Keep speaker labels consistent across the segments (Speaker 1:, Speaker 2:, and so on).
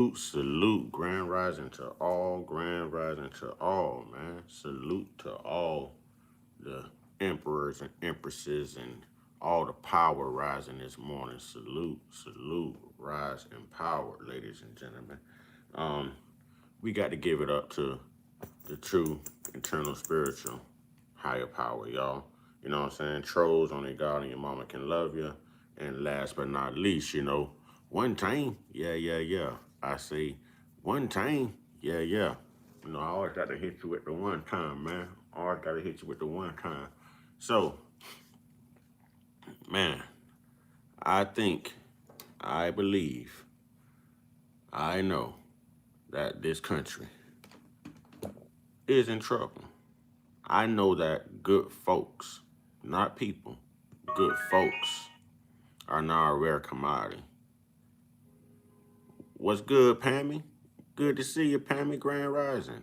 Speaker 1: Salute, grand rising to all, man. Salute to all the emperors and empresses and all the power rising this morning. Salute, rise in power, ladies and gentlemen. Um, we got to give it up to the true internal spiritual higher power, y'all. You know what I'm saying? Trolls only God and your mama can love you. And last but not least, one time, yeah. I say one time, yeah. I always got to hit you with the one time, man. Always got to hit you with the one time. So, man, I think, I believe, I know that this country is in trouble. I know that good folks, not people, good folks are now a rare commodity. What's good, Pammy? Good to see you, Pammy. Grand Rising.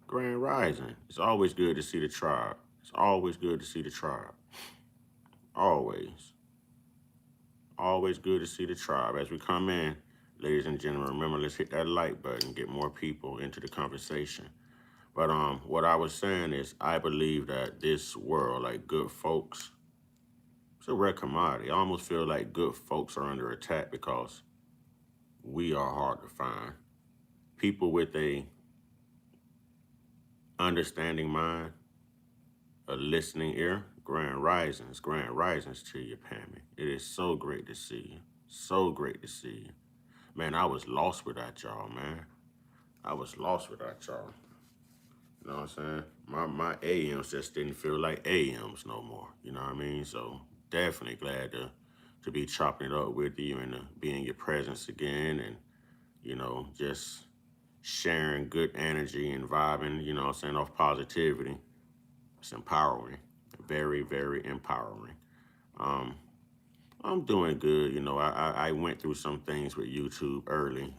Speaker 1: Grand Rising. It's always good to see the tribe. It's always good to see the tribe. Always. Always good to see the tribe. As we come in, ladies and gentlemen, remember, let's hit that like button, get more people into the conversation. But what I was saying is I believe that this world, like good folks, it's a rare commodity. I almost feel like good folks are under attack because we are hard to find. People with a understanding mind, a listening ear, grand risings to you, Pammy. It is so great to see you. So great to see you. Man, I was lost without y'all, man. I was lost without y'all. You know what I'm saying? My AMs just didn't feel like AMs no more. You know what I mean? So definitely glad to be chopping it up with you and to be in your presence again and, just sharing good energy and vibing, what I'm saying, off positivity. It's empowering. Very, very empowering. Um, I'm doing good. I went through some things with YouTube early.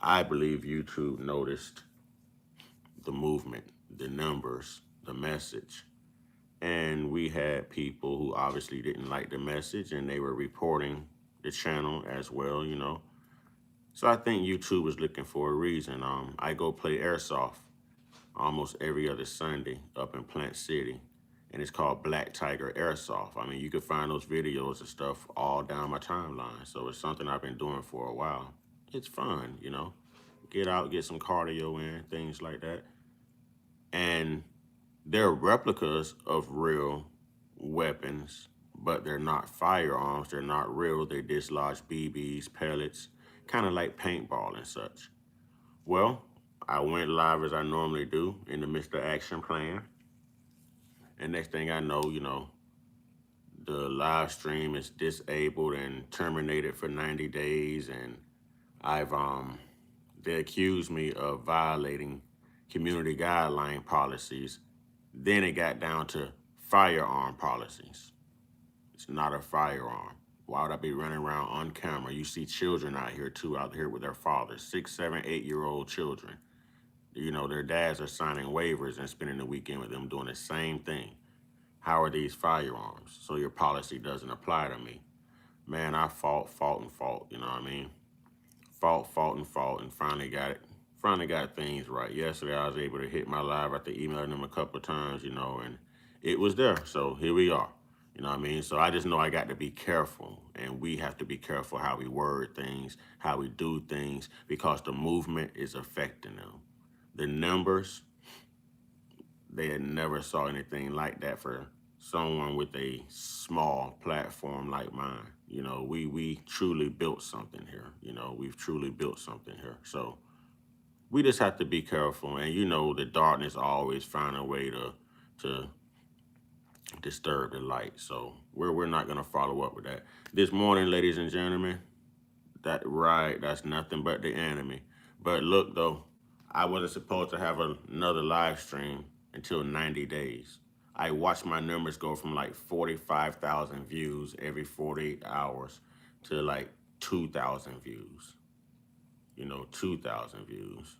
Speaker 1: I believe YouTube noticed the movement, the numbers, the message. And we had people who obviously didn't like the message and they were reporting the channel as well. So I think YouTube was looking for a reason. I go play airsoft almost every other Sunday up in Plant City. And it's called Black Tiger Airsoft. I mean, you can find those videos and stuff all down my timeline. So it's something I've been doing for a while. It's fun. Get out, get some cardio in, things like that. And they're replicas of real weapons, but they're not firearms. They're not real. They dislodge BBs, pellets, kind of like paintball and such. Well, I went live as I normally do in the midst of action plan. And next thing I know, the live stream is disabled and terminated for 90 days. And they accused me of violating community guideline policies. Then it got down to firearm policies. It's not a firearm. Why would I be running around on camera? You see children out here too, out here with their fathers, 6, 7, 8-year-old children. Their dads are signing waivers and spending the weekend with them doing the same thing. How are these firearms? So your policy doesn't apply to me. Man, I fought, you know what I mean? Fought, and finally got it. Finally got things right. Yesterday, I was able to hit my live after emailing them a couple of times, and it was there. So here we are. You know what I mean? So I just know I got to be careful, and we have to be careful how we word things, how we do things, because the movement is affecting them. The numbers, they had never saw anything like that for someone with a small platform like mine. We truly built something here. We've truly built something here. So we just have to be careful. And the darkness always find a way to disturb the light. So we're not gonna follow up with that. This morning, ladies and gentlemen, that's nothing but the enemy. But look though, I wasn't supposed to have another live stream until 90 days. I watched my numbers go from like 45,000 views every 48 hours to like 2,000 views. 2,000 views.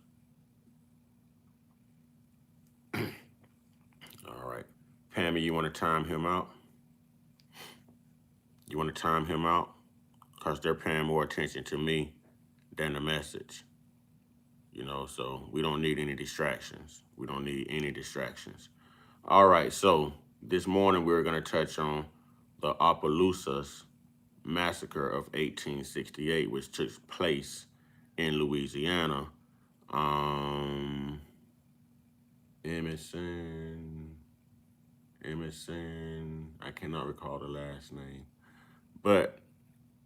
Speaker 1: All right. Pammy, you want to time him out? You want to time him out? Because they're paying more attention to me than the message. So we don't need any distractions. We don't need any distractions. All right, so this morning we're going to touch on the Opelousas Massacre of 1868, which took place in Louisiana. Um, Emerson, I cannot recall the last name, but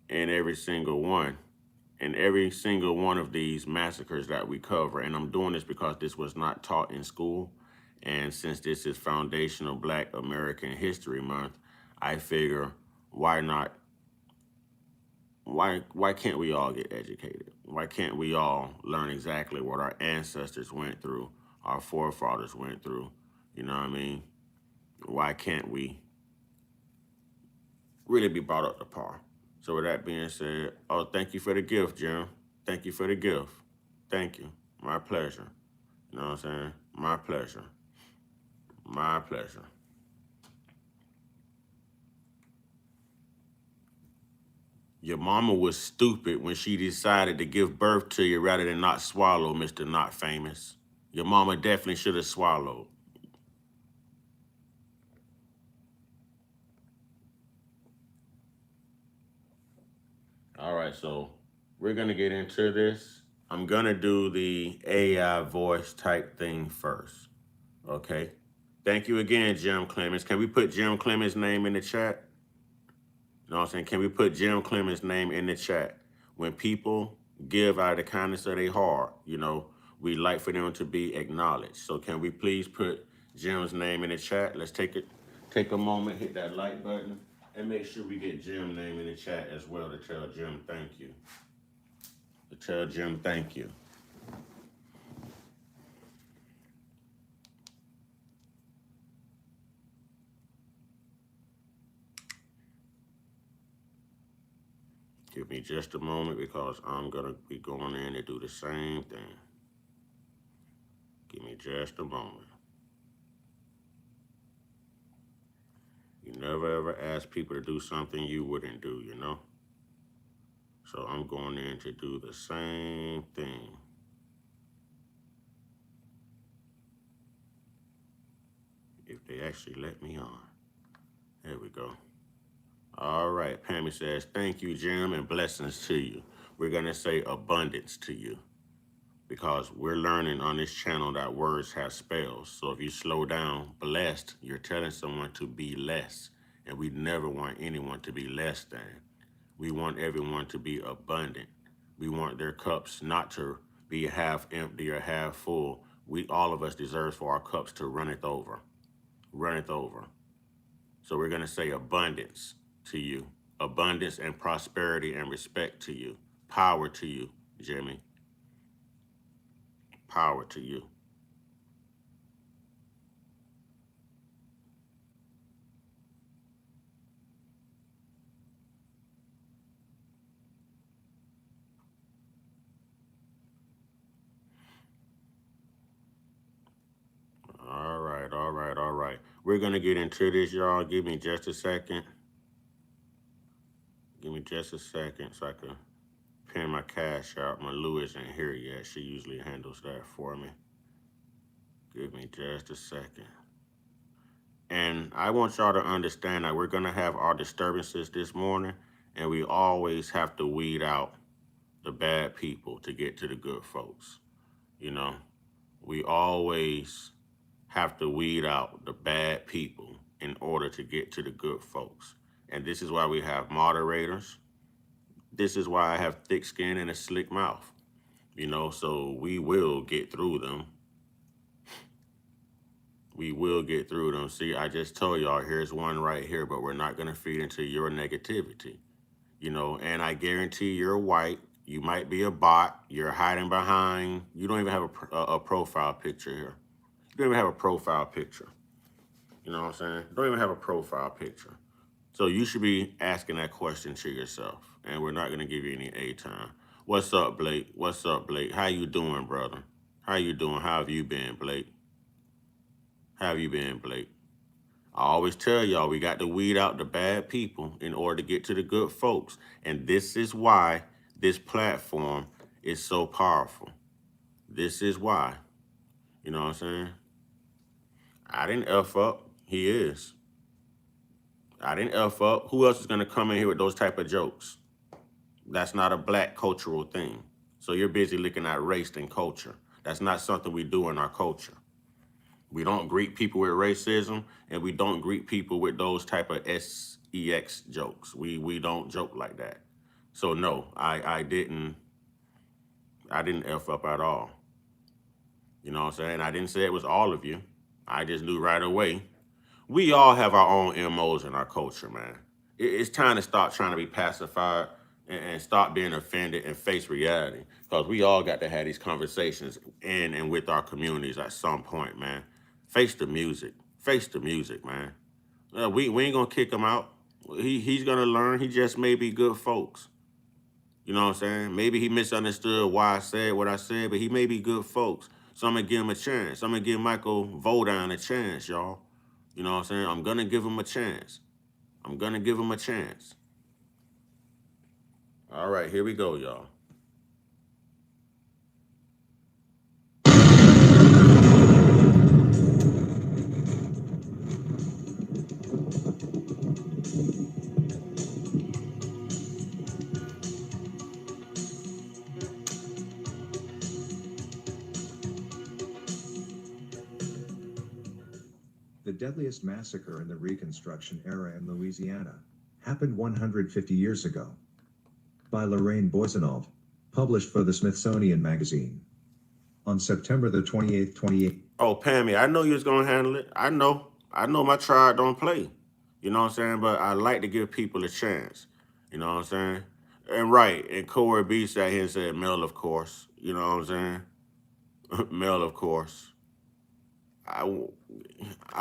Speaker 1: in every single one of these massacres that we cover, and I'm doing this because this was not taught in school, and since this is Foundational Black American History Month, I figure why not? Why can't we all get educated? Why can't we all learn exactly what our ancestors went through, our forefathers went through? You know what I mean? Why can't we really be brought up to par? So with that being said, oh, thank you for the gift, Jim. Thank you for the gift. Thank you. My pleasure. You know what I'm saying? My pleasure. My pleasure. Your mama was stupid when she decided to give birth to you rather than not swallow, Mr. Not Famous. Your mama definitely should have swallowed. All right, so we're going to get into this. I'm going to do the AI voice type thing first. Okay. Thank you again, Jim Clemens. Can we put Jim Clemens' name in the chat? You know what I'm saying? Can we put Jim Clemens' name in the chat? When people give out of the kindness of their heart, we like for them to be acknowledged. So can we please put Jim's name in the chat? Let's take a moment, hit that like button, and make sure we get Jim's name in the chat as well to tell Jim thank you. To tell Jim thank you. Give me just a moment because I'm going to be going in and do the same thing. Give me just a moment. You never ever ask people to do something you wouldn't do, So I'm going in to do the same thing. If they actually let me on. There we go. All right, Pammy says, thank you, Jim, and blessings to you. We're going to say abundance to you because we're learning on this channel that words have spells. So if you slow down, blessed, you're telling someone to be less. And we never want anyone to be less than. We want everyone to be abundant. We want their cups not to be half empty or half full. All of us deserve for our cups to runneth over. Runneth over. So we're going to say abundance to you. Abundance and prosperity and respect to you. Power to you, Jimmy. Power to you. All right, all right, all right. We're going to get into this, y'all. Give me just a second. Give me just a second so I can pin my cash out. My Lou isn't here yet. She usually handles that for me. Give me just a second. And I want y'all to understand that we're going to have our disturbances this morning, and we always have to weed out the bad people to get to the good folks. We always have to weed out the bad people in order to get to the good folks. And this is why we have moderators. This is why I have thick skin and a slick mouth, so we will get through them. We will get through them. See, I just told y'all, here's one right here, but we're not going to feed into your negativity, and I guarantee you're white. You might be a bot. You're hiding behind. You don't even have a profile picture here. You don't even have a profile picture. You know what I'm saying? Don't even have a profile picture. So you should be asking that question to yourself, and we're not going to give you any A time. What's up, Blake? What's up, Blake? How you doing, brother? How you doing? How have you been, Blake? How have you been, Blake? I always tell y'all we got to weed out the bad people in order to get to the good folks. And this is why this platform is so powerful. This is why. You know what I'm saying? I didn't F up. He is. I didn't F up. Who else is going to come in here with those type of jokes? That's not a black cultural thing. So you're busy looking at race and culture. That's not something we do in our culture. We don't greet people with racism, and we don't greet people with those type of sex jokes. We don't joke like that. So no, I didn't F up at all. You know what I'm saying? I didn't say it was all of you. I just knew right away. We all have our own MOs in our culture, man. It's time to stop trying to be pacified and stop being offended and face reality. Because we all got to have these conversations in and with our communities at some point, man. Face the music. Face the music, man. We ain't gonna kick him out. He's gonna learn. He just may be good folks. You know what I'm saying? Maybe he misunderstood why I said what I said, but he may be good folks. So I'm gonna give him a chance. I'm gonna give Michael Voldine a chance, y'all. You know what I'm saying? I'm gonna give him a chance. I'm gonna give him a chance. All right, here we go, y'all.
Speaker 2: The deadliest massacre in the Reconstruction era in Louisiana happened 150 years ago. By Lorraine Boissonnault, published for the Smithsonian Magazine. On September the 28th, 28.
Speaker 1: Oh, Pammy, I know you was gonna handle it. I know my tribe don't play. You know what I'm saying? But I like to give people a chance. You know what I'm saying? And right, and Corey B sat here and said, Mel, of course. You know what I'm saying? Mel, of course. I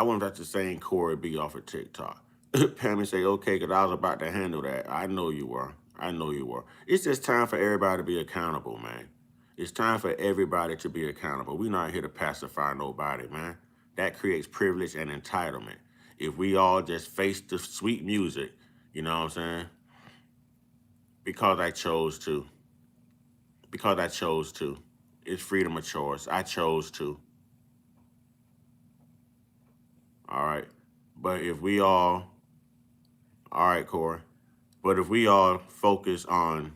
Speaker 1: wanted that to saying Corey B off of TikTok. Pammy say, okay, because I was about to handle that. I know you were. I know you were. It's just time for everybody to be accountable, man. It's time for everybody to be accountable. We're not here to pacify nobody, man. That creates privilege and entitlement. If we all just face the sweet music, you know what I'm saying? Because I chose to. Because I chose to. It's freedom of choice. I chose to. All right. But if we all right, Corey. But if we all focus on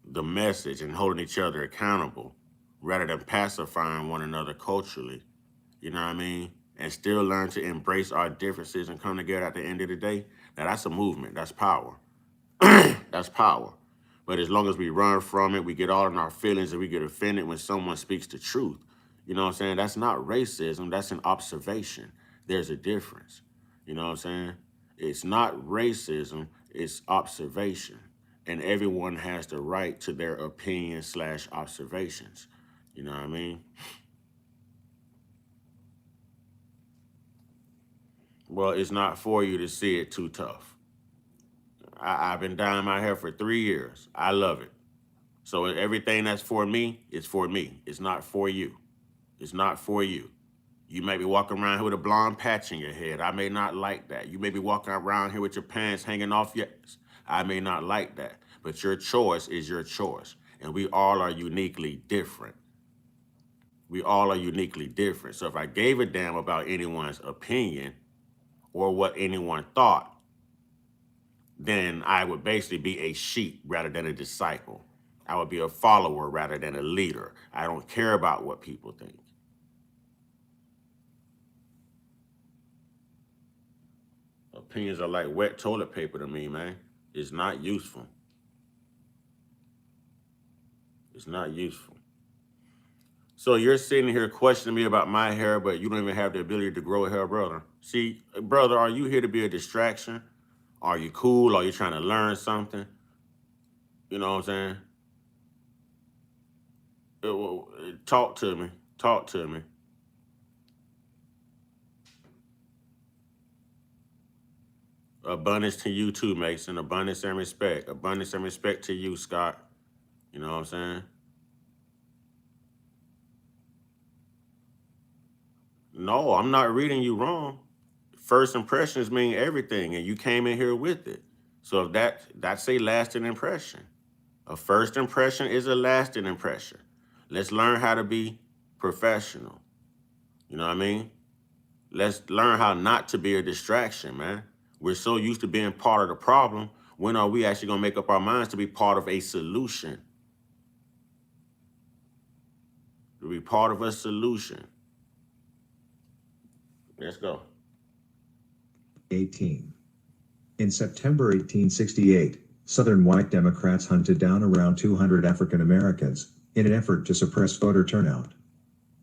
Speaker 1: the message and holding each other accountable rather than pacifying one another culturally, you know what I mean? And still learn to embrace our differences and come together at the end of the day, now that's a movement. That's power. That's power. But as long as we run from it, we get all in our feelings and we get offended when someone speaks the truth. You know what I'm saying? That's not racism. That's an observation. There's a difference. You know what I'm saying? It's not racism. It's observation. And everyone has the right to their opinion / observations. You know what I mean? Well, it's not for you to see it too tough. I've been dyeing my hair for 3 years. I love it. So everything that's for me is for me. It's not for you. It's not for you. You may be walking around here with a blonde patch in your head. I may not like that. You may be walking around here with your pants hanging off your ass. I may not like that. But your choice is your choice. And we all are uniquely different. We all are uniquely different. So if I gave a damn about anyone's opinion or what anyone thought, then I would basically be a sheep rather than a disciple. I would be a follower rather than a leader. I don't care about what people think. Opinions are like wet toilet paper to me, man. It's not useful. It's not useful. So you're sitting here questioning me about my hair, but you don't even have the ability to grow hair, brother. See, brother, are you here to be a distraction? Are you cool? Are you trying to learn something? You know what I'm saying? Talk to me. Talk to me. Abundance to you too, Mason. Abundance and respect. Abundance and respect to you, Scott. You know what I'm saying? No, I'm not reading you wrong. First impressions mean everything, and you came in here with it. So if that's a lasting impression. A first impression is a lasting impression. Let's learn how to be professional. You know what I mean? Let's learn how not to be a distraction, man. We're so used to being part of the problem. When are we actually going to make up our minds to be part of a solution? To be part of a solution. Let's go.
Speaker 2: 18. In September 1868, Southern white Democrats hunted down around 200 African Americans in an effort to suppress voter turnout.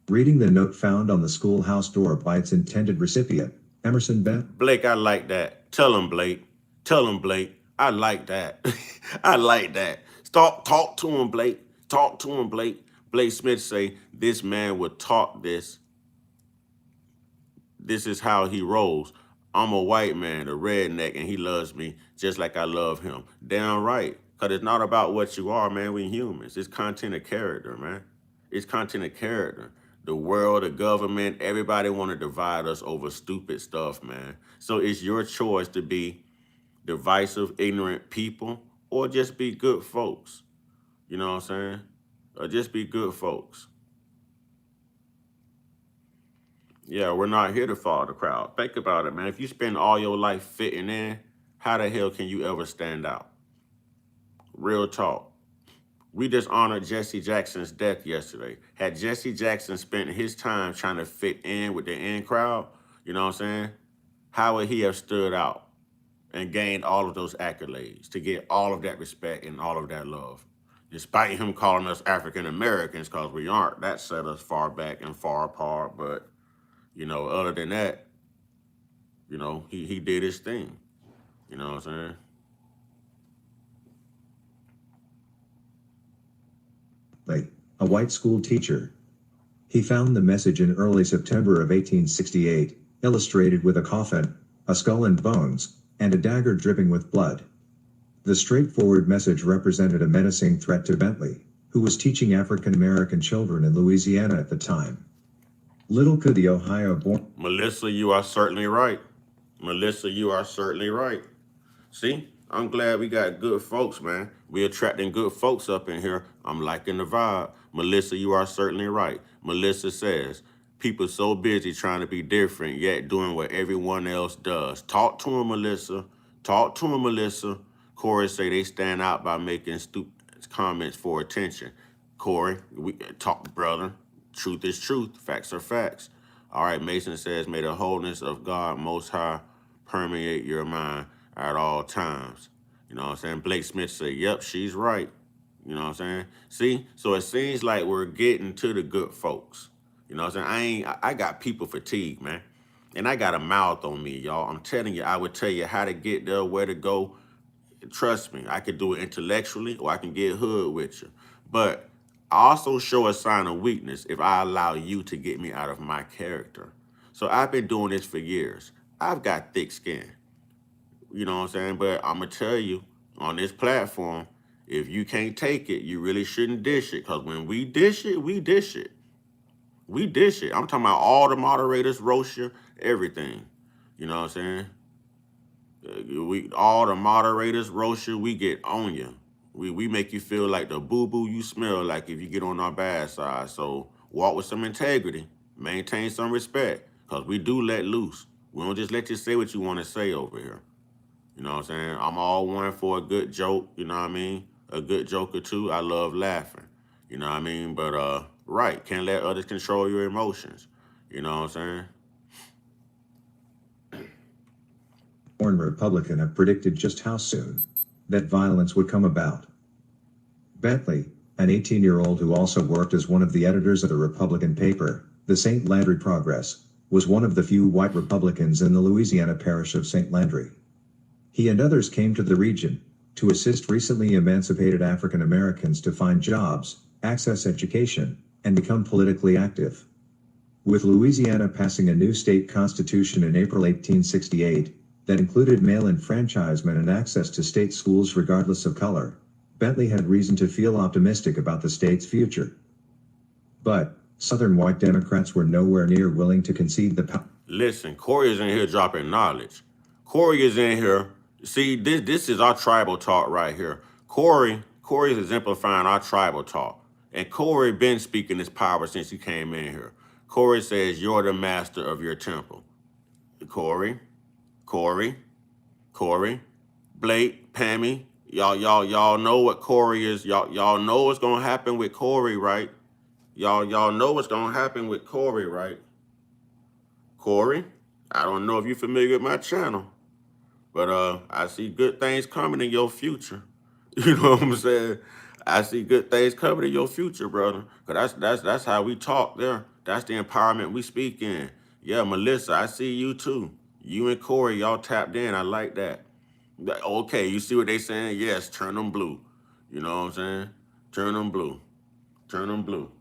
Speaker 2: Reading the note found on the schoolhouse door by its intended recipient, Emerson Bent.
Speaker 1: Blake, I like that. Tell him, Blake. Tell him, Blake. I like that. I like that. Talk to him, Blake. Talk to him, Blake. Blake Smith say, this man would talk this. This is how he rolls. I'm a white man, a redneck, and he loves me just like I love him. Damn right. Because it's not about what you are, man. We humans. It's content of character, man. It's content of character. The world, the government, everybody want to divide us over stupid stuff, man. So it's your choice to be divisive, ignorant people, or just be good folks. You know what I'm saying? Or just be good folks. Yeah, we're not here to follow the crowd. Think about it, man. If you spend all your life fitting in, how the hell can you ever stand out? Real talk. We just honored Jesse Jackson's death yesterday. Had Jesse Jackson spent his time trying to fit in with the in crowd, you know what I'm saying? How would he have stood out and gained all of those accolades to get all of that respect and all of that love? Despite him calling us African Americans, because we aren't. That set us far back and far apart. But, you know, other than that, you know, he did his thing. You know what I'm saying?
Speaker 2: A white school teacher. He found the message in early September of 1868, illustrated with a coffin, a skull and bones, and a dagger dripping with blood. The straightforward message represented a menacing threat to Bentley, who was teaching African American children in Louisiana at the time. Little could the Ohio-born...
Speaker 1: Melissa, you are certainly right. Melissa, you are certainly right. See, I'm glad we got good folks, man. We attracting good folks up in here. I'm liking the vibe. Melissa, you are certainly right. Melissa says, people so busy trying to be different, yet doing what everyone else does. Talk to him, Melissa. Talk to him, Melissa. Corey say they stand out by making stupid comments for attention. Corey, we talk, brother. Truth is truth. Facts are facts. All right, Mason says, may the wholeness of God Most High permeate your mind at all times. You know what I'm saying? Blake Smith said, yep, she's right. You know what I'm saying? See? So it seems like we're getting to the good folks. You know what I'm saying? I got people fatigue, man. And I got a mouth on me, y'all. I'm telling you, I would tell you how to get there, where to go. Trust me, I could do it intellectually or I can get hood with you. But I also show a sign of weakness if I allow you to get me out of my character. So I've been doing this for years. I've got thick skin. You know what I'm saying? But I'm going to tell you, on this platform, if you can't take it, you really shouldn't dish it. Because when we dish it, we dish it. We dish it. I'm talking about all the moderators roast you, everything. You know what I'm saying? All the moderators roast you, we get on you. We make you feel like the boo-boo you smell like if you get on our bad side. So walk with some integrity. Maintain some respect. Because we do let loose. We don't just let you say what you want to say over here. You know what I'm saying? I'm all one for a good joke, you know what I mean? A good joke or two. I love laughing. You know what I mean? But, right, can't let others control your emotions. You know what I'm saying?
Speaker 2: Born Republican have predicted just how soon that violence would come about. Bentley, an 18-year-old who also worked as one of the editors of the Republican paper, the St. Landry Progress, was one of the few white Republicans in the Louisiana parish of St. Landry. He and others came to the region to assist recently emancipated African Americans to find jobs, access education, and become politically active. With Louisiana passing a new state constitution in April 1868, that included mail enfranchisement and access to state schools regardless of color, Bentley had reason to feel optimistic about the state's future. But Southern white Democrats were nowhere near willing to concede the power.
Speaker 1: Listen, Corey is in here dropping knowledge. Corey is in here. See, this is our tribal talk right here. Corey Corey's exemplifying our tribal talk. And Corey been speaking this power since he came in here. Corey says, you're the master of your temple. Corey, Blake, Pammy, y'all know what Corey is. Y'all know what's gonna happen with Corey, right? Y'all know what's gonna happen with Corey, right? Corey, I don't know if you're familiar with my channel, but I see good things coming in your future. You know what I'm saying? I see good things coming in your future, brother. Cause that's how we talk there. That's the empowerment we speak in. Yeah, Melissa, I see you too. You and Corey, y'all tapped in. I like that. Okay, you see what they saying? Yes, turn them blue. You know what I'm saying? Turn them blue. Turn them blue.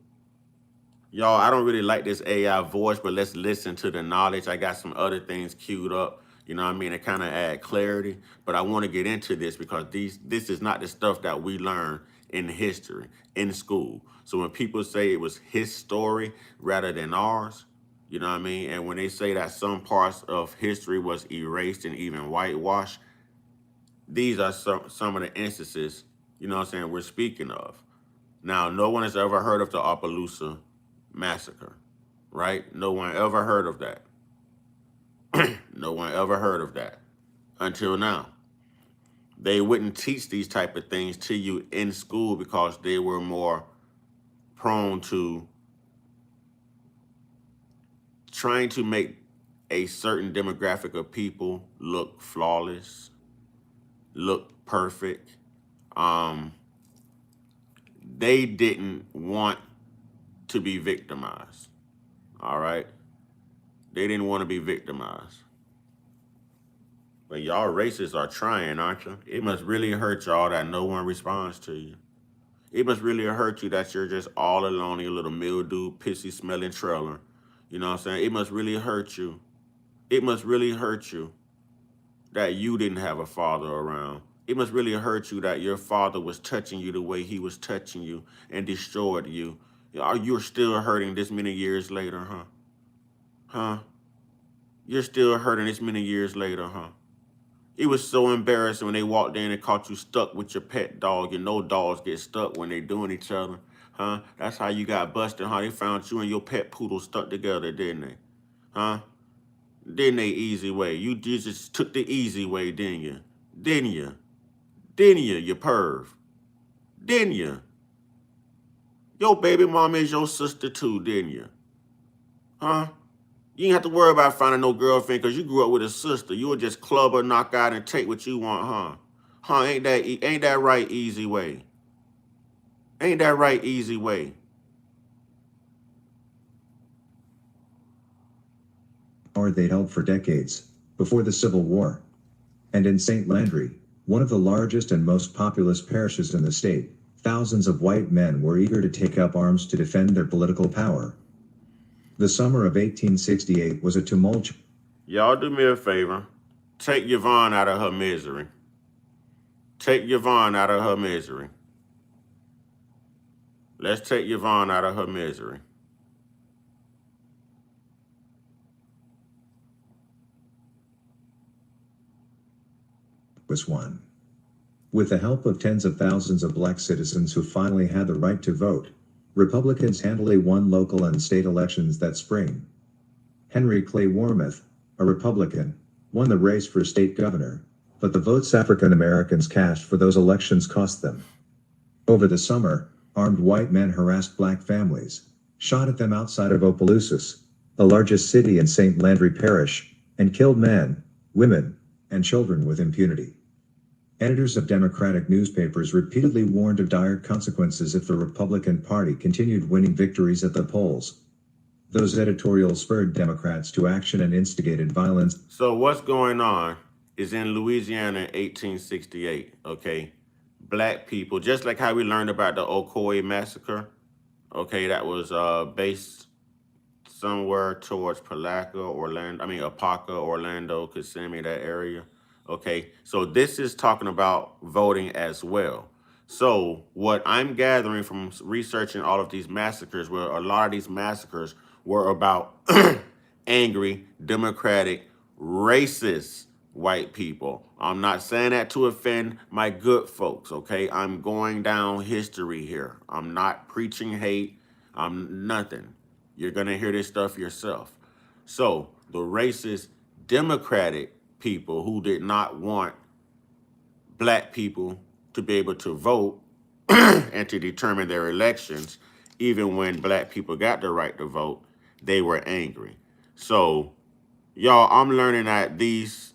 Speaker 1: Y'all, I don't really like this AI voice, but let's listen to the knowledge. I got some other things queued up. You know what I mean? It kind of add clarity. But I want to get into this because this is not the stuff that we learn in history, in school. So when people say it was his story rather than ours, you know what I mean? And when they say that some parts of history was erased and even whitewashed, these are some of the instances, you know what I'm saying, we're speaking of. Now, no one has ever heard of the Opelousas Massacre, right? No one ever heard of that. No one ever heard of that until now. They wouldn't teach these type of things to you in school because they were more prone to trying to make a certain demographic of people look flawless, look perfect. They didn't want to be victimized. All right. They didn't want to be victimized. But y'all racists are trying, aren't you? It must really hurt y'all that no one responds to you. It must really hurt you that you're just all alone in your little mildew, pissy smelling trailer. You know what I'm saying? It must really hurt you. It must really hurt you that you didn't have a father around. It must really hurt you that your father was touching you the way he was touching you and destroyed you. You're still hurting this many years later, huh? Huh? You're still hurting this many years later, huh? It was so embarrassing when they walked in and caught you stuck with your pet dog. You know dogs get stuck when they doing each other, huh? That's how you got busted, huh? They found you and your pet poodle stuck together, didn't they? Huh? Didn't they easy way? You just took the easy way, didn't you? Didn't you? Didn't you, you perv? Didn't you? Your baby mama is your sister too, didn't you? Huh? You ain't have to worry about finding no girlfriend because you grew up with a sister. You would just club her, knock out, and take what you want, huh? Huh? Ain't that right, easy way? Ain't that right, easy way?
Speaker 2: Power they'd held for decades, before the Civil War. And in St. Landry, one of the largest and most populous parishes in the state, thousands of white men were eager to take up arms to defend their political power. The summer of 1868 was a tumultuous.
Speaker 1: Y'all do me a favor. Take Yvonne out of her misery. Take Yvonne out of her misery. Let's take Yvonne out of her misery.
Speaker 2: Was won. With the help of tens of thousands of black citizens who finally had the right to vote, Republicans handily won local and state elections that spring. Henry Clay Warmoth, a Republican, won the race for state governor, but the votes African Americans cast for those elections cost them. Over the summer, armed white men harassed black families, shot at them outside of Opelousas, the largest city in St. Landry Parish, and killed men, women, and children with impunity. Editors of Democratic newspapers repeatedly warned of dire consequences if the Republican Party continued winning victories at the polls. Those editorials spurred Democrats to action and instigated violence.
Speaker 1: So what's going on is in Louisiana in 1868, okay? Black people, just like how we learned about the Ocoee Massacre, okay, that was based somewhere towards Apaka, Orlando, Kissimmee, that area. Okay, so this is talking about voting as well. So what I'm gathering from researching all of these massacres, where a lot of these massacres were about angry, democratic, racist white people. I'm not saying that to offend my good folks, okay? I'm going down history here. I'm not preaching hate. I'm nothing. You're going to hear this stuff yourself. So, the racist Democratic people who did not want black people to be able to vote and to determine their elections, even when black people got the right to vote, they were angry. So, y'all, I'm learning that these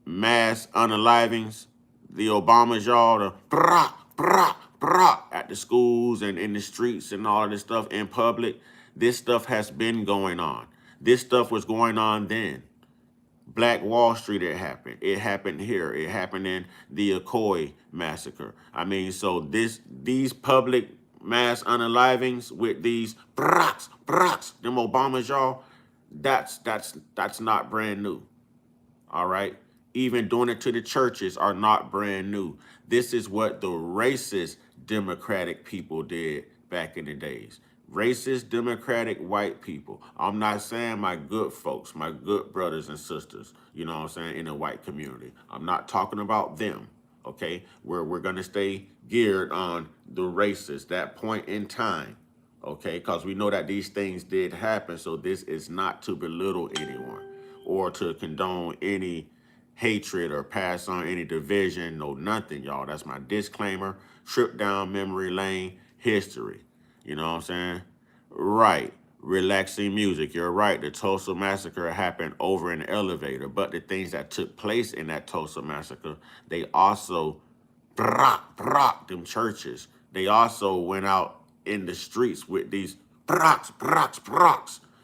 Speaker 1: mass unalivings, the Obamas, y'all, the brah, brah, brah at the schools and in the streets and all of this stuff in public, this stuff has been going on. This stuff was going on then. Black Wall Street, it happened. It happened here. It happened in the Ocoee massacre. I mean, so these public mass unalivings with these brocks, them Obamas, y'all, that's not brand new. All right. Even doing it to the churches are not brand new. This is what the racist Democratic people did back in the days. Racist Democratic white people. I'm not saying my good folks, my good brothers and sisters, you know what I'm saying, in the white community. I'm not talking about them, okay? We're going to stay geared on the racists, that point in time, okay? Because we know that these things did happen, so this is not to belittle anyone or to condone any hatred or pass on any division. No, nothing, y'all. That's my disclaimer. Trip down memory lane, history. You know what I'm saying? Right. Relaxing music. You're right. The Tulsa Massacre happened over an elevator, but the things that took place in that Tulsa Massacre, they also brock them churches. They also went out in the streets with these brocks.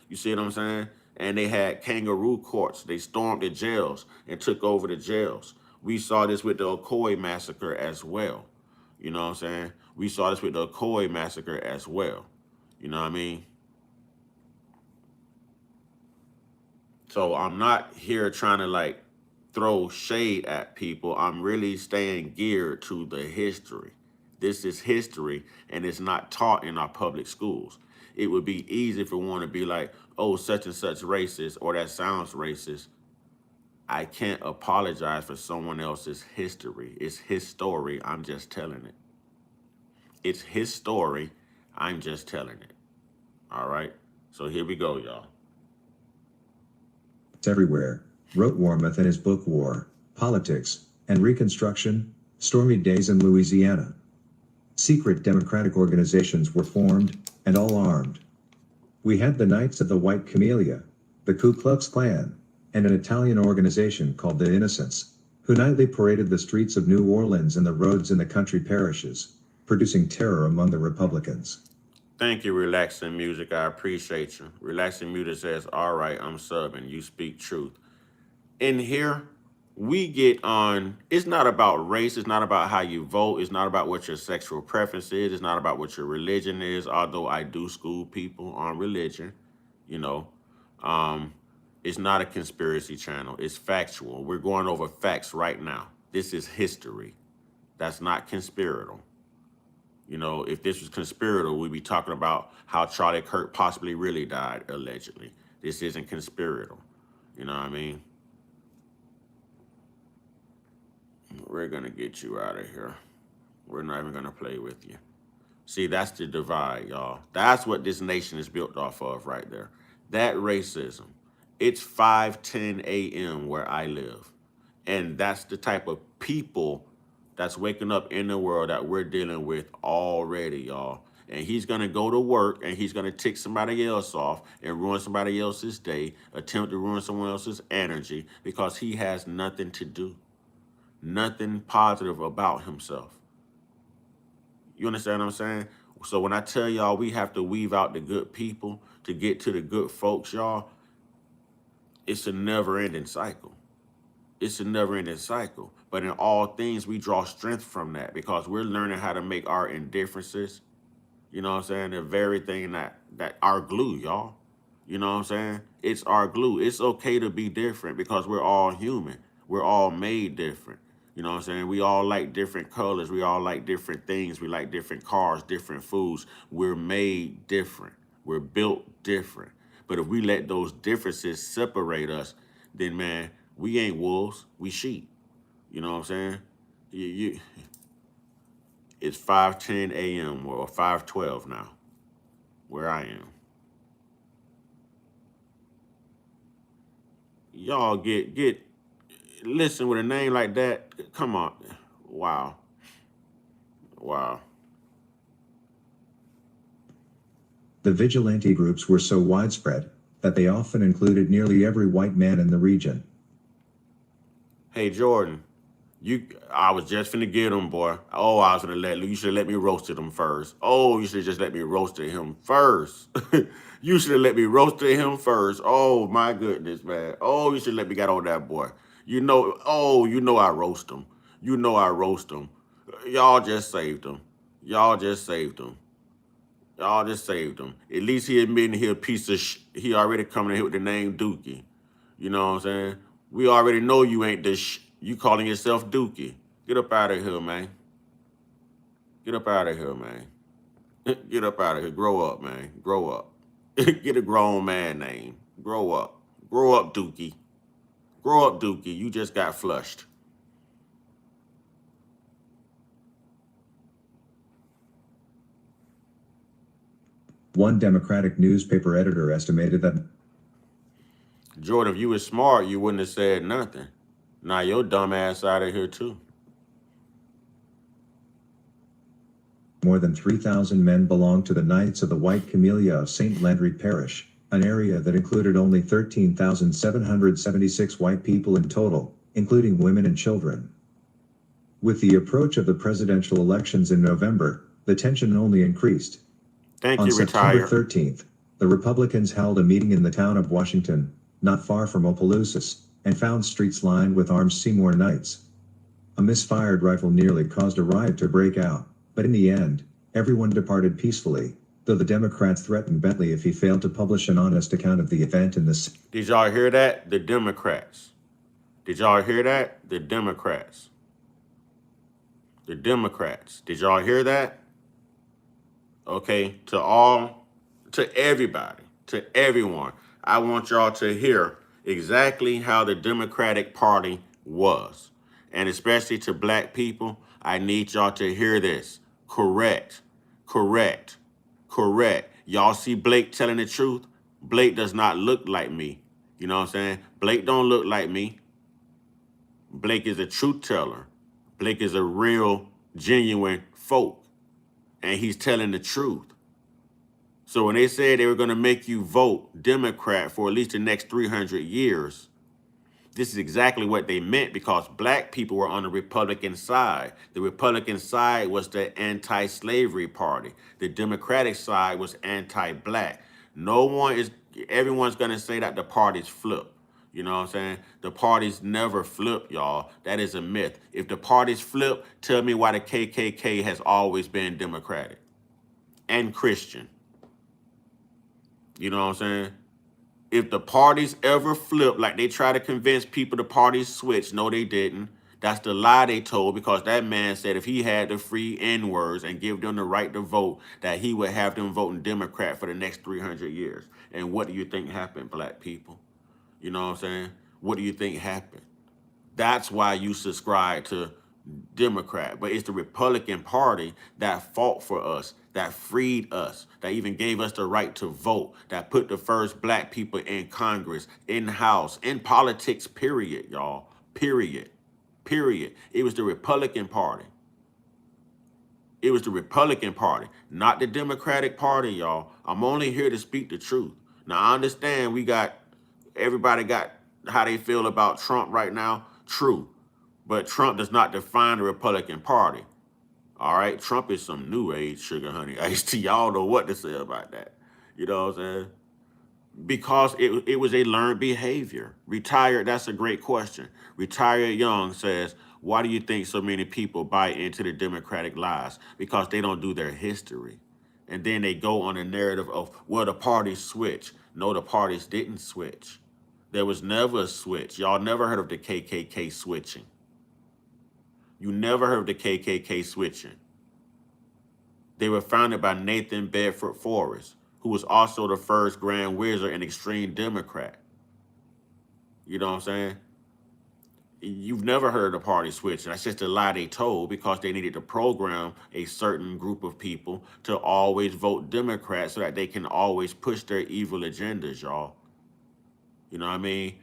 Speaker 1: You see what I'm saying? And they had kangaroo courts. They stormed the jails and took over the jails. We saw this with the Ocoee massacre as well. You know what I'm saying? We saw this with the Ocoee massacre as well. You know what I mean? So I'm not here trying to like throw shade at people. I'm really staying geared to the history. This is history and it's not taught in our public schools. It would be easy for one to be like, oh, such and such racist, or that sounds racist. I can't apologize for someone else's history. It's his story. I'm just telling it. It's his story. I'm just telling it. All right. So here we go, y'all.
Speaker 2: It's everywhere, wrote Warmoth in his book War, Politics, and Reconstruction, Stormy Days in Louisiana. Secret democratic organizations were formed, and all armed. We had the Knights of the White Camellia, the Ku Klux Klan, and an Italian organization called the Innocents, who nightly paraded the streets of New Orleans and the roads in the country parishes, producing terror among the Republicans.
Speaker 1: Thank you, Relaxing Music. I appreciate you. Relaxing Music says, all right, I'm subbing. You speak truth. In here, we get on, it's not about race. It's not about how you vote. It's not about what your sexual preference is. It's not about what your religion is, although I do school people on religion, you know. Um, it's not a conspiracy channel. It's factual. We're going over facts right now. This is history. That's not conspiratorial. You know, if this was conspiratorial, we'd be talking about how Charlie Kirk possibly really died, allegedly. This isn't conspiratorial. You know what I mean? We're going to get you out of here. We're not even going to play with you. See, that's the divide, y'all. That's what this nation is built off of right there. That racism. It's 5:10 a.m. where I live. And that's the type of people that's waking up in the world that we're dealing with already, y'all. And he's going to go to work and he's going to tick somebody else off and ruin somebody else's day, attempt to ruin someone else's energy because he has nothing to do, nothing positive about himself. You understand what I'm saying? So when I tell y'all we have to weave out the good people to get to the good folks, y'all, it's a never-ending cycle. It's a never-ending cycle. But in all things, we draw strength from that because we're learning how to make our indifferences, you know what I'm saying, the very thing that our glue, y'all. You know what I'm saying? It's our glue. It's okay to be different because we're all human. We're all made different. You know what I'm saying? We all like different colors. We all like different things. We like different cars, different foods. We're made different. We're built different. But if we let those differences separate us, then man, We ain't wolves. We sheep. You know what I'm saying? You it's 5:10 a.m. or 5:12 now, where I am. Y'all get listen with a name like that. Come on, wow, wow.
Speaker 2: The vigilante groups were so widespread that they often included nearly every white man in the region.
Speaker 1: Hey Jordan, I was just finna get him, boy. Oh, I was gonna you should have let me roasted him first. Oh, you should have just let me roasted him first. You should have let me roasted him first. Oh my goodness, man. Oh, you should let me get on that boy. You know I roast him. You know I roast him. Y'all just saved him. Y'all just saved him. Y'all just saved him. At least he admitting he a piece of he already coming in here with the name Dookie. You know what I'm saying? We already know you ain't this. You calling yourself Dookie. Get up out of here, man. Get up out of here, man. Get up out of here. Grow up, man. Grow up. Get a grown man name. Grow up. Grow up, Dookie. Grow up, Dookie. You just got flushed.
Speaker 2: One Democratic newspaper editor estimated that
Speaker 1: Jordan, if you was smart, you wouldn't have said nothing. Now your dumb ass out of here too.
Speaker 2: more than 3,000 men belonged to the Knights of the White Camellia of St. Landry Parish, an area that included only 13,776 white people in total, including women and children. With the approach of the presidential elections in November, the tension only increased.
Speaker 1: Thank
Speaker 2: On
Speaker 1: you,
Speaker 2: September
Speaker 1: retire.
Speaker 2: 13th, the Republicans held a meeting in the town of Washington, not far from Opelousas, and found streets lined with armed Seymour Knights. A misfired rifle nearly caused a riot to break out, but in the end, everyone departed peacefully, though the Democrats threatened Bentley if he failed to publish an honest account of the event in the
Speaker 1: Did y'all hear that? The Democrats. Did y'all hear that? The Democrats. The Democrats. Did y'all hear that? Okay, to everybody, to everyone, I want y'all to hear exactly how the Democratic Party was. And especially to black people, I need y'all to hear this. Correct, correct, correct. Y'all see Blake telling the truth? Blake does not look like me. You know what I'm saying? Blake don't look like me. Blake is a truth teller. Blake is a real, genuine folk. And he's telling the truth. So when they said they were going to make you vote Democrat for at least the next 300 years, this is exactly what they meant, because black people were on the Republican side. The Republican side was the anti-slavery party. The Democratic side was anti-black. Everyone's going to say that the parties flip. You know what I'm saying? The parties never flip, y'all. That is a myth. If the parties flip, tell me why the KKK has always been Democratic and Christian. You know what I'm saying? If the parties ever flip, like they try to convince people the parties switch, no, they didn't. That's the lie they told, because that man said if he had the free N-words and give them the right to vote, that he would have them voting Democrat for the next 300 years. And what do you think happened, black people? You know what I'm saying? What do you think happened? That's why you subscribe to Democrat. But it's the Republican Party that fought for us, that freed us, that even gave us the right to vote, that put the first black people in Congress, in the House, in politics, period, y'all. Period. Period. It was the Republican Party. It was the Republican Party, not the Democratic Party, y'all. I'm only here to speak the truth. Now, I understand everybody got how they feel about Trump right now. True. But Trump does not define the Republican Party. All right? Trump is some new age sugar honey iced tea. Y'all know what to say about that. You know what I'm saying? Because it was a learned behavior. Retired, that's a great question. Retired Young says, why do you think so many people buy into the Democratic lies? Because they don't do their history. And then they go on a narrative of, well, the parties switch. No, the parties didn't switch. There was never a switch. Y'all never heard of the KKK switching. You never heard of the KKK switching. They were founded by Nathan Bedford Forrest, who was also the first Grand Wizard and extreme Democrat. You know what I'm saying? You've never heard a party switch. That's just a lie they told because they needed to program a certain group of people to always vote Democrat so that they can always push their evil agendas, y'all. You know what I mean?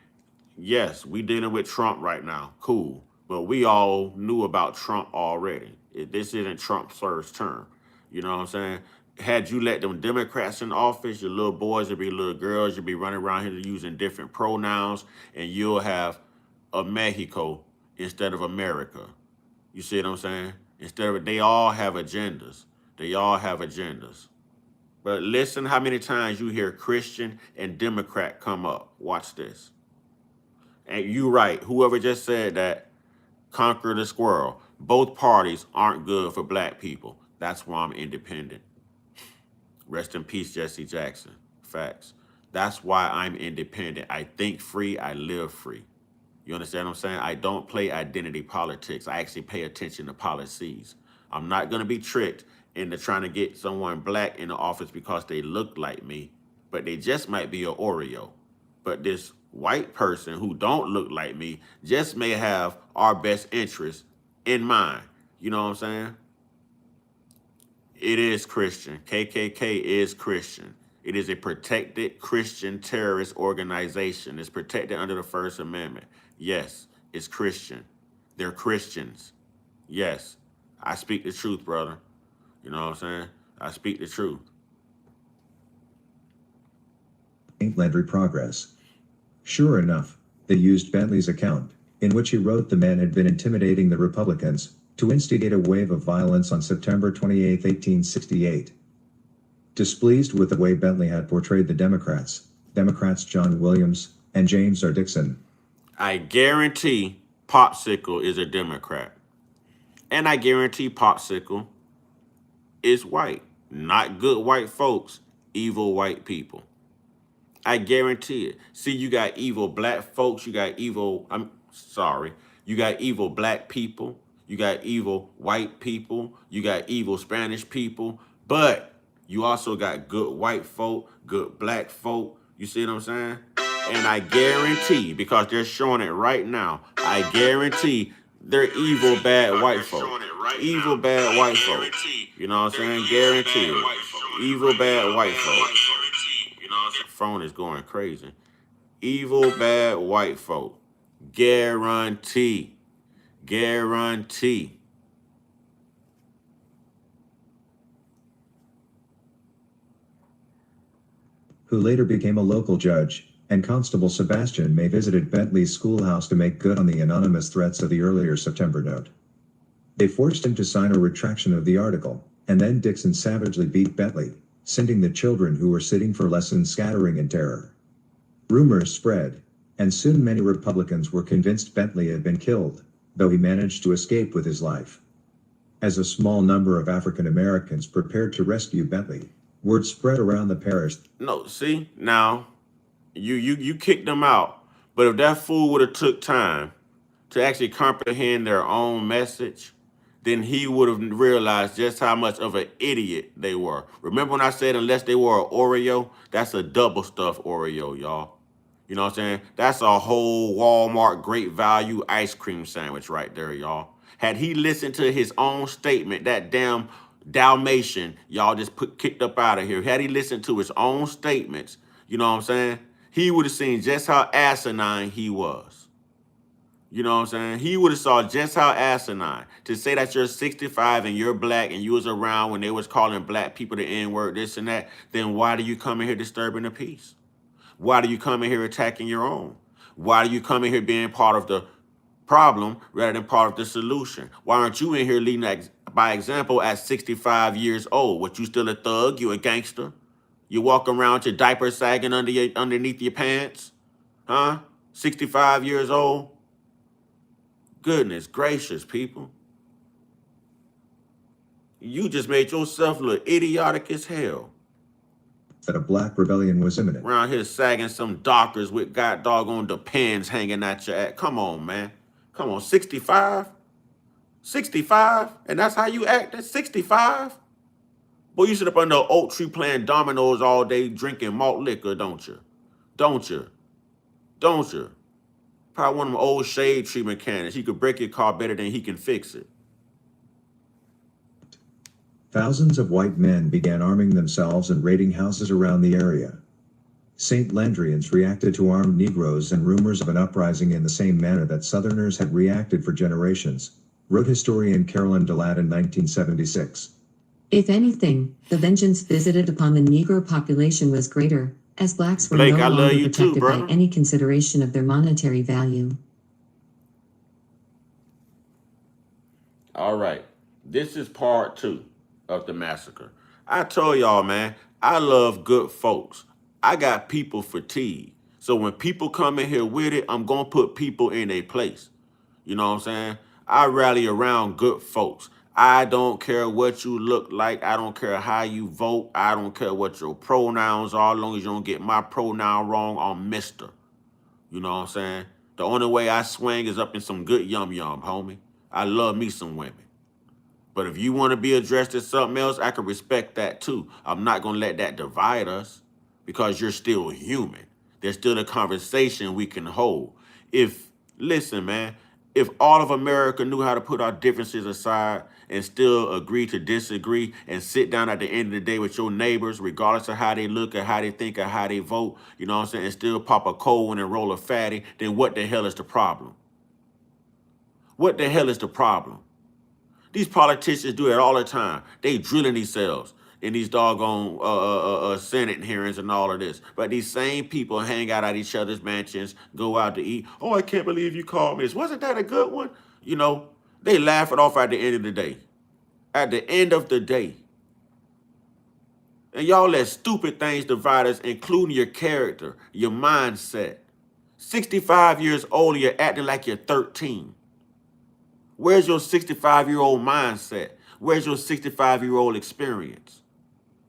Speaker 1: Yes, we dealing with Trump right now. Cool. But we all knew about Trump already. This isn't Trump's first term. You know what I'm saying? Had you let them Democrats in office, your little boys would be little girls, you'd be running around here using different pronouns, and you'll have a Mexico instead of America. You see what I'm saying? Instead of, they all have agendas. They all have agendas. But listen how many times you hear Christian and Democrat come up. Watch this. And you right, whoever just said that, conquer the squirrel. Both parties aren't good for black people. That's why I'm independent. Rest in peace, Jesse Jackson. Facts. That's why I'm independent. I think free, I live free. You understand what I'm saying? I don't play identity politics. I actually pay attention to policies. I'm not going to be tricked into trying to get someone black in the office because they look like me, but they just might be an Oreo. But this white person who don't look like me just may have our best interest in mind. You know what I'm saying? It is Christian. KKK is Christian. It is a protected Christian terrorist organization. It's protected under the First Amendment. Yes, it's Christian. They're Christians. Yes, I speak the truth, brother. You know what I'm saying? I speak the truth.
Speaker 2: Landry progress. Sure enough, they used Bentley's account, in which he wrote the man had been intimidating the Republicans, to instigate a wave of violence on September 28, 1868. Displeased with the way Bentley had portrayed the Democrats John Williams and James R. Dixon.
Speaker 1: I guarantee Popsicle is a Democrat. And I guarantee Popsicle is white. Not good white folks, evil white people. I guarantee it. See, you got evil black folks, you got evil, you got evil black people, you got evil white people, you got evil Spanish people, but you also got good white folk, good black folk. You see what I'm saying? And I guarantee, because they're showing it right now, I guarantee they're evil, bad white folk. Evil, bad white folk. You know what I'm saying? Guarantee it. Evil, bad white folk. Phone is going crazy. Evil, bad white folk. Guarantee. Guarantee.
Speaker 2: Who later became a local judge, and Constable Sebastian May visited Bentley's schoolhouse to make good on the anonymous threats of the earlier September note. They forced him to sign a retraction of the article, and then Dixon savagely beat Bentley, sending the children who were sitting for lessons scattering in terror. Rumors spread, and soon many Republicans were convinced Bentley had been killed, though he managed to escape with his life. As a small number of African Americans prepared to rescue Bentley, word spread around the parish.
Speaker 1: No, see, now, you kicked them out, but if that fool would have took time to actually comprehend their own message, then he would have realized just how much of an idiot they were. Remember when I said unless they were an Oreo? That's a double stuffed Oreo, y'all. You know what I'm saying? That's a whole Walmart great value ice cream sandwich right there, y'all. Had he listened to his own statement, that damn Dalmatian, y'all just kicked up out of here. Had he listened to his own statements, you know what I'm saying? He would have seen just how asinine he was. You know what I'm saying? He would have saw just how asinine. To say that you're 65 and you're black and you was around when they was calling black people the N-word, this and that, then why do you come in here disturbing the peace? Why do you come in here attacking your own? Why do you come in here being part of the problem rather than part of the solution? Why aren't you in here leading by example at 65 years old? What, you still a thug? You a gangster? You walk around with your diaper sagging underneath your pants? Huh? 65 years old? Goodness gracious, people. You just made yourself look idiotic as hell.
Speaker 2: That a black rebellion was imminent.
Speaker 1: Around here sagging some dockers with god doggone depends hanging at your ass. Come on, man. Come on, 65? 65? And that's how you act at 65? Boy, you sit up under an oak tree playing dominoes all day drinking malt liquor, don't you? Don't you? Don't you? Probably one of them old shade tree mechanics. He could break your car better than he can fix it.
Speaker 2: Thousands of white men began arming themselves and raiding houses around the area. St. Landrians reacted to armed Negroes and rumors of an uprising in the same manner that Southerners had reacted for generations, wrote historian Carolyn Delatte in 1976.
Speaker 3: If anything, the vengeance visited upon the Negro population was greater, as blacks were
Speaker 1: Blake,
Speaker 3: no
Speaker 1: I love
Speaker 3: longer
Speaker 1: you too,
Speaker 3: protected by
Speaker 1: brother.
Speaker 3: any consideration of their monetary value.
Speaker 1: All right. This is part 2 of the massacre. I told y'all, man, I love good folks. I got people fatigue. So when people come in here with it, I'm going to put people in a place. You know what I'm saying? I rally around good folks. I don't care what you look like. I don't care how you vote. I don't care what your pronouns are. As long as you don't get my pronoun wrong, I'm Mr. You know what I'm saying? The only way I swing is up in some good yum-yum, homie. I love me some women. But if you want to be addressed as something else, I can respect that too. I'm not going to let that divide us because you're still human. There's still a conversation we can hold. Listen, man, if all of America knew how to put our differences aside and still agree to disagree and sit down at the end of the day with your neighbors, regardless of how they look or how they think or how they vote, you know what I'm saying, and still pop a cold one and roll a fatty, then what the hell is the problem? What the hell is the problem? These politicians do it all the time. They drilling themselves in these doggone Senate hearings and all of this. But these same people hang out at each other's mansions, go out to eat. Oh, I can't believe you called me this. Wasn't that a good one? You know, they laugh it off at the end of the day. At the end of the day. And y'all let stupid things divide us, including your character, your mindset. 65 years old, you're acting like you're 13. Where's your 65-year-old mindset? Where's your 65-year-old experience?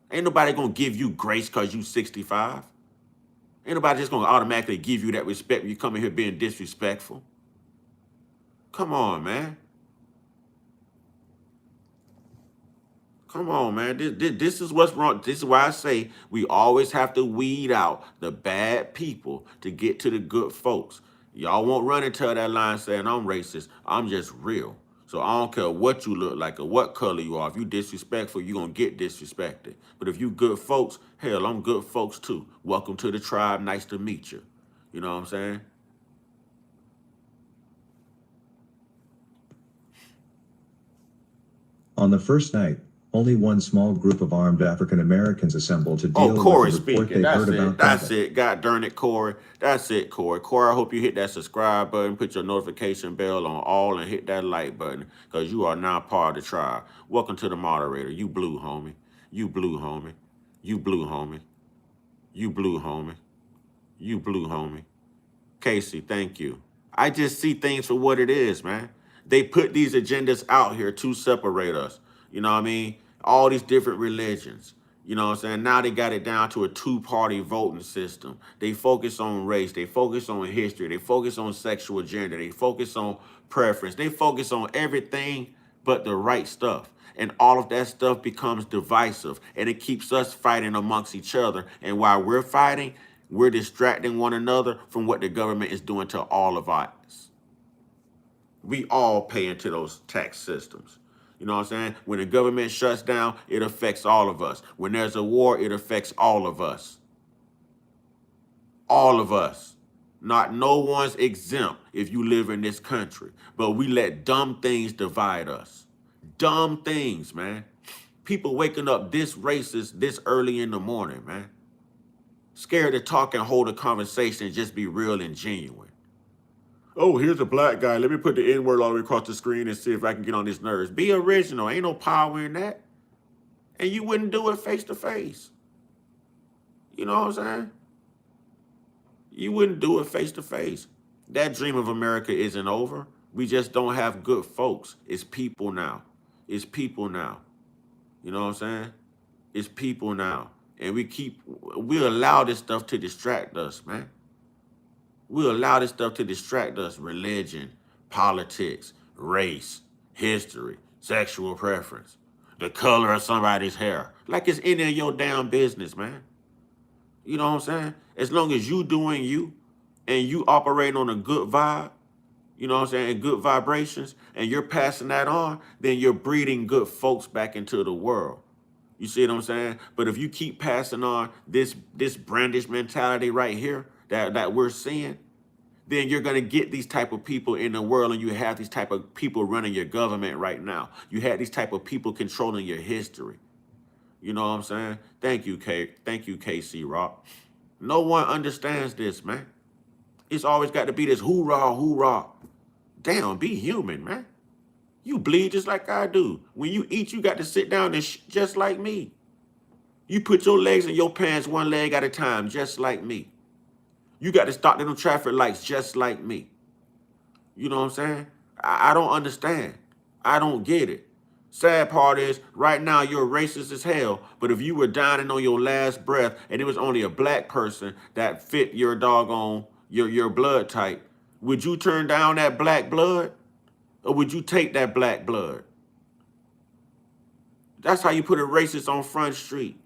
Speaker 1: Ain't nobody gonna give you grace because you 65. Ain't nobody just gonna automatically give you that respect when you come in here being disrespectful. Come on, man. Come on, man. This is what's wrong. This is why I say we always have to weed out the bad people to get to the good folks. Y'all won't run into that line saying I'm racist. I'm just real. So I don't care what you look like or what color you are. If you disrespectful, you're going to get disrespected. But if you good folks, hell, I'm good folks too. Welcome to the tribe. Nice to meet you. You know what I'm saying?
Speaker 2: On the first night, only one small group of armed African Americans assembled to deal
Speaker 1: Oh,
Speaker 2: with
Speaker 1: Corey
Speaker 2: the report
Speaker 1: speaking.
Speaker 2: they
Speaker 1: That's
Speaker 2: heard
Speaker 1: it.
Speaker 2: about
Speaker 1: That's
Speaker 2: Babel.
Speaker 1: it. God darn it, Corey. That's it, Corey. Corey, I hope you hit that subscribe button, put your notification bell on all, and hit that like button, because you are now part of the tribe. Welcome to the moderator. You blue, homie. You blue, homie. You blue, homie. You blue, homie. You blue, homie. Casey, thank you. I just see things for what it is, man. They put these agendas out here to separate us. You know what I mean? All these different religions. You know what I'm saying? Now they got it down to a two-party voting system. They focus on race. They focus on history. They focus on sexual gender. They focus on preference. They focus on everything but the right stuff. And all of that stuff becomes divisive. And it keeps us fighting amongst each other. And while we're fighting, we're distracting one another from what the government is doing to all of us. We all pay into those tax systems. You know what I'm saying? When the government shuts down, it affects all of us. When there's a war, it affects all of us. All of us. Not no one's exempt if you live in this country. But we let dumb things divide us. Dumb things, man. People waking up this racist this early in the morning, man. Scared to talk and hold a conversation and just be real and genuine. Oh, here's a black guy. Let me put the N-word all the way across the screen and see if I can get on his nerves. Be original. Ain't no power in that. And you wouldn't do it face to face. You know what I'm saying? You wouldn't do it face to face. That dream of America isn't over. We just don't have good folks. It's people now. It's people now. You know what I'm saying? It's people now. And we allow this stuff to distract us, man. We allow this stuff to distract us. Religion, politics, race, history, sexual preference, the color of somebody's hair. Like it's any of your damn business, man. You know what I'm saying? As long as you doing you and you operate on a good vibe, you know what I'm saying, and good vibrations, and you're passing that on, then you're breeding good folks back into the world. You see what I'm saying? But if you keep passing on this brandish mentality right here that we're seeing, then you're gonna get these type of people in the world, and you have these type of people running your government right now. You have these type of people controlling your history. You know what I'm saying? Thank you, Thank you, KC Rock. No one understands this, man. It's always got to be this hoorah, hoorah. Damn, be human, man. You bleed just like I do. When you eat, you got to sit down and just like me. You put your legs in your pants one leg at a time, just like me. You got to stop at them traffic lights just like me. You know what I'm saying? I don't understand. I don't get it. Sad part is, right now you're racist as hell, but if you were dying on your last breath and it was only a black person that fit your doggone, your blood type, would you turn down that black blood? Or would you take that black blood? That's how you put a racist on Front Street.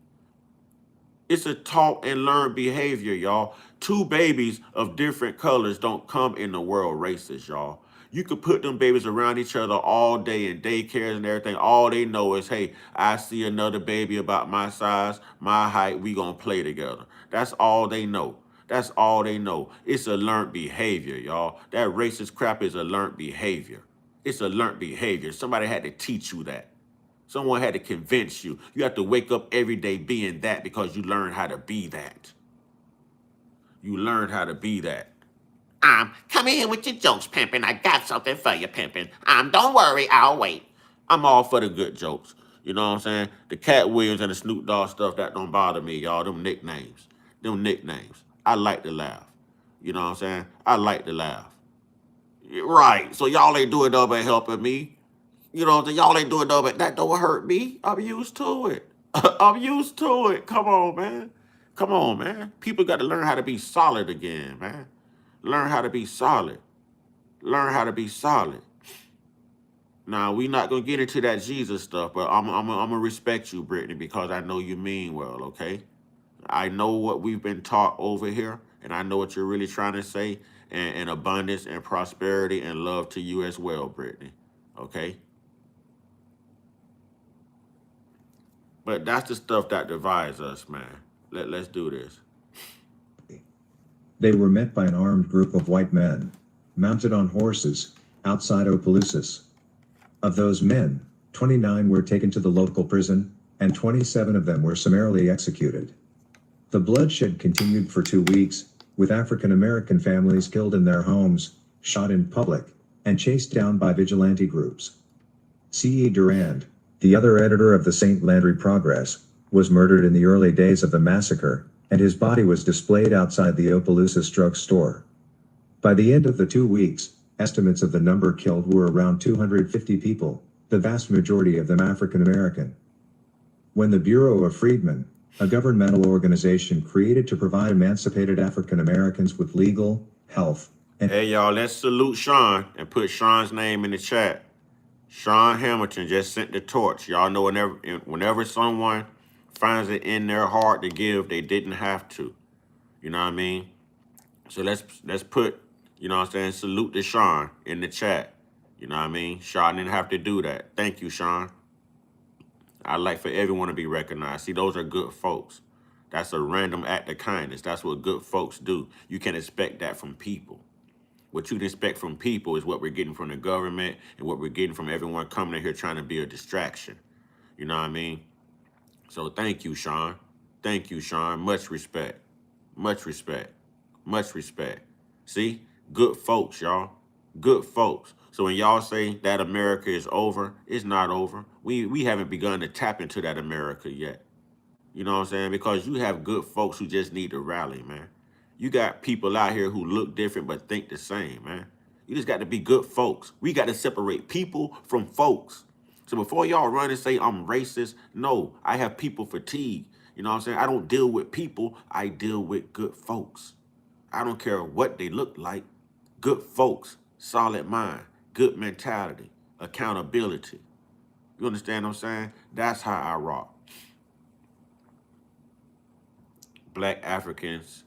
Speaker 1: It's a taught and learned behavior, y'all. Two babies of different colors don't come in the world racist, y'all. You could put them babies around each other all day in daycares and everything. All they know is, hey, I see another baby about my size, my height, we gonna play together. That's all they know. That's all they know. It's a learned behavior, y'all. That racist crap is a learned behavior. It's a learned behavior. Somebody had to teach you that. Someone had to convince you. You have to wake up every day being that because you learned how to be that. You learned how to be that. Come in here with your jokes, pimpin'. I got something for you, pimpin'. Don't worry, I'll wait. I'm all for the good jokes. You know what I'm saying? The Cat Williams and the Snoop Dogg stuff, that don't bother me, y'all. Them nicknames. Them nicknames. I like to laugh. You know what I'm saying? I like to laugh. Right. So y'all ain't doing nothing but helping me. You know, y'all ain't doing nothing, but that don't hurt me. I'm used to it. I'm used to it. Come on, man. Come on, man. People got to learn how to be solid again, man. Learn how to be solid. Learn how to be solid. Now, we not going to get into that Jesus stuff, but I'm going to respect you, Brittany, because I know you mean well, okay? I know what we've been taught over here, and I know what you're really trying to say, and abundance and prosperity and love to you as well, Brittany, okay? But that's the stuff that divides us, man. Let's do this.
Speaker 2: They were met by an armed group of white men, mounted on horses, outside Opelousas. Of those men, 29 were taken to the local prison, and 27 of them were summarily executed. The bloodshed continued for 2 weeks, with African American families killed in their homes, shot in public, and chased down by vigilante groups. C.E. Durand, the other editor of the St. Landry Progress, was murdered in the early days of the massacre, and his body was displayed outside the Opelousas drugstore. By the end of the 2 weeks, estimates of the number killed were around 250 people, the vast majority of them African American. When the Bureau of Freedmen, a governmental organization created to provide emancipated African Americans with legal, health, and
Speaker 1: Hey, y'all, let's salute Sean and put Sean's name in the chat. Sean Hamilton just sent the torch. Y'all know whenever someone finds it in their heart to give, they didn't have to. You know what I mean? So let's put, you know what I'm saying, salute to Sean in the chat. You know what I mean? Sean didn't have to do that. Thank you, Sean. I like for everyone to be recognized. See, those are good folks. That's a random act of kindness. That's what good folks do. You can't expect that from people. What you'd expect from people is what we're getting from the government and what we're getting from everyone coming in here trying to be a distraction. You know what I mean? So thank you, Sean. Thank you, Sean. Much respect. Much respect. Much respect. See? Good folks, y'all. Good folks. So when y'all say that America is over, it's not over. We haven't begun to tap into that America yet. You know what I'm saying? Because you have good folks who just need to rally, man. You got people out here who look different but think the same, man. You just got to be good folks. We got to separate people from folks. So before y'all run and say I'm racist, no, I have people fatigue. You know what I'm saying? I don't deal with people. I deal with good folks. I don't care what they look like. Good folks, solid mind, good mentality, accountability. You understand what I'm saying? That's how I rock. Black Africans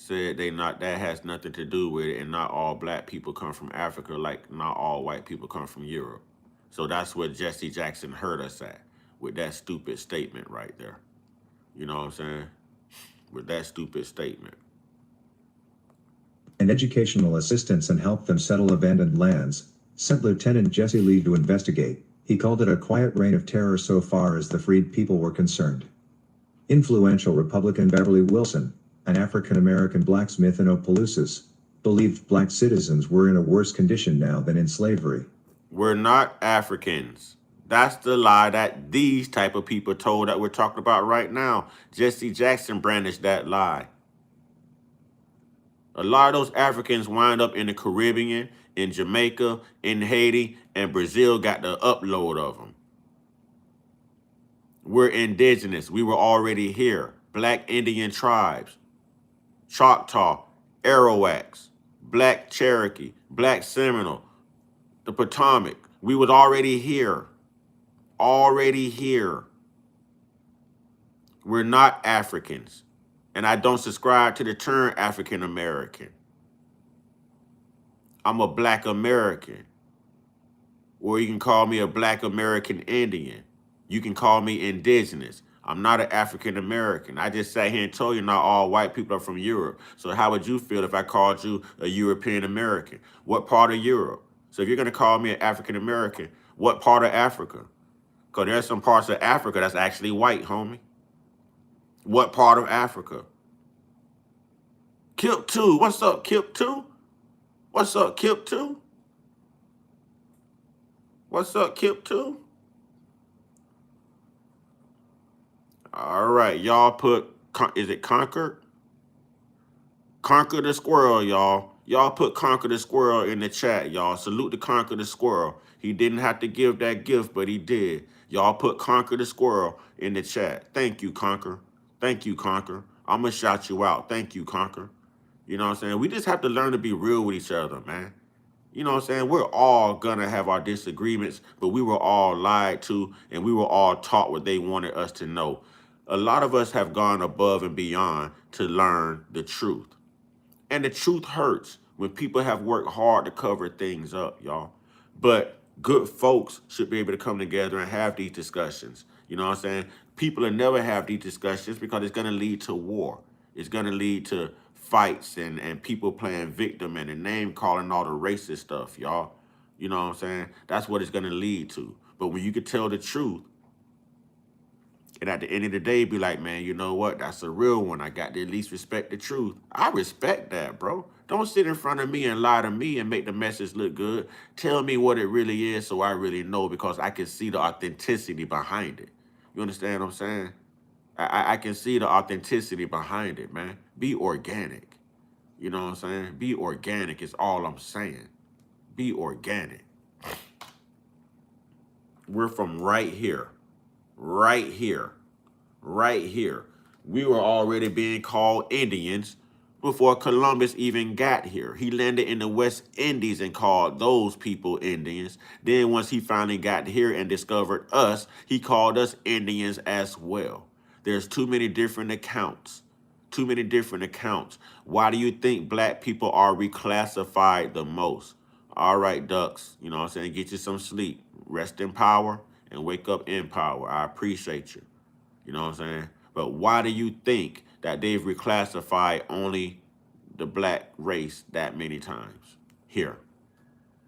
Speaker 1: said that has nothing to do with it, and not all black people come from Africa, like not all white people come from Europe. So that's where Jesse Jackson hurt us at with that stupid statement right there. You know what I'm saying? With that stupid statement.
Speaker 2: And educational assistance and helped them settle abandoned lands, sent Lieutenant Jesse Lee to investigate. He called it a quiet reign of terror so far as the freed people were concerned. Influential Republican Beverly Wilson, an African-American blacksmith in Opelousas, believed black citizens were in a worse condition now than in slavery.
Speaker 1: We're not Africans. That's the lie that these type of people told that we're talking about right now. Jesse Jackson brandished that lie. A lot of those Africans wind up in the Caribbean, in Jamaica, in Haiti, and Brazil got the upload of them. We're indigenous. We were already here. Black Indian tribes, Choctaw, Arawaks, Black Cherokee, Black Seminole, the Potomac. We was already here. Already here. We're not Africans. And I don't subscribe to the term African American. I'm a Black American. Or you can call me a Black American Indian. You can call me indigenous. I'm not an African American. I just sat here and told you not all white people are from Europe. So how would you feel if I called you a European American? What part of Europe? So if you're going to call me an African American, what part of Africa? Because there's some parts of Africa that's actually white, homie. What part of Africa? Kip 2. What's up, Kip 2? What's up, Kip 2? What's up, Kip 2? All right, y'all put, is it Conquer? Conquer the Squirrel, y'all. Y'all put Conquer the Squirrel in the chat, y'all. Salute to Conquer the Squirrel. He didn't have to give that gift, but he did. Y'all put Conquer the Squirrel in the chat. Thank you, Conquer. Thank you, Conquer. I'm going to shout you out. Thank you, Conquer. You know what I'm saying? We just have to learn to be real with each other, man. You know what I'm saying? We're all going to have our disagreements, but we were all lied to, and we were all taught what they wanted us to know. A lot of us have gone above and beyond to learn the truth. And the truth hurts when people have worked hard to cover things up, y'all. But good folks should be able to come together and have these discussions. You know what I'm saying? People will never have these discussions because it's going to lead to war. It's going to lead to fights and people playing victim and the name calling, all the racist stuff, y'all. You know what I'm saying? That's what it's going to lead to. But when you can tell the truth, and at the end of the day, be like, man, you know what? That's a real one. I got to at least respect the truth. I respect that, bro. Don't sit in front of me and lie to me and make the message look good. Tell me what it really is so I really know, because I can see the authenticity behind it. You understand what I'm saying? I can see the authenticity behind it, man. Be organic. You know what I'm saying? Be organic is all I'm saying. Be organic. We're from right here. Right here. Right here. We were already being called Indians before Columbus even got here. He landed in the West Indies and called those people Indians. Then once he finally got here and discovered us, he called us Indians as well. There's too many different accounts. Too many different accounts. Why do you think black people are reclassified the most? All right, ducks, you know what I'm saying? Get you some sleep. Rest in power and wake up in power. I appreciate you. You know what I'm saying? But why do you think that they've reclassified only the black race that many times here?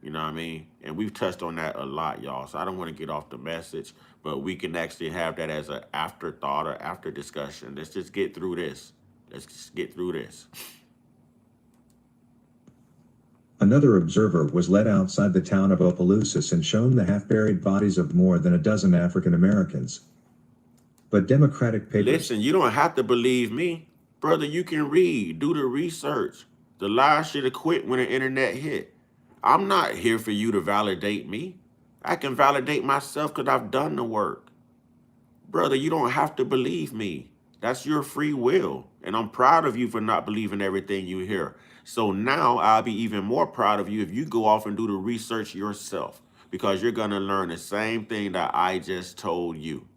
Speaker 1: You know what I mean? And we've touched on that a lot, y'all. So I don't want to get off the message, but we can actually have that as an afterthought or after discussion. Let's just get through this. Let's just get through this.
Speaker 2: Another observer was led outside the town of Opelousas and shown the half-buried bodies of more than a dozen African Americans. But Democratic papers...
Speaker 1: Listen, you don't have to believe me. Brother, you can read. Do the research. The lies should have quit when the internet hit. I'm not here for you to validate me. I can validate myself because I've done the work. Brother, you don't have to believe me. That's your free will. And I'm proud of you for not believing everything you hear. So now I'll be even more proud of you if you go off and do the research yourself, because you're going to learn the same thing that I just told you.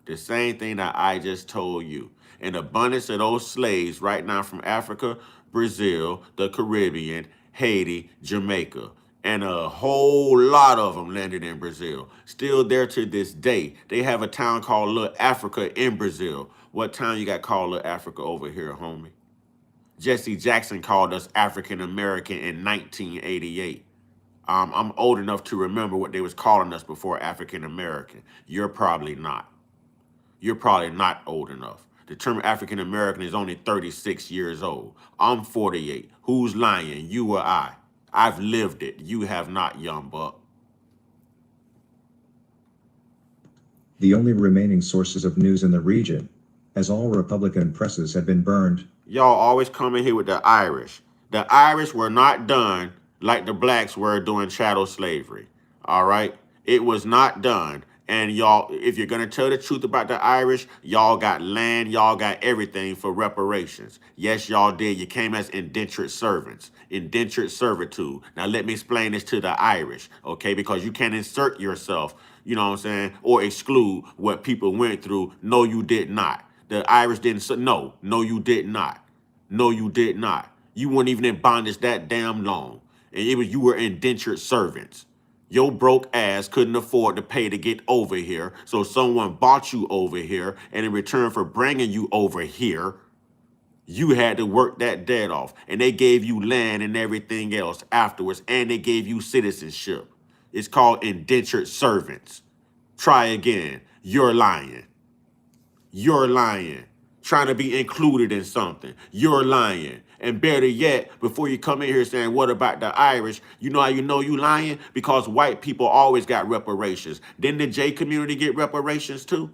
Speaker 1: The same thing that I just told you. An abundance of those slaves right now from Africa Brazil, the Caribbean, Haiti, Jamaica. And a whole lot of them landed in Brazil. Still there to this day. They have a town called Little Africa in Brazil. What town you got called Little Africa over here, homie? Jesse Jackson called us African American in 1988. I'm old enough to remember what they was calling us before African American. You're probably not. You're probably not old enough. The term African American is only 36 years old. I'm 48. Who's lying? You or I? I've lived it. You have not, young buck.
Speaker 2: The only remaining sources of news in the region, as all Republican presses had been burned.
Speaker 1: Y'all always come in here with the Irish. The Irish were not done like the blacks were doing chattel slavery. All right? It was not done. And y'all, if you're going to tell the truth about the Irish, y'all got land, y'all got everything for reparations. Yes, y'all did. You came as indentured servants, indentured servitude. Now, let me explain this to the Irish, okay? Because you can't insert yourself, you know what I'm saying, or exclude what people went through. No, you did not. The Irish didn't. No, you did not. No, you did not. You weren't even in bondage that damn long. And you were indentured servants. Your broke ass couldn't afford to pay to get over here. So someone bought you over here. And in return for bringing you over here, you had to work that debt off. And they gave you land and everything else afterwards. And they gave you citizenship. It's called indentured servants. Try again. You're lying. You're lying. Trying to be included in something. You're lying. And better yet, before you come in here saying, what about the Irish? You know how you know you lying? Because white people always got reparations. Didn't the J community get reparations too?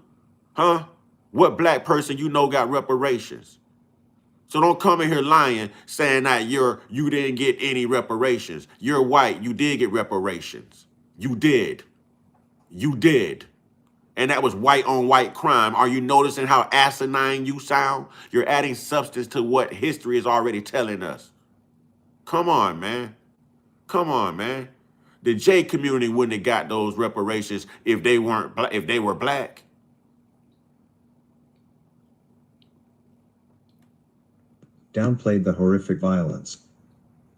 Speaker 1: Huh? What black person you know got reparations? So don't come in here lying, saying that you didn't get any reparations. You're white. You did get reparations. You did. You did. And that was white on white crime. Are you noticing how asinine you sound? You're adding substance to what history is already telling us. Come on, man. Come on, man. The J community wouldn't have got those reparations if they were black.
Speaker 2: Downplayed the horrific violence.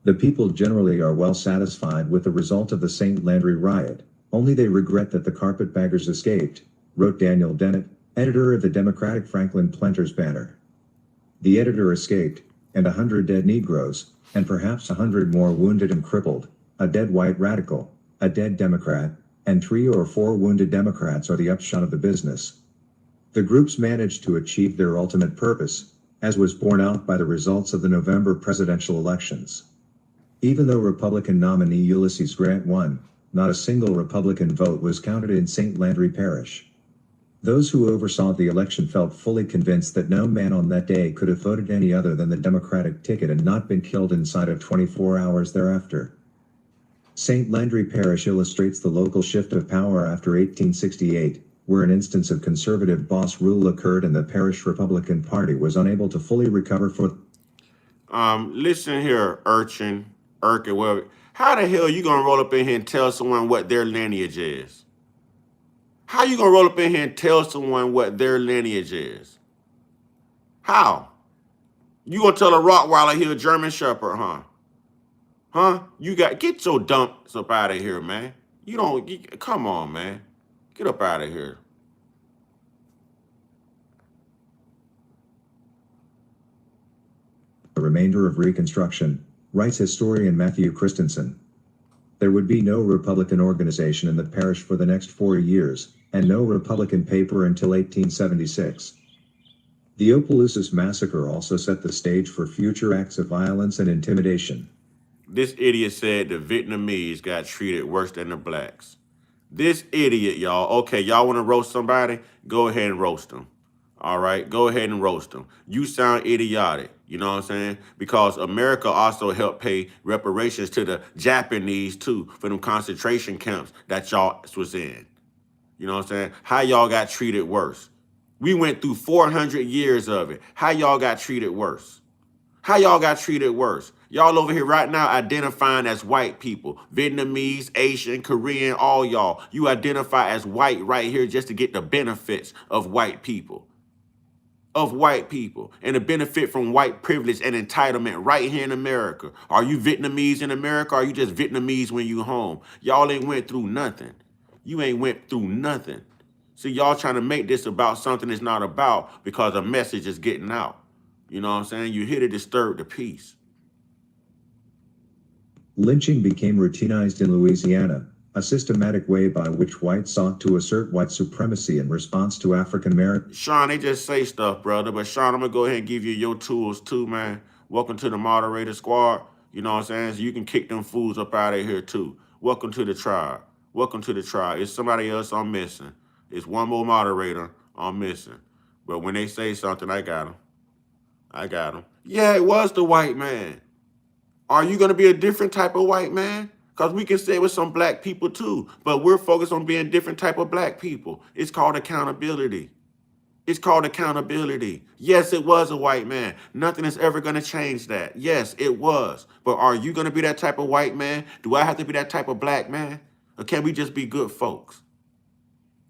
Speaker 2: The people generally are well satisfied with the result of the St. Landry riot, only they regret that the carpetbaggers escaped, wrote Daniel Dennett, editor of the Democratic Franklin Planters Banner. The editor escaped, and 100 dead Negroes, and perhaps 100 more wounded and crippled, a dead white radical, a dead Democrat, and 3 or 4 wounded Democrats are the upshot of the business. The groups managed to achieve their ultimate purpose, as was borne out by the results of the November presidential elections. Even though Republican nominee Ulysses Grant won, not a single Republican vote was counted in St. Landry Parish. Those who oversaw the election felt fully convinced that no man on that day could have voted any other than the Democratic ticket and not been killed inside of 24 hours thereafter. St. Landry Parish illustrates the local shift of power after 1868, where an instance of conservative boss rule occurred and the parish Republican Party was unable to fully recover for.
Speaker 1: Listen here, urchin, whatever. How the hell are you gonna roll up in here and tell someone what their lineage is? How you gonna roll up in here and tell someone what their lineage is? How? You gonna tell a Rottweiler he a German Shepherd, huh? Huh? Get your dumps up out of here, man. Come on, man. Get up out of here.
Speaker 2: The remainder of Reconstruction, writes historian Matthew Christensen. There would be no Republican organization in the parish for the next 4 years, and no Republican paper until 1876. The Opelousas Massacre also set the stage for future acts of violence and intimidation.
Speaker 1: This idiot said the Vietnamese got treated worse than the blacks. This idiot, y'all. Okay, y'all want to roast somebody? Go ahead and roast them. All right, go ahead and roast them. You sound idiotic, you know what I'm saying? Because America also helped pay reparations to the Japanese, too, for them concentration camps that y'all was in. You know what I'm saying? How y'all got treated worse? We went through 400 years of it. How y'all got treated worse? How y'all got treated worse? Y'all over here right now identifying as white people. Vietnamese, Asian, Korean, all y'all. You identify as white right here just to get the benefits of white people. of white people and to benefit from white privilege and entitlement right here in America. Are you Vietnamese in America? Or are you just Vietnamese when you home? Y'all ain't went through nothing. You ain't went through nothing. See, y'all trying to make this about something it's not about because a message is getting out. You know what I'm saying? You're here to disturb the peace.
Speaker 2: Lynching became routinized in Louisiana, a systematic way by which whites sought to assert white supremacy in response to African Americans.
Speaker 1: Sean, they just say stuff, brother. But Sean, I'm going to go ahead and give you your tools too, man. Welcome to the moderator squad. You know what I'm saying? So you can kick them fools up out of here too. Welcome to the tribe. Welcome to the tribe. It's somebody else I'm missing. It's one more moderator I'm missing. But when they say something, I got them. I got them. Yeah, it was the white man. Are you going to be a different type of white man? Because we can say it with some black people too. But we're focused on being different type of black people. It's called accountability. It's called accountability. Yes, it was a white man. Nothing is ever going to change that. Yes, it was. But are you going to be that type of white man? Do I have to be that type of black man? Or can we just be good folks?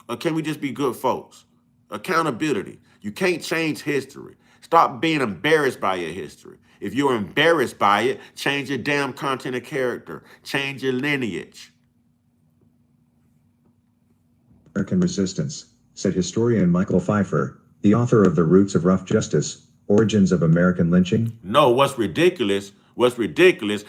Speaker 1: Or can we just be good folks? Accountability. You can't change history. Stop being embarrassed by your history. If you're embarrassed by it, change your damn content of character. Change your lineage.
Speaker 2: American resistance, said historian Michael Pfeiffer, the author of The Roots of Rough Justice, Origins of American Lynching.
Speaker 1: No, what's ridiculous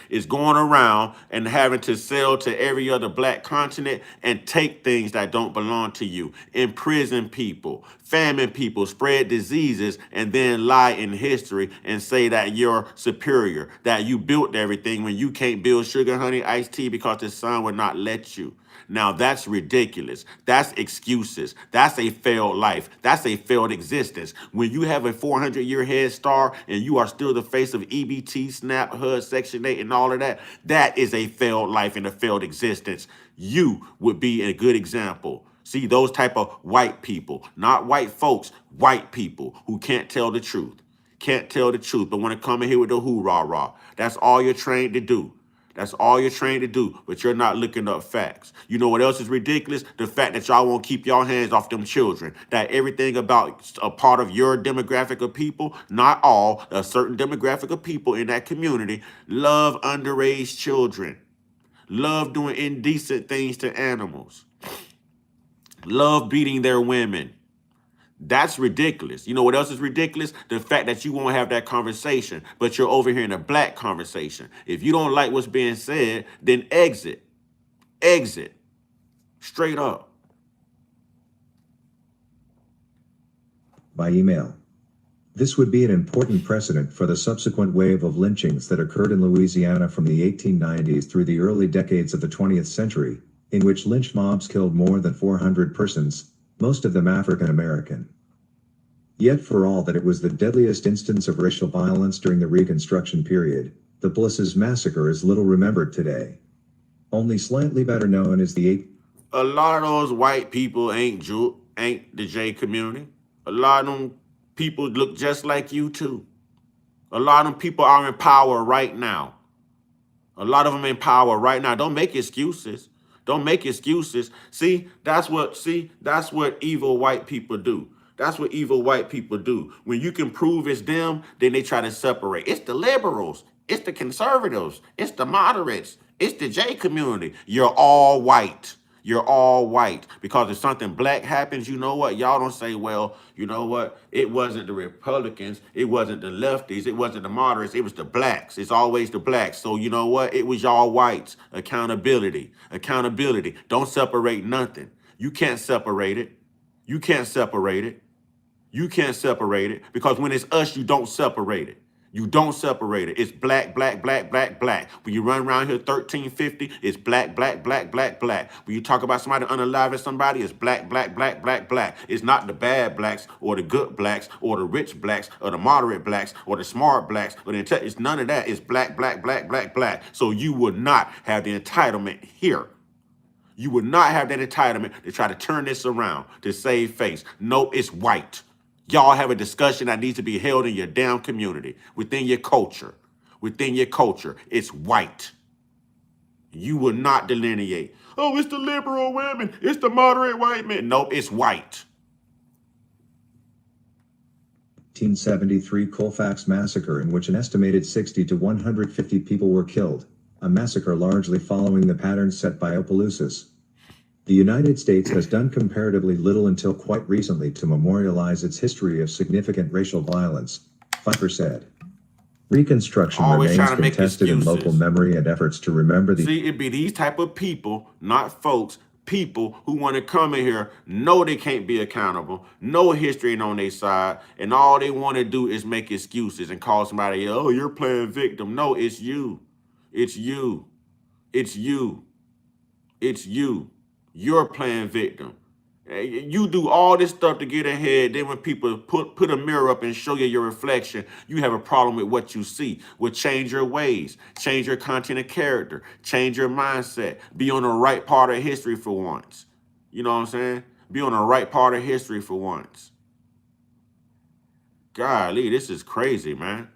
Speaker 1: is going around and having to sell to every other black continent and take things that don't belong to you, imprison people, famine people, spread diseases, and then lie in history and say that you're superior, that you built everything when you can't build sugar, honey, iced tea because the sun would not let you. Now that's ridiculous. That's excuses. That's a failed life. That's a failed existence. When you have a 400-year head start and you are still the face of EBT, SNAP, HUD, Section 8, and all of that, that is a failed life and a failed existence. You would be a good example. See, those type of white people, not white folks, white people who can't tell the truth. Can't tell the truth, but want to come in here with the hoorah-rah. That's all you're trained to do. That's all you're trained to do, but you're not looking up facts. You know what else is ridiculous? The fact that y'all won't keep your hands off them children. That everything about a part of your demographic of people, not all, a certain demographic of people in that community, love underage children. Love doing indecent things to animals. Love beating their women. That's ridiculous. You know what else is ridiculous? The fact that you won't have that conversation, but you're over here in a black conversation. If you don't like what's being said, then exit. Exit. Straight up.
Speaker 2: By email. This would be an important precedent for the subsequent wave of lynchings that occurred in Louisiana from the 1890s through the early decades of the 20th century, in which lynch mobs killed more than 400 persons, most of them African American. Yet for all that it was the deadliest instance of racial violence during the Reconstruction period, the Opelousas Massacre is little remembered today. Only slightly better known as the
Speaker 1: A lot of those white people ain't the J community. A lot of them people look just like you too. A lot of them people are in power right now. A lot of them in power right now. Don't make excuses. Don't make excuses. See, that's what evil white people do. That's what evil white people do. When you can prove it's them, then they try to separate. It's the liberals. It's the conservatives. It's the moderates. It's the J community. You're all white. You're all white. Because if something black happens, you know what? Y'all don't say, well, you know what? It wasn't the Republicans. It wasn't the lefties. It wasn't the moderates. It was the blacks. It's always the blacks. So you know what? It was y'all whites. Accountability. Accountability. Don't separate nothing. You can't separate it. You can't separate it. You can't separate it. Because when it's us, you don't separate it. You don't separate it. It's black, black, black, black, black. When you run around here 1350, it's black, black, black, black, black. When you talk about somebody unaliving somebody, it's black, black, black, black, black. It's not the bad blacks or the good blacks or the rich blacks or the moderate blacks or the smart blacks or the intelligent. It's none of that. It's black, black, black, black, black. So you would not have the entitlement here. You would not have that entitlement to try to turn this around to save face. No, it's white. Y'all have a discussion that needs to be held in your damn community, within your culture. Within your culture, it's white. You will not delineate. Oh, it's the liberal women. It's the moderate white men. Nope, it's white.
Speaker 2: 1873 Colfax Massacre, in which an estimated 60 to 150 people were killed, a massacre largely following the pattern set by Opelousas. The United States has done comparatively little until quite recently to memorialize its history of significant racial violence, Pfeiffer said. Reconstruction
Speaker 1: Always
Speaker 2: remains
Speaker 1: trying to make
Speaker 2: contested in local
Speaker 1: excuses.
Speaker 2: memory, and efforts to remember the
Speaker 1: See, it be these type of people, not folks, people who want to come in here, know they can't be accountable, know history ain't on their side, and all they want to do is make excuses and call somebody, oh, you're playing victim. No, it's you. It's you. It's you. It's you. You're playing victim. You do all this stuff to get ahead. Then when people put a mirror up and show you your reflection, you have a problem with what you see. Well, change your ways, change your content and character, change your mindset. Be on the right part of history for once. You know what I'm saying? Be on the right part of history for once. Golly, this is crazy, man.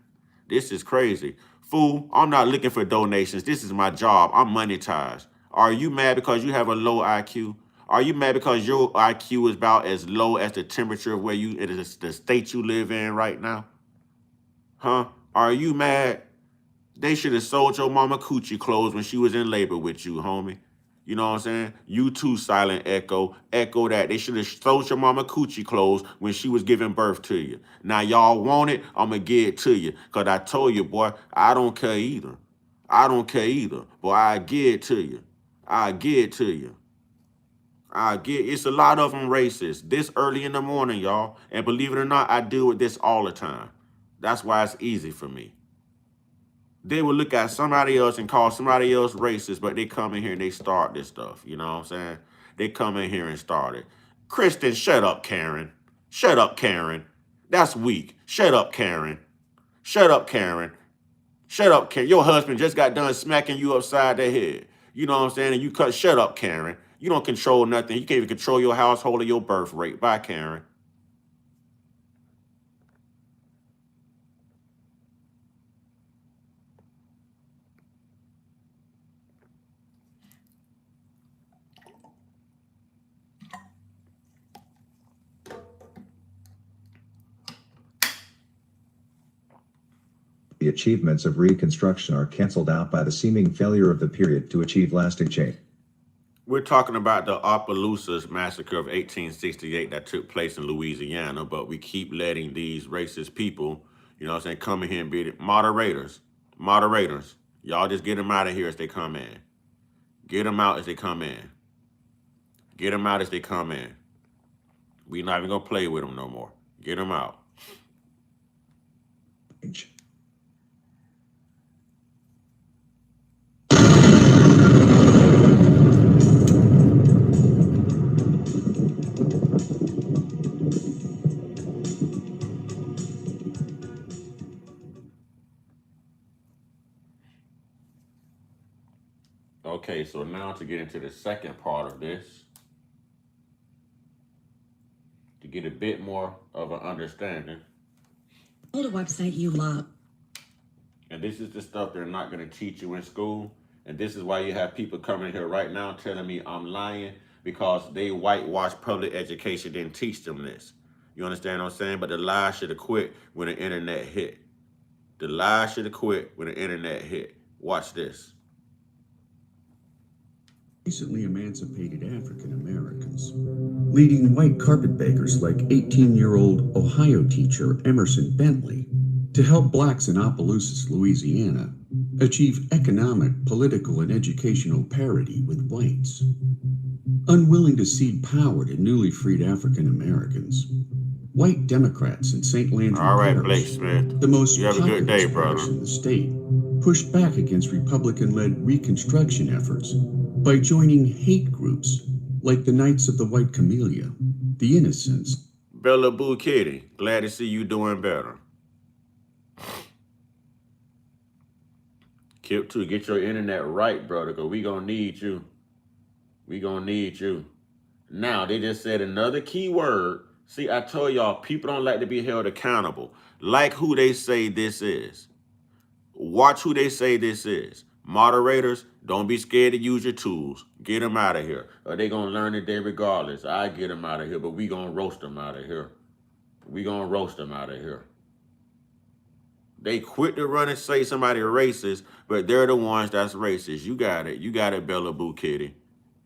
Speaker 1: This is crazy. Fool, I'm not looking for donations. This is my job. I'm monetized. Are you mad because you have a low IQ? Are you mad because your IQ is about as low as the temperature where it is the state you live in right now? Huh? Are you mad? They should have sold your mama coochie clothes when she was in labor with you, homie. You know what I'm saying? You too, Silent Echo. Echo that. They should have sold your mama coochie clothes when she was giving birth to you. Now y'all want it, I'm going to give it to you. Because I told you, boy, I don't care either. I don't care either. Boy, I give it to you. I give it to you. It's a lot of them racist. This early in the morning, y'all. And believe it or not, I deal with this all the time. That's why it's easy for me. They will look at somebody else and call somebody else racist, but they come in here and they start this stuff. You know what I'm saying? They come in here and start it. Kristen, shut up, Karen. Shut up, Karen. That's weak. Shut up, Karen. Shut up, Karen. Shut up, Karen. Your husband just got done smacking you upside the head. You know what I'm saying? And you shut up, Karen. You don't control nothing. You can't even control your household or your birth rate. Bye, Karen.
Speaker 2: The achievements of Reconstruction are canceled out by the seeming failure of the period to achieve lasting change.
Speaker 1: We're talking about the Opelousas Massacre of 1868 that took place in Louisiana, but we keep letting these racist people, you know what I'm saying, come in here and be the moderators. Moderators. Y'all just get them out of here as they come in. Get them out as they come in. Get them out as they come in. We're not even going to play with them no more. Get them out. Okay, so now to get into the second part of this, to get a bit more of an understanding.
Speaker 4: Build a website you love.
Speaker 1: And this is the stuff they're not going to teach you in school. And this is why you have people coming here right now telling me I'm lying, because they whitewashed public education, didn't teach them this. You understand what I'm saying? But the lie should have quit when the internet hit. The lie should have quit when the internet hit. Watch this.
Speaker 5: Recently emancipated African Americans, leading white carpetbaggers like 18-year-old Ohio teacher Emerson Bentley, to help blacks in Opelousas, Louisiana, achieve economic, political, and educational parity with whites. Unwilling to cede power to newly freed African Americans, white Democrats in St. Landry
Speaker 1: All right,
Speaker 5: Parish,
Speaker 1: Blake Smith.
Speaker 5: the most
Speaker 1: You have a good day,
Speaker 5: populous
Speaker 1: brother.
Speaker 5: parish in the state, pushed back against Republican-led Reconstruction efforts by joining hate groups like the Knights of the White Camellia, the Innocents.
Speaker 1: Bella Boo Kitty, glad to see you doing better. Kip 2, get your internet right, brother, because we going to need you. We going to need you. Now, they just said another key word. See, I told y'all, people don't like to be held accountable. Like who they say this is. Watch who they say this is. Moderators, don't be scared to use your tools. Get them out of here. Or they going to learn today regardless. I get them out of here, but we going to roast them out of here. We going to roast them out of here. They quit to run and say somebody racist, but they're the ones that's racist. You got it. You got it, Bella Boo Kitty.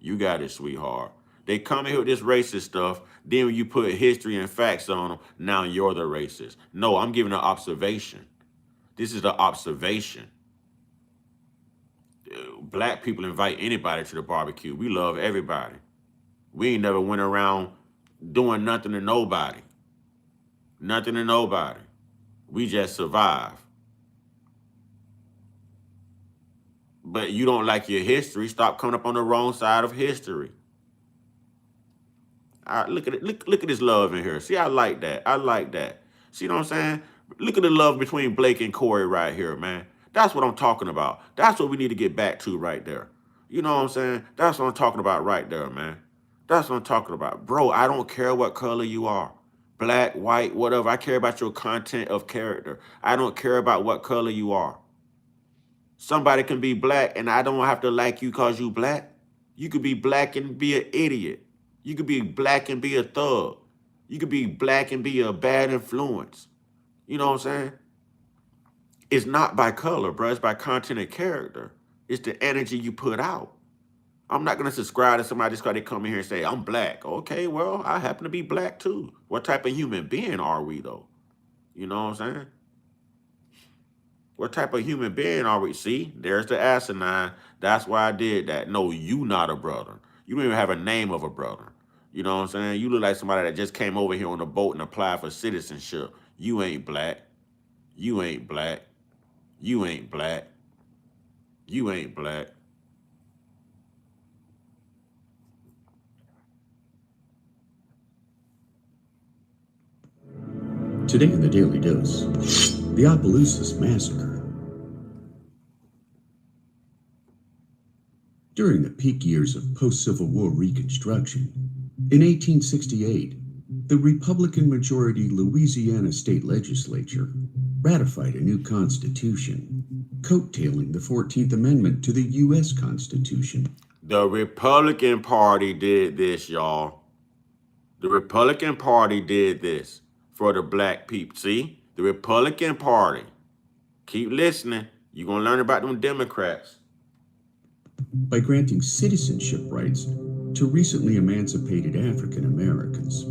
Speaker 1: You got it, sweetheart. They come in here with this racist stuff. Then when you put history and facts on them, now you're the racist. No, I'm giving an observation. This is the observation. Black people invite anybody to the barbecue. We love everybody. We ain't never went around doing nothing to nobody. Nothing to nobody. We just survive. But you don't like your history. Stop coming up on the wrong side of history. Look at it. Look at this love in here. See, I like that. I like that. See what I'm saying? Look at the love between Blake and Corey right here, man. That's what I'm talking about. That's what we need to get back to right there. You know what I'm saying? That's what I'm talking about right there, man. That's what I'm talking about. Bro, I don't care what color you are. Black, white, whatever. I care about your content of character. I don't care about what color you are. Somebody can be black and I don't have to like you because you black. You could be black and be an idiot. You could be black and be a thug. You could be black and be a bad influence. You know what I'm saying? It's not by color, bro. It's by content and character. It's the energy you put out. I'm not going to subscribe to somebody just because they come in here and say, I'm black. Okay, well, I happen to be black too. What type of human being are we though? You know what I'm saying? What type of human being are we? See, there's the asinine. That's why I did that. No, you not a brother. You don't even have a name of a brother. You know what I'm saying? You look like somebody that just came over here on a boat and applied for citizenship. You ain't black. You ain't black. You ain't black. You ain't black.
Speaker 5: Today in the Daily Dose, the Opelousas Massacre. During the peak years of post-Civil War Reconstruction, in 1868, the Republican-majority Louisiana state legislature ratified a new constitution, coattailing the 14th Amendment to the U.S. Constitution.
Speaker 1: The Republican Party did this, y'all. The Republican Party did this for the black people. See? The Republican Party. Keep listening. You're going to learn about them Democrats.
Speaker 5: By granting citizenship rights to recently emancipated African Americans,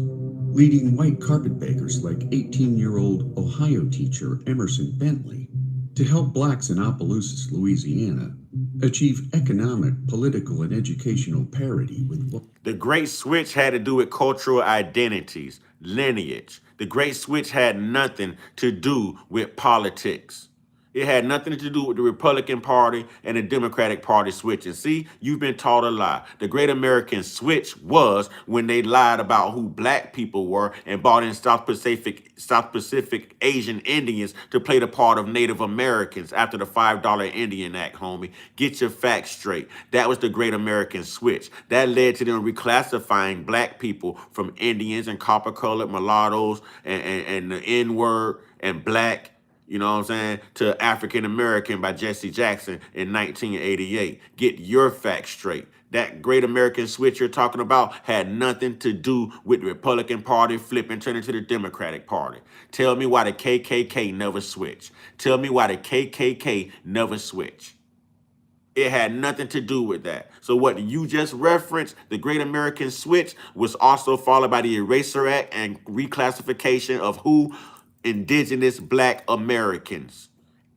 Speaker 5: leading white carpetbaggers like 18-year-old Ohio teacher Emerson Bentley to help blacks in Opelousas, Louisiana, achieve economic, political, and educational parity with what
Speaker 1: The Great Switch had to do with cultural identities, lineage. The Great Switch had nothing to do with politics. It had nothing to do with the Republican Party and the Democratic Party switching. See, you've been taught a lie. The Great American Switch was when they lied about who black people were and brought in South Pacific Asian Indians to play the part of Native Americans after the $5 Indian Act, homie. Get your facts straight. That was the Great American Switch. That led to them reclassifying black people from Indians and copper-colored mulattoes and the N-word and black, you know what I'm saying, to African American by Jesse Jackson in 1988. Get your facts straight. That Great American Switch you're talking about had nothing to do with the Republican Party flipping, turning to the Democratic Party. Tell me why the KKK never switched. Tell me why the KKK never switched. It had nothing to do with that. So what you just referenced, the Great American Switch, was also followed by the Eraser Act and reclassification of who? Indigenous black Americans,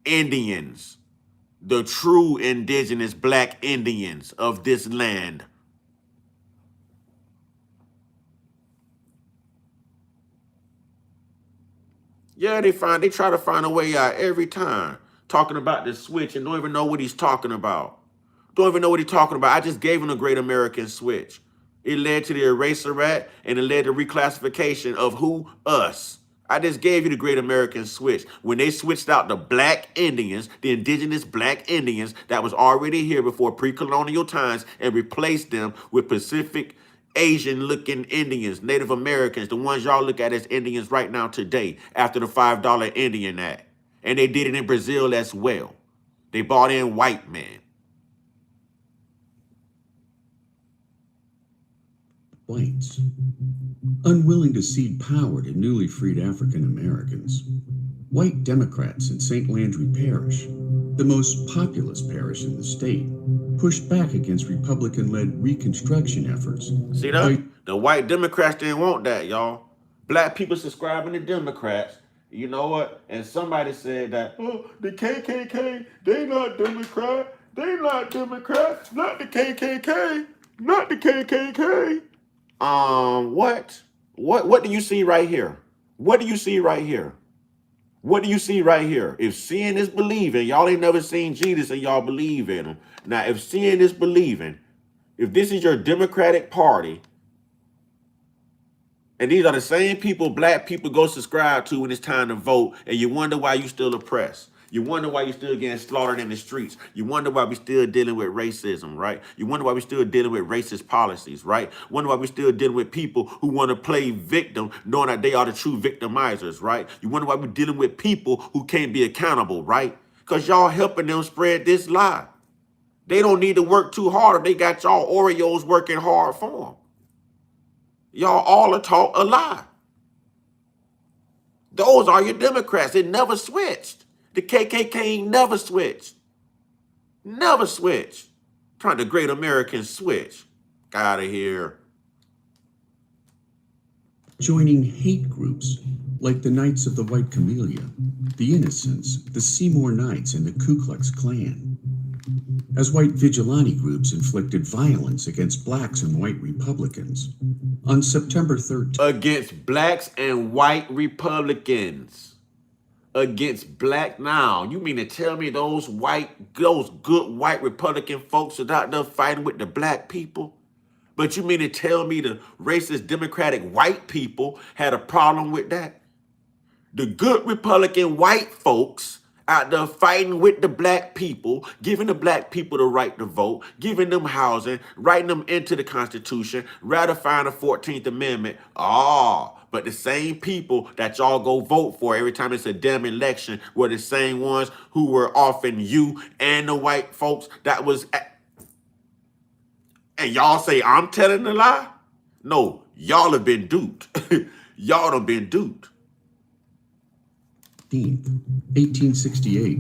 Speaker 1: Indians, the true indigenous black Indians of this land. Yeah, they try to find a way out every time, talking about the switch and don't even know what he's talking about. Don't even know what he's talking about. I just gave him the Great American Switch. It led to the Eraser Act and it led to reclassification of who? Us. I just gave you the Great American Switch. When they switched out the black Indians, the indigenous black Indians that was already here before pre-colonial times, and replaced them with Pacific Asian-looking Indians, Native Americans, the ones y'all look at as Indians right now today, after the $5 Indian Act. And they did it in Brazil as well. They brought in white men.
Speaker 5: whites, unwilling to cede power to newly freed African Americans. white Democrats in St. Landry Parish, the most populous parish in the state, pushed back against Republican-led Reconstruction efforts.
Speaker 1: See that? The white Democrats didn't want that, y'all. Black people subscribing to Democrats. You know what? And somebody said that, oh, the KKK, they not Democrat. They not Democrat. Not the KKK. Not the KKK. What? What do you see right here? What do you see right here? What do you see right here? If seeing is believing, y'all ain't never seen Jesus and y'all believe in him. Now, if seeing is believing, if this is your Democratic Party, and these are the same people black people go subscribe to when it's time to vote, and you wonder why you still oppressed. You wonder why you still getting slaughtered in the streets. You wonder why we still dealing with racism, right? You wonder why we still dealing with racist policies, right? Wonder why we still dealing with people who want to play victim, knowing that they are the true victimizers, right? You wonder why we're dealing with people who can't be accountable, right? Because y'all helping them spread this lie. They don't need to work too hard if they got y'all Oreos working hard for them. Y'all all are taught a lie. Those are your Democrats. It never switched. The KKK ain't never switched. Never switched. Trying to great American switch. Get out of here.
Speaker 5: Joining hate groups like the Knights of the White Camellia, the Innocents, the Seymour Knights, and the Ku Klux Klan. As white vigilante groups inflicted violence against blacks and white Republicans. On September 13th,
Speaker 1: Against blacks and white Republicans. Against black now. You mean to tell me those good white Republican folks are out there fighting with the black people? But you mean to tell me the racist Democratic white people had a problem with that? The good Republican white folks out there fighting with the black people, giving the black people the right to vote, giving them housing, writing them into the Constitution, ratifying the 14th Amendment. But the same people that y'all go vote for every time it's a damn election were the same ones who were offing you and the white folks that was... And y'all say I'm telling a lie? No, y'all have been duped. Y'all have been duped.
Speaker 5: 1868,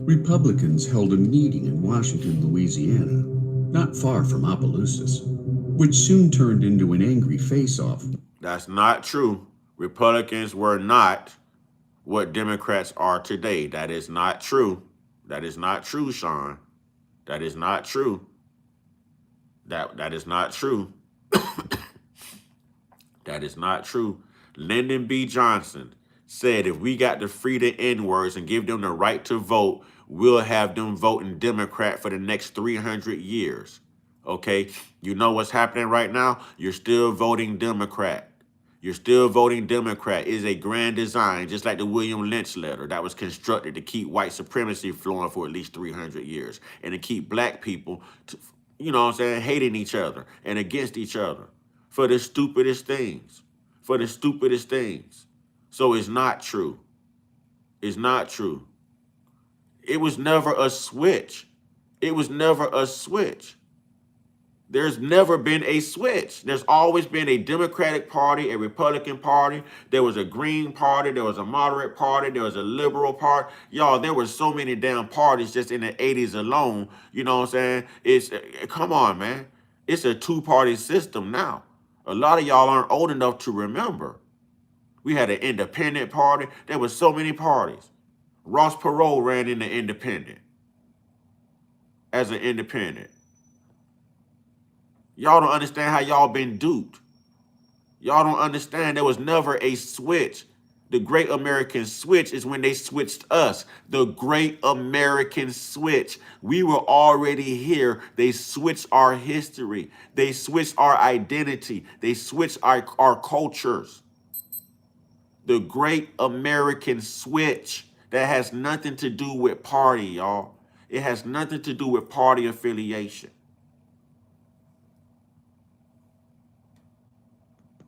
Speaker 5: Republicans held a meeting in Washington, Louisiana, not far from Opelousas, which soon turned into an angry face-off.
Speaker 1: That's not true. Republicans were not what Democrats are today. That is not true. That is not true, Sean. That is not true. That is not true. That is not true. Lyndon B. Johnson said if we got to free the N-words and give them the right to vote, we'll have them voting Democrat for the next 300 years. Okay? You know what's happening right now? You're still voting Democrat. You're still voting Democrat. It is a grand design, just like the William Lynch letter that was constructed to keep white supremacy flowing for at least 300 years and to keep black people, you know what I'm saying, hating each other and against each other for the stupidest things. For the stupidest things. So it's not true. It's not true. It was never a switch. It was never a switch. There's never been a switch. There's always been a Democratic Party, a Republican Party. There was a Green Party. There was a Moderate Party. There was a Liberal Party. Y'all, there were so many damn parties just in the 80s alone. You know what I'm saying? Come on, man. It's a two-party system now. A lot of y'all aren't old enough to remember. We had an independent party. There were so many parties. Ross Perot ran in the independent. As an independent. Y'all don't understand how y'all been duped. Y'all don't understand there was never a switch. The great American switch is when they switched us. The great American switch. We were already here. They switched our history. They switched our identity. They switched our cultures. The great American switch that has nothing to do with party, y'all. It has nothing to do with party affiliation.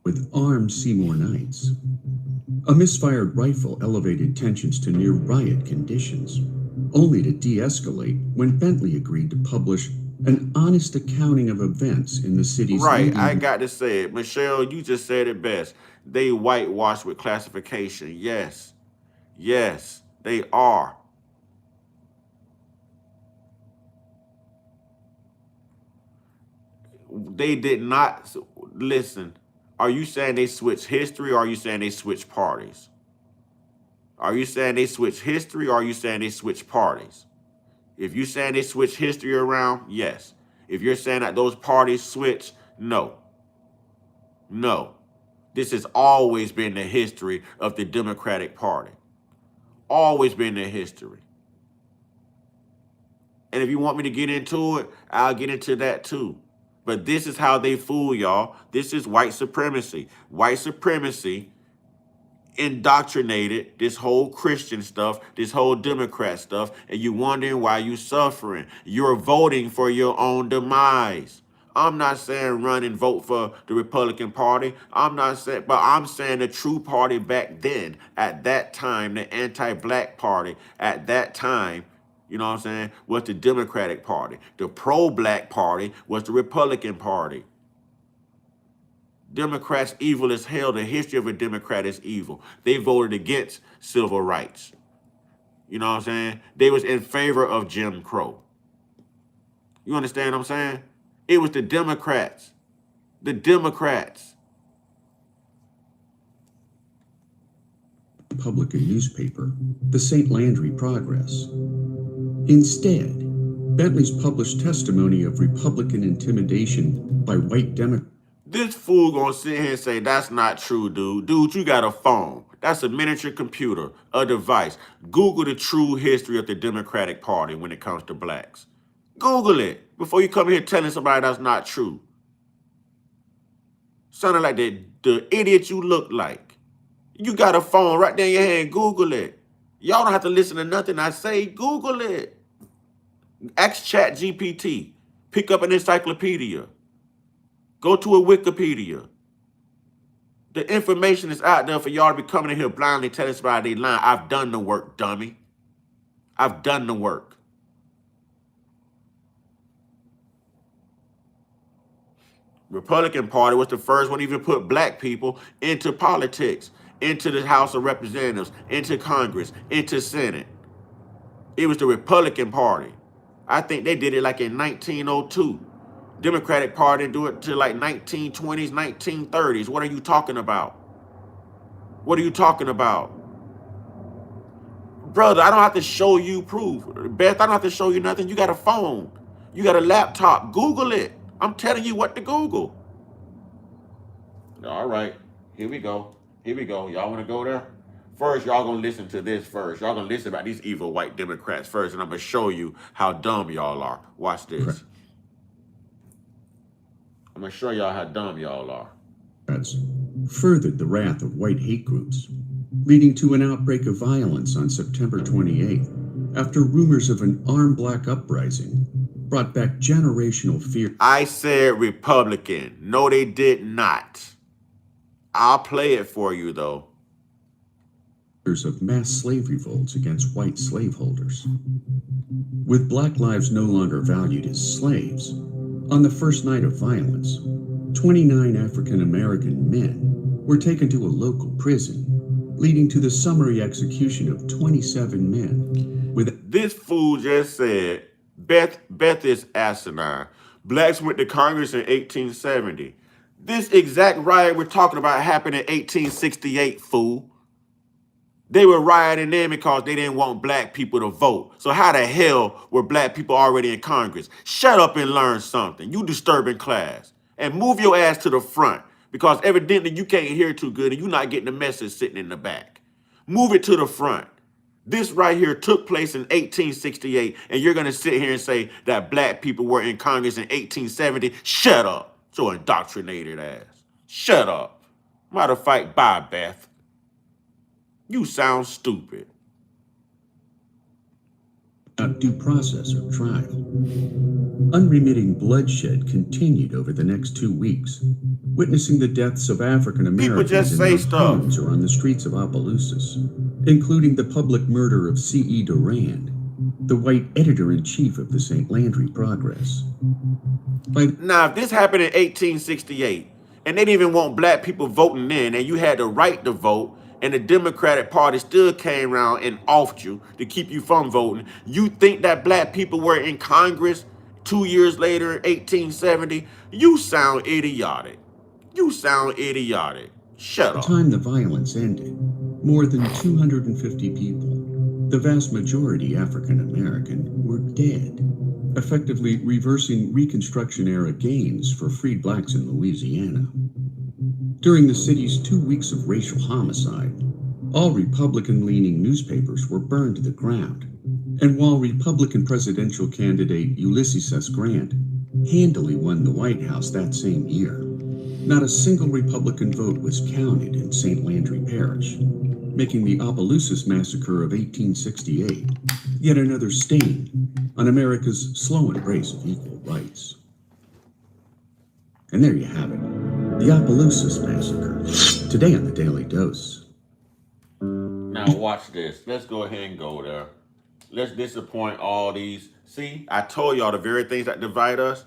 Speaker 5: With armed Seymour Knights. A misfired rifle elevated tensions to near riot conditions, only to de-escalate when Bentley agreed to publish an honest accounting of events in the city's
Speaker 1: Right, I got to say it. Michelle, you just said it best. They whitewashed with classification. Yes. Yes, they are. They did not listen. Are you saying they switched history, or are you saying they switched parties? Are you saying they switched history, or are you saying they switched parties? If you're saying they switched history around, yes. If you're saying that those parties switch, no. No. This has always been the history of the Democratic Party. Always been the history. And if you want me to get into it, I'll get into that too. But this is how they fool y'all. This is white supremacy. White supremacy indoctrinated this whole Christian stuff, this whole Democrat stuff, and you wondering why you suffering. You're voting for your own demise. I'm not saying run and vote for the Republican Party. I'm not saying, but I'm saying the true party back then, at that time, the anti-black party at that time, you know what I'm saying, was the Democratic Party. The pro-black party was the Republican Party. Democrats evil as hell. The history of a Democrat is evil. They voted against civil rights. You know what I'm saying? They was in favor of Jim Crow. You understand what I'm saying? It was the Democrats. The Democrats.
Speaker 5: Republican newspaper, the St. Landry Progress. Instead, Bentley's published testimony of Republican intimidation by white Democrats.
Speaker 1: This fool gonna sit here and say, that's not true, dude. Dude, you got a phone. That's a miniature computer, a device. Google the true history of the Democratic Party when it comes to blacks. Google it before you come here telling somebody that's not true. Sounding like the idiot you look like. You got a phone right there in your hand. Google it. Y'all don't have to listen to nothing I say. Google it. Ask ChatGPT. Pick up an encyclopedia. Go to a Wikipedia. The information is out there for y'all to be coming in here blindly telling somebody they lying. I've done the work, dummy. I've done the work. Republican Party was the first one to even put black people into politics, into the House of Representatives, into Congress, into Senate. It was the Republican Party. I think they did it like in 1902. Democratic Party didn't do it till like 1920s, 1930s. What are you talking about? What are you talking about? Brother, I don't have to show you proof. Beth, I don't have to show you nothing. You got a phone. You got a laptop. Google it. I'm telling you what to Google. All right. Here we go. Here we go. Y'all want to go there? First, y'all going to listen to this first. Y'all going to listen about these evil white Democrats first, and I'm going to show you how dumb y'all are. Watch this. I'm going to show y'all how dumb y'all are.
Speaker 5: Furthered the wrath of white hate groups, leading to an outbreak of violence on September 28th, after rumors of an armed black uprising brought back generational fear.
Speaker 1: I said Republican. No, they did not. I'll play it for you, though.
Speaker 5: Of mass slave revolts against white slaveholders. With black lives no longer valued as slaves, on the first night of violence, 29 African American men were taken to a local prison, leading to the summary execution of 27 men. With
Speaker 1: this fool just said, Beth is asinine. Blacks went to Congress in 1870. This exact riot we're talking about happened in 1868, fool. They were rioting then because they didn't want black people to vote. So how the hell were black people already in Congress? Shut up and learn something, you disturbing class. And move your ass to the front, because evidently you can't hear too good and you're not getting the message sitting in the back. Move it to the front. This right here took place in 1868, and you're going to sit here and say that black people were in Congress in 1870? Shut up, so indoctrinated ass. Shut up. Matter of fact, bye, Beth. You sound stupid.
Speaker 5: Due process or trial. Unremitting bloodshed continued over the next 2 weeks, witnessing the deaths of African Americans
Speaker 1: just
Speaker 5: in
Speaker 1: say
Speaker 5: their
Speaker 1: stuff.
Speaker 5: homes or on the streets of Opelousas, including the public murder of C.E. Durand, the white editor-in-chief of the St. Landry Progress.
Speaker 1: Now, if this happened in 1868, and they didn't even want black people voting in, and you had the right to vote, and the Democratic Party still came around and offed you to keep you from voting. You think that black people were in Congress 2 years later in 1870? You sound idiotic. You sound idiotic. Shut
Speaker 5: By the
Speaker 1: up.
Speaker 5: time the violence ended, more than 250 people, the vast majority African American, were dead, effectively reversing Reconstruction-era gains for freed blacks in Louisiana. During the city's 2 weeks of racial homicide, all Republican-leaning newspapers were burned to the ground. And while Republican presidential candidate Ulysses S. Grant handily won the White House that same year, not a single Republican vote was counted in St. Landry Parish, making the Opelousas Massacre of 1868 yet another stain on America's slow embrace of equal rights. And there you have it, the Opelousas Massacre, today on the Daily Dose.
Speaker 1: Now watch this. Let's go ahead and go there. Let's disappoint all these. See, I told y'all the very things that divide us.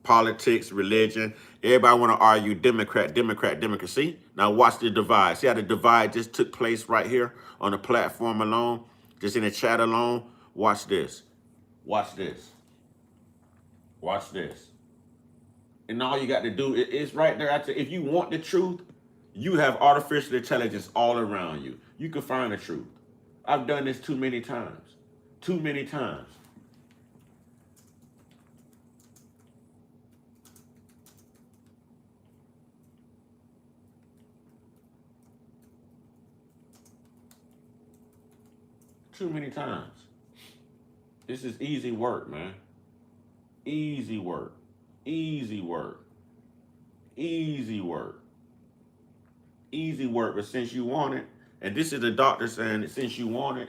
Speaker 1: Politics, religion. Everybody want to argue Democrat, Democrat, Democrat. See? Now watch the divide. See how the divide just took place right here on the platform alone? Just in the chat alone? Watch this. Watch this. Watch this. And all you got to do is right there. If you want the truth, you have artificial intelligence all around you. You can find the truth. I've done this too many times. Too many times. Too many times. This is easy work, man. Easy work. Easy work. Easy work. Easy work, but since you want it, and this is the doctor saying that since you want it.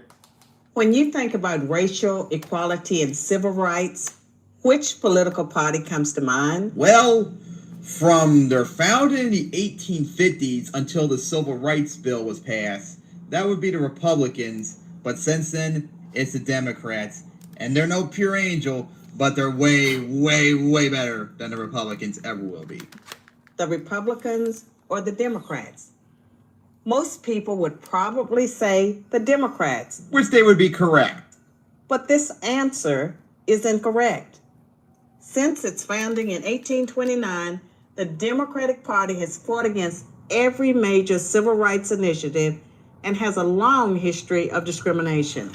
Speaker 6: When you think about racial equality and civil rights, which political party comes to mind?
Speaker 7: Well, from their founding in the 1850s until the Civil Rights Bill was passed, that would be the Republicans. But since then, it's the Democrats. And they're no pure angel, but they're way, way, way better than the Republicans ever will be.
Speaker 6: The Republicans or the Democrats? Most people would probably say the Democrats.
Speaker 7: Which they would be correct.
Speaker 6: But this answer is incorrect. Since its founding in 1829, the Democratic Party has fought against every major civil rights initiative and has a long history of discrimination.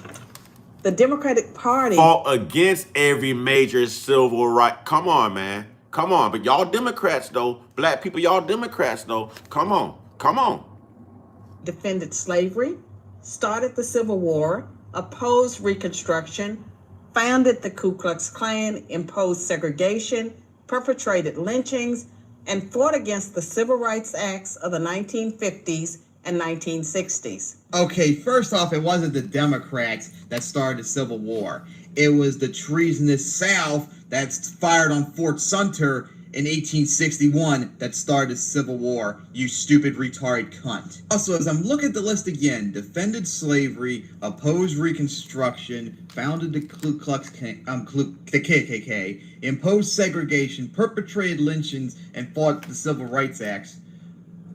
Speaker 6: The Democratic Party
Speaker 1: fought against every major civil right. Come on, man. Come on. But y'all Democrats, though. Black people, y'all Democrats, though. Come on. Come on.
Speaker 6: defended slavery, started the Civil War, opposed Reconstruction, founded the Ku Klux Klan, imposed segregation, perpetrated lynchings, and fought against the Civil Rights Acts of the 1950s and 1960s.
Speaker 7: Okay, first off, it wasn't the Democrats that started the Civil War. It was the treasonous South that fired on Fort Sumter in 1861 that started the Civil War, you stupid retarded cunt. Also, as I'm looking at the list again, defended slavery, opposed Reconstruction, founded the Ku Klux Klan, the KKK, imposed segregation, perpetrated lynchings, and fought the Civil Rights Acts.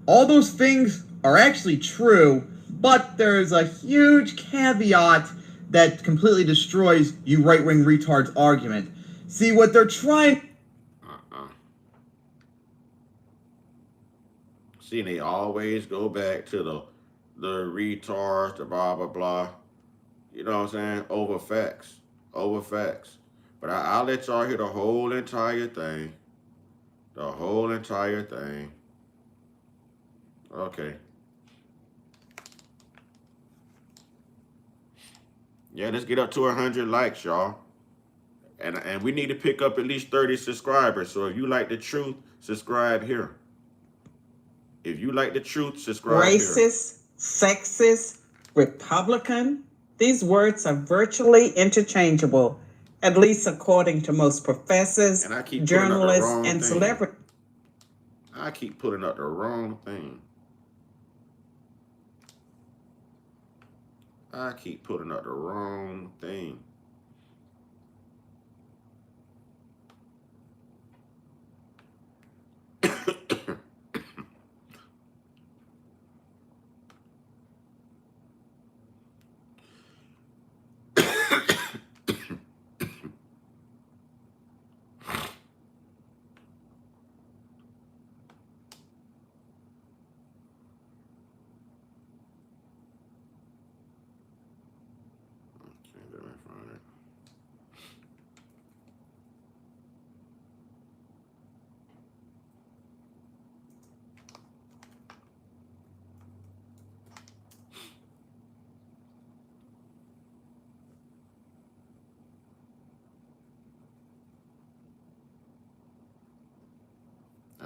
Speaker 7: All those things are actually true, but there's a huge caveat that completely destroys you right-wing retards' argument. See, what they're trying...
Speaker 1: See, they always go back to the retards, the blah, blah, blah. You know what I'm saying? Over facts. Over facts. But I'll let y'all hear the whole entire thing. The whole entire thing. Okay. Yeah, let's get up to 100 likes, y'all. And we need to pick up at least 30 subscribers. So if you like the truth, subscribe here. If you like the truth, subscribe
Speaker 6: Racist, sexist, Republican, these words are virtually interchangeable, at least according to most professors,
Speaker 1: And I keep
Speaker 6: journalists,
Speaker 1: putting up the wrong
Speaker 6: and
Speaker 1: thing.
Speaker 6: celebrities.
Speaker 1: I keep putting up the wrong thing. I keep putting up the wrong thing.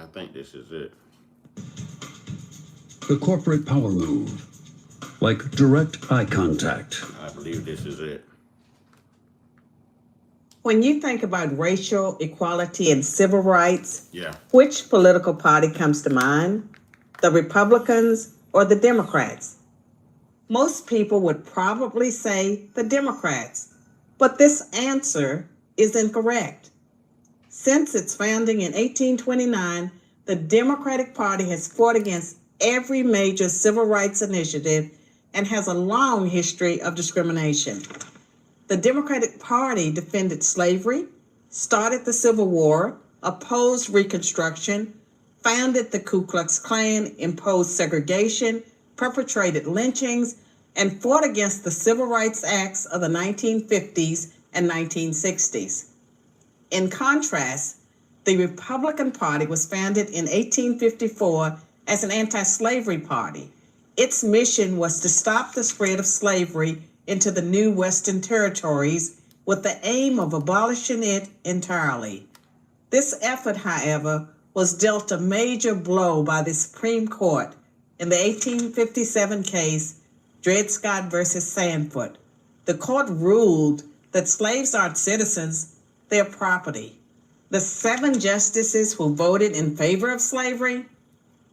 Speaker 1: I think this is it.
Speaker 8: The corporate power move. Like direct eye contact.
Speaker 1: I believe this is it.
Speaker 6: When you think about racial equality and civil rights,
Speaker 1: Yeah.
Speaker 6: which political party comes to mind? The Republicans or the Democrats? Most people would probably say the Democrats, but this answer is incorrect. Since its founding in 1829, the Democratic Party has fought against every major civil rights initiative and has a long history of discrimination. The Democratic Party defended slavery, started the Civil War, opposed Reconstruction, founded the Ku Klux Klan, imposed segregation, perpetrated lynchings, and fought against the Civil Rights Acts of the 1950s and 1960s. In contrast, the Republican Party was founded in 1854 as an anti-slavery party. Its mission was to stop the spread of slavery into the new Western territories with the aim of abolishing it entirely. This effort, however, was dealt a major blow by the Supreme Court in the 1857 case Dred Scott versus Sandford. The court ruled that slaves aren't citizens, they're property. The 7 justices who voted in favor of slavery,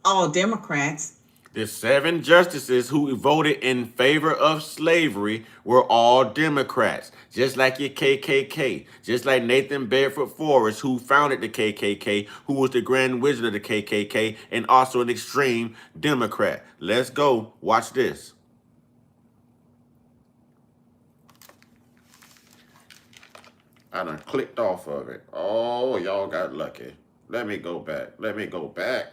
Speaker 6: all Democrats.
Speaker 1: The 7 justices who voted in favor of slavery were all Democrats, just like your KKK, just like Nathan Bedford Forrest, who founded the KKK, who was the Grand Wizard of the KKK, and also an extreme Democrat. Let's go. Watch this. I done clicked off of it. Oh, y'all got lucky. Let me go back. Let me go back.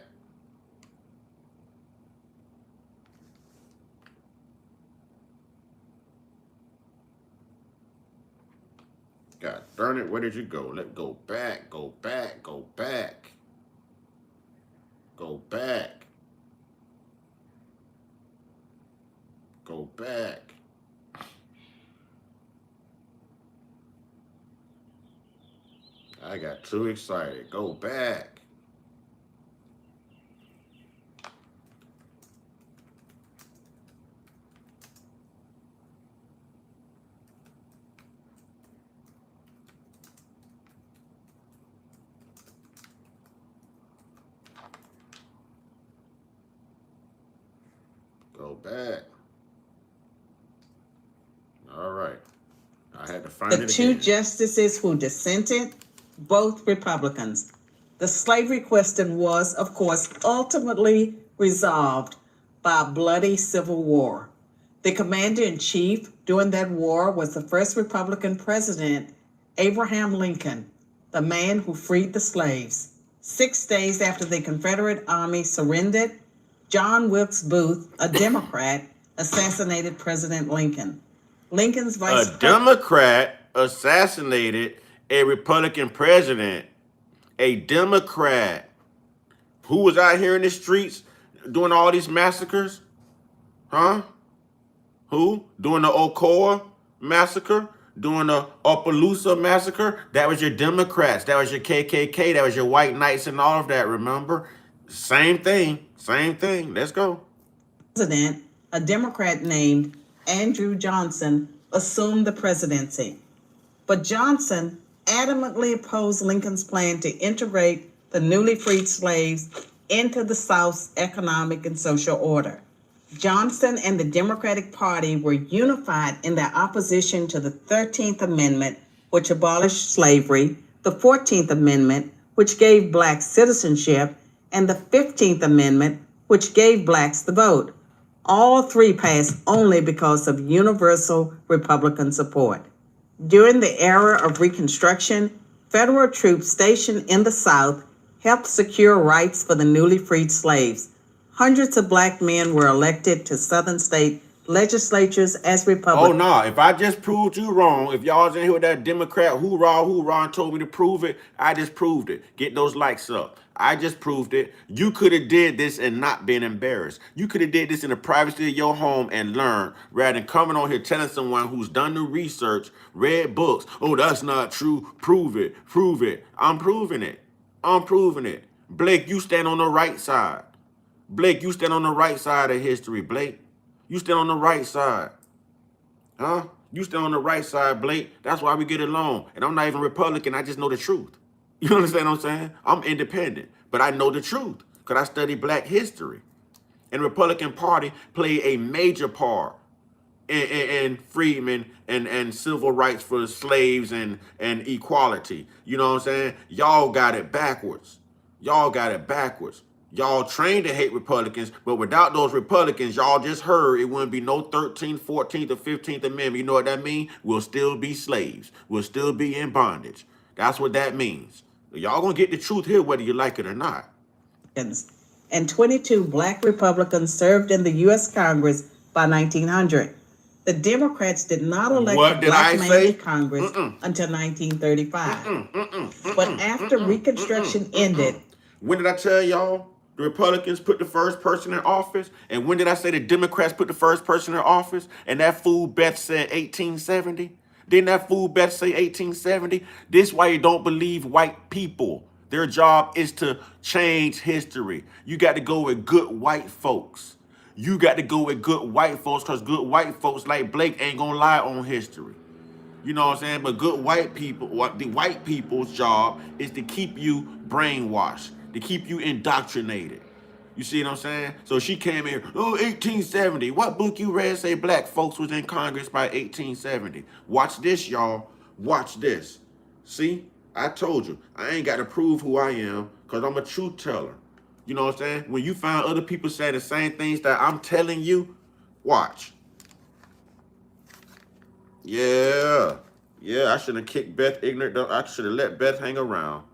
Speaker 1: God darn it, where did you go? Let's go back, go back, go back. Go back. Go back. I got too excited. Go back. Go back. All right. I had to find
Speaker 6: The
Speaker 1: it
Speaker 6: 2
Speaker 1: again.
Speaker 6: justices who dissented, both Republicans. The slavery question was, of course, ultimately resolved by a bloody civil war. The commander-in-chief during that war was the first Republican president, Abraham Lincoln, the man who freed the slaves. 6 days after the Confederate Army surrendered, John Wilkes Booth, a Democrat, assassinated President Lincoln. Lincoln's vice
Speaker 1: A Democrat assassinated a Republican president. A Democrat who was out here in the streets doing all these massacres. Huh? Who? Doing the Ocoa massacre? Doing the Opelousas Massacre? That was your Democrats. That was your KKK. That was your white knights and all of that, remember? Same thing. Same thing. Let's go.
Speaker 6: president, a Democrat named Andrew Johnson, assumed the presidency. But Johnson adamantly opposed Lincoln's plan to integrate the newly freed slaves into the South's economic and social order. Johnson and the Democratic Party were unified in their opposition to the 13th Amendment, which abolished slavery, the 14th Amendment, which gave blacks citizenship, and the 15th Amendment, which gave blacks the vote. All 3 passed only because of universal Republican support. During the era of Reconstruction, federal troops stationed in the South helped secure rights for the newly freed slaves. Hundreds of black men were elected to Southern state legislatures as
Speaker 1: Oh,
Speaker 6: Republicans.
Speaker 1: no. If I just proved you wrong, if y'all was in here with that Democrat hoorah, hoorah, and told me to prove it, I just proved it. Get those likes up. I just proved it. You could have did this and not been embarrassed. You could have did this in the privacy of your home and learned rather than coming on here telling someone who's done the research, read books. Oh, that's not true. Prove it. Prove it. I'm proving it. I'm proving it. Blake, you stand on the right side. Blake, you stand on the right side of history, Blake. You stand on the right side. Huh? You stand on the right side, Blake. That's why we get along. And I'm not even Republican. I just know the truth. You understand what I'm saying? I'm independent, but I know the truth because I study black history. And the Republican Party played a major part in freedmen and civil rights for slaves and equality. You know what I'm saying? Y'all got it backwards. Y'all got it backwards. Y'all trained to hate Republicans, but without those Republicans, y'all just heard it wouldn't be no 13th, 14th, or 15th Amendment. You know what that means? We'll still be slaves. We'll still be in bondage. That's what that means. Y'all gonna get the truth here whether you like it or not.
Speaker 6: And 22 black Republicans served in the U.S. Congress by 1900. The Democrats did not elect
Speaker 1: What
Speaker 6: a
Speaker 1: did
Speaker 6: black
Speaker 1: I
Speaker 6: man
Speaker 1: say?
Speaker 6: to Congress until 1935. But after Reconstruction ended,
Speaker 1: When did I tell y'all the Republicans put the first person in office? And when did I say the Democrats put the first person in office? And that fool Beth said 1870? Didn't that fool Beth say 1870? This is why you don't believe white people. Their job is to change history. You got to go with good white folks. You got to go with good white folks because good white folks like Blake ain't going to lie on history. You know what I'm saying? But good white people, what the white people's job is to keep you brainwashed, to keep you indoctrinated. You see what I'm saying? So she came here, oh, 1870. What book you read say black folks was in Congress by 1870? Watch this, y'all. Watch this. See? I told you. I ain't got to prove who I am because I'm a truth teller. You know what I'm saying? When you find other people saying the same things that I'm telling you, watch. Yeah. Yeah, I should have kicked Beth ignorant. I should have let Beth hang around.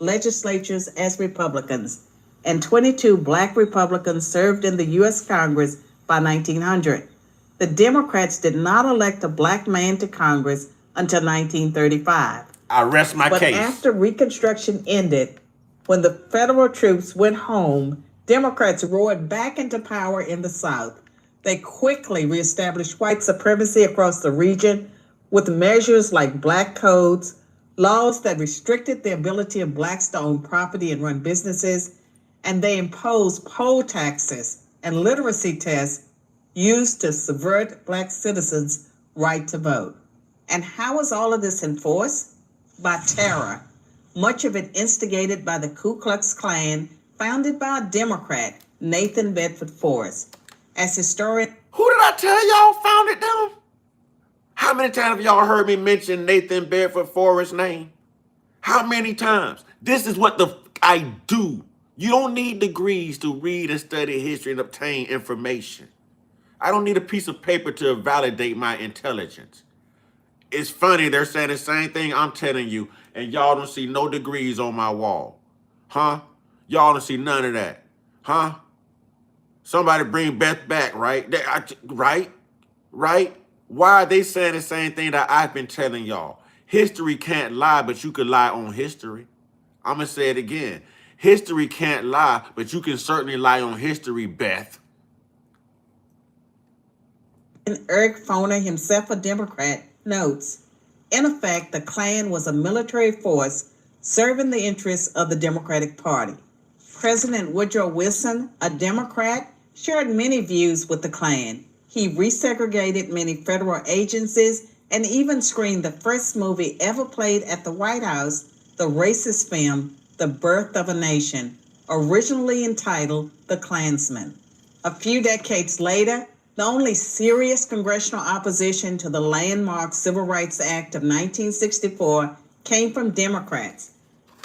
Speaker 6: legislatures as Republicans, and 22 black Republicans served in the U.S. Congress by 1900. The Democrats did not elect a black man to Congress until 1935.
Speaker 1: I rest my
Speaker 6: But
Speaker 1: case.
Speaker 6: after Reconstruction ended, when the federal troops went home, Democrats roared back into power in the South. They quickly reestablished white supremacy across the region with measures like black codes, laws that restricted the ability of blacks to own property and run businesses, and they imposed poll taxes and literacy tests used to subvert black citizens' right to vote. And how was all of this enforced? By terror, much of it instigated by the Ku Klux Klan, founded by a Democrat, Nathan Bedford Forrest. As historian,
Speaker 1: Who did I tell y'all founded them? How many times have y'all heard me mention Nathan Bedford Forrest's name? How many times? This is what I do. You don't need degrees to read and study history and obtain information. I don't need a piece of paper to validate my intelligence. It's funny, they're saying the same thing I'm telling you, and y'all don't see no degrees on my wall. Huh? Y'all don't see none of that. Huh? Somebody bring Beth back, right? Right? Why are they saying the same thing that I've been telling y'all? History can't lie, but you could lie on history. I'm going to say it again. History can't lie, but you can certainly lie on history, Beth.
Speaker 6: Eric Foner, himself a Democrat, notes, in effect, the Klan was a military force serving the interests of the Democratic Party. President Woodrow Wilson, a Democrat, shared many views with the Klan. He resegregated many federal agencies and even screened the first movie ever played at the White House, the racist film, The Birth of a Nation, originally entitled The Klansman. A few decades later, the only serious congressional opposition to the landmark Civil Rights Act of 1964 came from Democrats.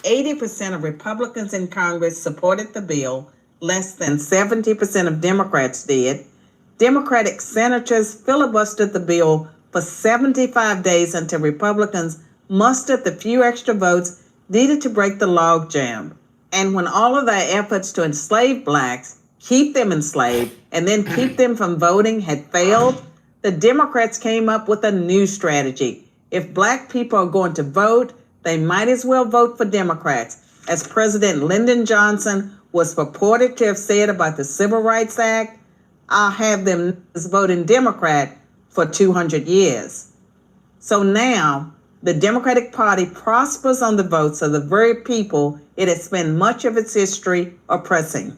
Speaker 6: 80% of Republicans in Congress supported the bill, less than 70% of Democrats did. Democratic senators filibustered the bill for 75 days until Republicans mustered the few extra votes needed to break the logjam. And when all of their efforts to enslave blacks, keep them enslaved, and then keep them from voting had failed, the Democrats came up with a new strategy. If black people are going to vote, they might as well vote for Democrats. As President Lyndon Johnson was purported to have said about the Civil Rights Act, I'll have them voting Democrat for 200 years. So now, The Democratic Party prospers on the votes of the very people it has spent much of its history oppressing.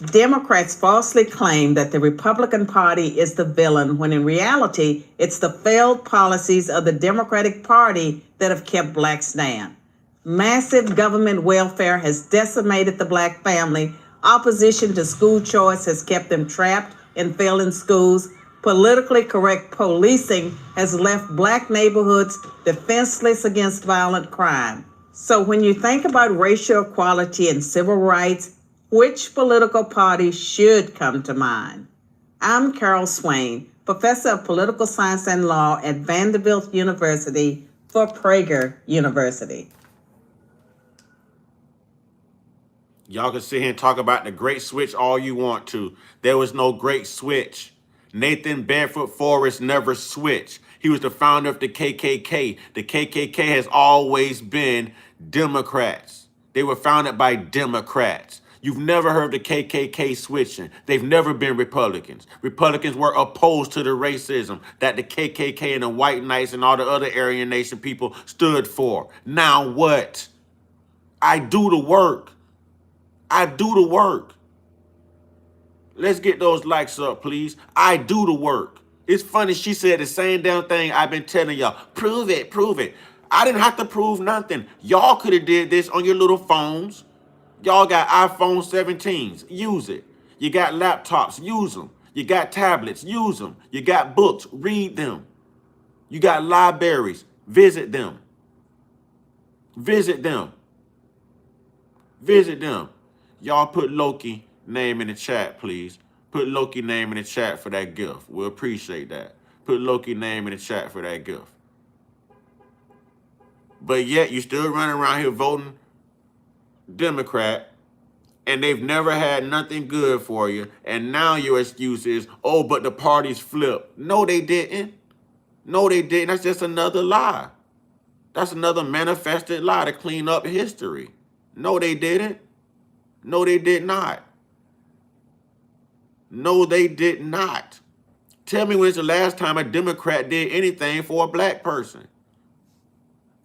Speaker 6: Democrats falsely claim that the Republican Party is the villain, when in reality, it's the failed policies of the Democratic Party that have kept blacks down. Massive government welfare has decimated the black family. Opposition to school choice has kept them trapped in failing schools. Politically correct policing has left black neighborhoods defenseless against violent crime. So when you think about racial equality and civil rights, which political party should come to mind? I'm Carol Swain, professor of political science and law at Vanderbilt University for Prager University.
Speaker 1: Y'all can sit here and talk about the great switch all you want to. There was no great switch. Nathan Bedford Forrest never switched. He was the founder of the KKK. The KKK has always been Democrats. They were founded by Democrats. You've never heard the KKK switching. They've never been Republicans. Republicans were opposed to the racism that the KKK and the white knights and all the other Aryan Nation people stood for. Now what? I do the work. I do the work. Let's get those likes up, please. I do the work. It's funny, she said the same damn thing I've been telling y'all. Prove it, prove it. I didn't have to prove nothing. Y'all could have did this on your little phones. Y'all got iPhone 17s, use it. You got laptops, use them. You got tablets, use them. You got books, read them. You got libraries, visit them. Visit them. Visit them. Y'all put Loki name in the chat, please. Put Loki name in the chat for that gift. We'll appreciate that. Put Loki name in the chat for that gift. But yet you still running around here voting Democrat, and they've never had nothing good for you. And now your excuse is, oh, but the party's flipped. No, they didn't. No, they didn't. That's just another lie. That's another manifested lie to clean up history. No, they didn't. No, they did not. No, they did not. Tell me when's the last time a Democrat did anything for a black person.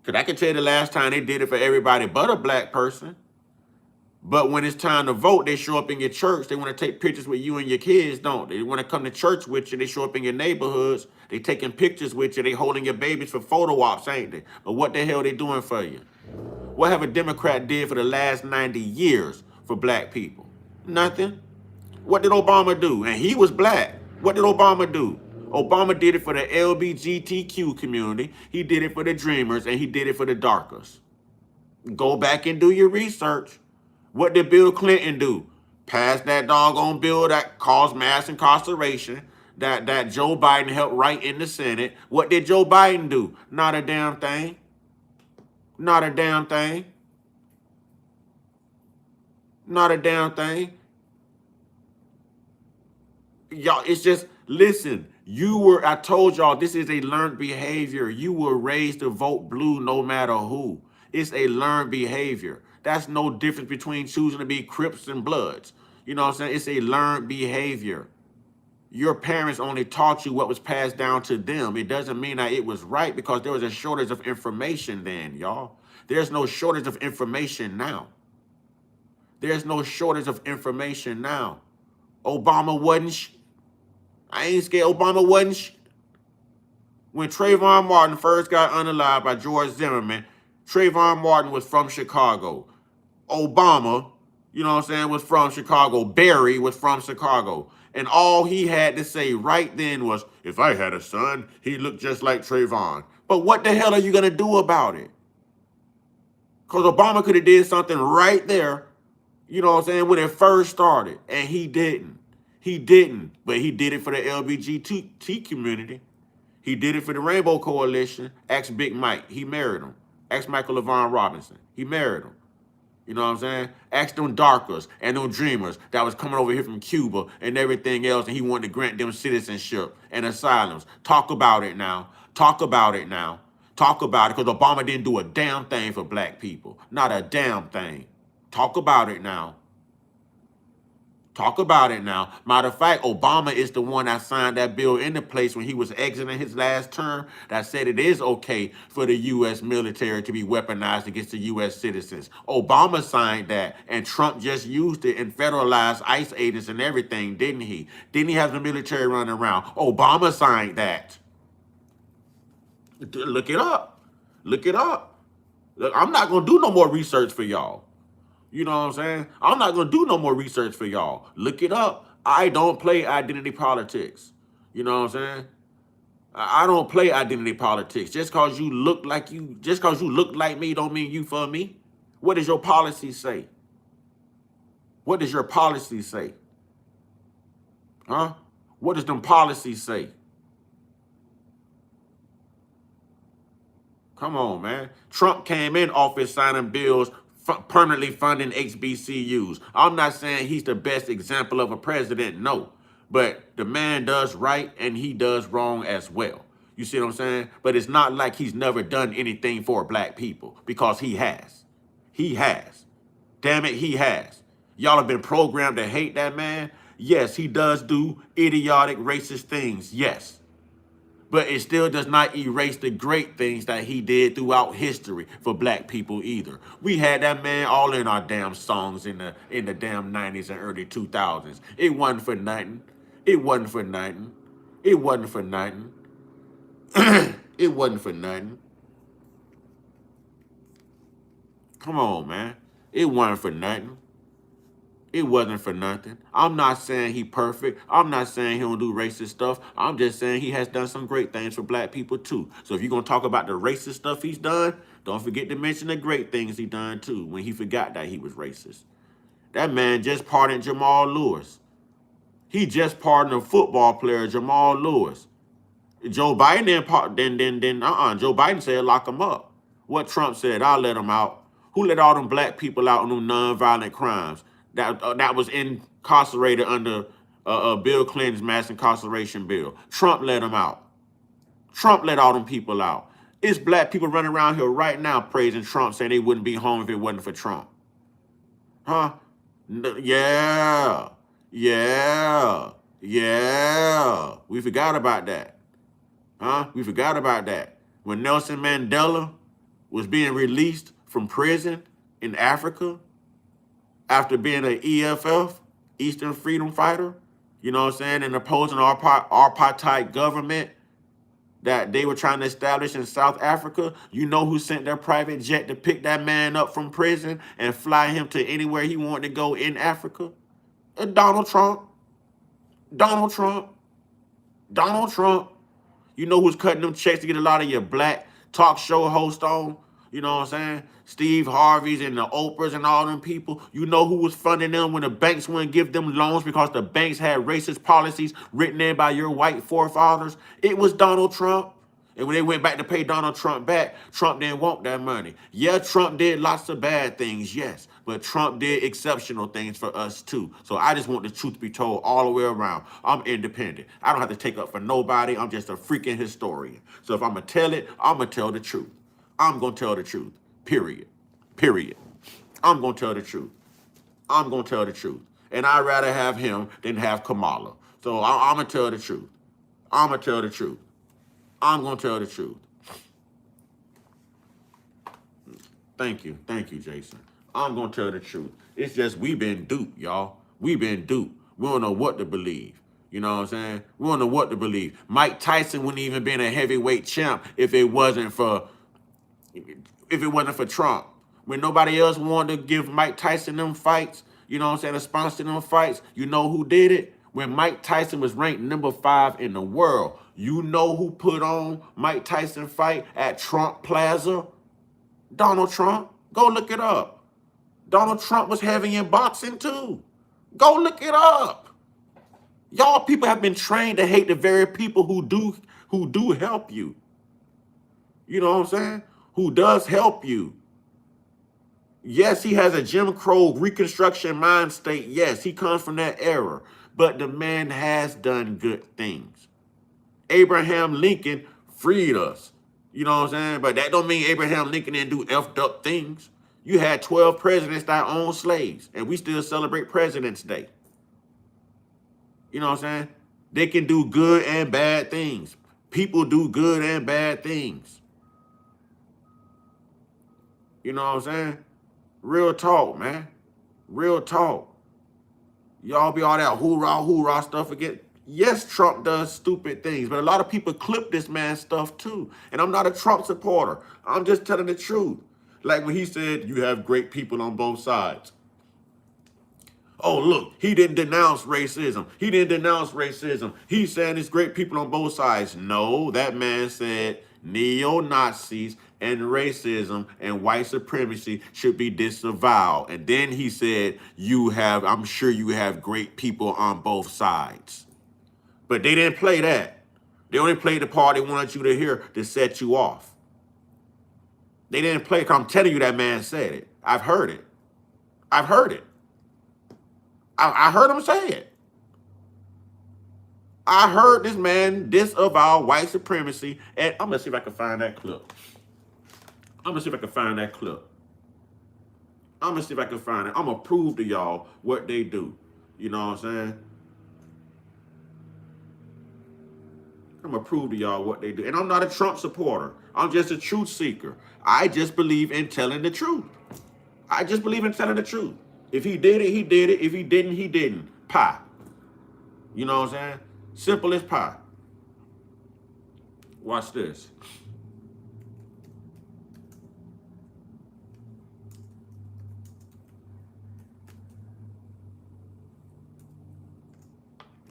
Speaker 1: Because I can tell you the last time they did it for everybody but a black person. But when it's time to vote, they show up in your church. They want to take pictures with you and your kids, don't they? They want to come to church with you. They show up in your neighborhoods. They taking pictures with you. They holding your babies for photo ops, ain't they? But what the hell are they doing for you? What have a Democrat did for the last 90 years for black people? Nothing. What did Obama do? And he was black. What did Obama do? Obama did it for the LGBTQ community. He did it for the dreamers, and he did it for the darkers. Go back and do your research. What did Bill Clinton do? Pass that doggone bill that caused mass incarceration that Joe Biden helped write in the Senate. What did Joe Biden do? Not a damn thing. Not a damn thing. Not a damn thing. Y'all, it's just, listen, I told y'all, this is a learned behavior. You were raised to vote blue no matter who. It's a learned behavior. That's no difference between choosing to be Crips and Bloods. You know what I'm saying? It's a learned behavior. Your parents only taught you what was passed down to them. It doesn't mean that it was right, because there was a shortage of information then, y'all. There's no shortage of information now. There's no shortage of information now. Obama wasn't I ain't scared. Obama wasn't When Trayvon Martin first got unalived by George Zimmerman, Trayvon Martin was from Chicago. Obama, you know what I'm saying, was from Chicago. Barry was from Chicago. And all he had to say right then was, if I had a son, he looked just like Trayvon. But what the hell are you going to do about it? Because Obama could have did something right there, you know what I'm saying, when it first started. And he didn't. He didn't. But he did it for the LGBT community. He did it for the Rainbow Coalition. Ask Big Mike. He married him. Ask Michael LaVon Robinson. He married him. You know what I'm saying? Ask them darkers and them dreamers that was coming over here from Cuba and everything else, and he wanted to grant them citizenship and asylums. Talk about it now. Talk about it now. Talk about it, because Obama didn't do a damn thing for black people. Not a damn thing. Talk about it now. Talk about it now. Matter of fact, Obama is the one that signed that bill into place when he was exiting his last term that said it is okay for the U.S. military to be weaponized against the U.S. citizens. Obama signed that, and Trump just used it and federalized ICE agents and everything, didn't he? Didn't he have the military running around? Obama signed that. Look it up. Look it up. Look, I'm not going to do no more research for y'all. You know what I'm saying? I'm not going to do no more research for y'all. Look it up. I don't play identity politics. You know what I'm saying? I don't play identity politics. Just because you look like me don't mean you for me. What does your policy say? What does your policy say? Huh? What does them policies say? Come on, man. Trump came in office signing bills permanently funding HBCUs. I'm not saying he's the best example of a president, no. But the man does right and he does wrong as well. You see what I'm saying? But it's not like he's never done anything for black people, because he has. He has. Damn it, he has. Y'all have been programmed to hate that man. Yes, he does do idiotic, racist things. Yes. But it still does not erase the great things that he did throughout history for black people either. We had that man all in our damn songs in the damn 90s and early 2000s. It wasn't for nothing. It wasn't for nothing. It wasn't for nothing. It wasn't for nothing. Come on, man. It wasn't for nothing. It wasn't for nothing. I'm not saying he perfect. I'm not saying he don't do racist stuff. I'm just saying he has done some great things for black people too. So if you're going to talk about the racist stuff he's done, don't forget to mention the great things he done too, when he forgot that he was racist. That man just pardoned Jamal Lewis. He just pardoned a football player, Jamal Lewis. Joe Biden Joe Biden said lock him up. What Trump said, I'll let him out. Who let all them black people out on them nonviolent crimes that was incarcerated under Bill Clinton's mass incarceration bill? Trump let them out. Trump let all them people out. It's black people running around here right now praising Trump, saying they wouldn't be home if it wasn't for Trump. Huh? Yeah. Yeah. Yeah. We forgot about that. Huh? We forgot about that. When Nelson Mandela was being released from prison in Africa after being an EFF, Eastern Freedom Fighter, you know what I'm saying, and opposing our apartheid government that they were trying to establish in South Africa, you know who sent their private jet to pick that man up from prison and fly him to anywhere he wanted to go in Africa? Donald Trump. Donald Trump. Donald Trump. You know who's cutting them checks to get a lot of your black talk show hosts on? You know what I'm saying? Steve Harvey's and the Oprahs and all them people. You know who was funding them when the banks wouldn't give them loans because the banks had racist policies written in by your white forefathers? It was Donald Trump. And when they went back to pay Donald Trump back, Trump didn't want that money. Yeah, Trump did lots of bad things, yes. But Trump did exceptional things for us too. So I just want the truth to be told all the way around. I'm independent. I don't have to take up for nobody. I'm just a freaking historian. So if I'm going to tell it, I'm going to tell the truth. I'm going to tell the truth. Period. Period. I'm going to tell the truth. I'm going to tell the truth. And I'd rather have him than have Kamala. So I'm going to tell the truth. I'm going to tell the truth. I'm going to tell the truth. Thank you. Thank you, Jason. I'm going to tell the truth. It's just we've been duped, y'all. We've been duped. We don't know what to believe. You know what I'm saying? We don't know what to believe. Mike Tyson wouldn't even been a heavyweight champ if it wasn't for Trump. When nobody else wanted to give Mike Tyson them fights, you know what I'm saying, to sponsor them fights, you know who did it? When Mike Tyson was ranked number 5 in the world, you know who put on Mike Tyson fight at Trump Plaza? Donald Trump. Go look it up. Donald Trump was heavy in boxing too. Go look it up. Y'all people have been trained to hate the very people who do help you. You know what I'm saying? Who does help you. Yes, he has a Jim Crow Reconstruction mind state. Yes, he comes from that era. But the man has done good things. Abraham Lincoln freed us. You know what I'm saying? But that don't mean Abraham Lincoln didn't do effed up things. You had 12 presidents that owned slaves, and we still celebrate President's Day. You know what I'm saying? They can do good and bad things. People do good and bad things. You know what I'm saying? Real talk, man. Real talk. Y'all be all that hoorah, hoorah stuff again. Yes, Trump does stupid things, but a lot of people clip this man's stuff too. And I'm not a Trump supporter. I'm just telling the truth. Like when he said, you have great people on both sides. Oh, look, he didn't denounce racism. He didn't denounce racism. He's saying it's great people on both sides. No, that man said neo-Nazis and racism and white supremacy should be disavowed. And then he said, I'm sure you have great people on both sides. But they didn't play that. They only played the part they wanted you to hear to set you off. They didn't play, because I'm telling you that man said it. I've heard it. I've heard it. I heard him say it. I heard this man disavow white supremacy. And I'm going to see if I can find that clip. I'm going to see if I can find that clip. I'm going to see if I can find it. I'm going to prove to y'all what they do. You know what I'm saying? I'm going to prove to y'all what they do. And I'm not a Trump supporter. I'm just a truth seeker. I just believe in telling the truth. I just believe in telling the truth. If he did it, he did it. If he didn't, he didn't. Pie. You know what I'm saying? Simple as pie. Watch this.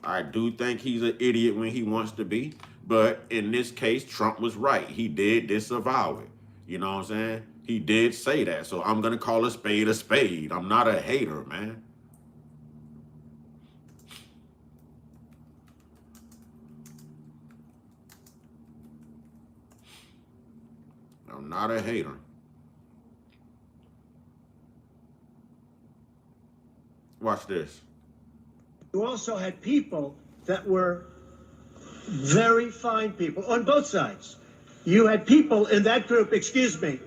Speaker 1: I do think he's an idiot when he wants to be. But in this case, Trump was right. He did disavow it. You know what I'm saying? He did say that. So I'm going to call a spade a spade. I'm not a hater, man. I'm not a hater. Watch this.
Speaker 9: You also had people that were very fine people on both sides. You had people in that group, excuse me,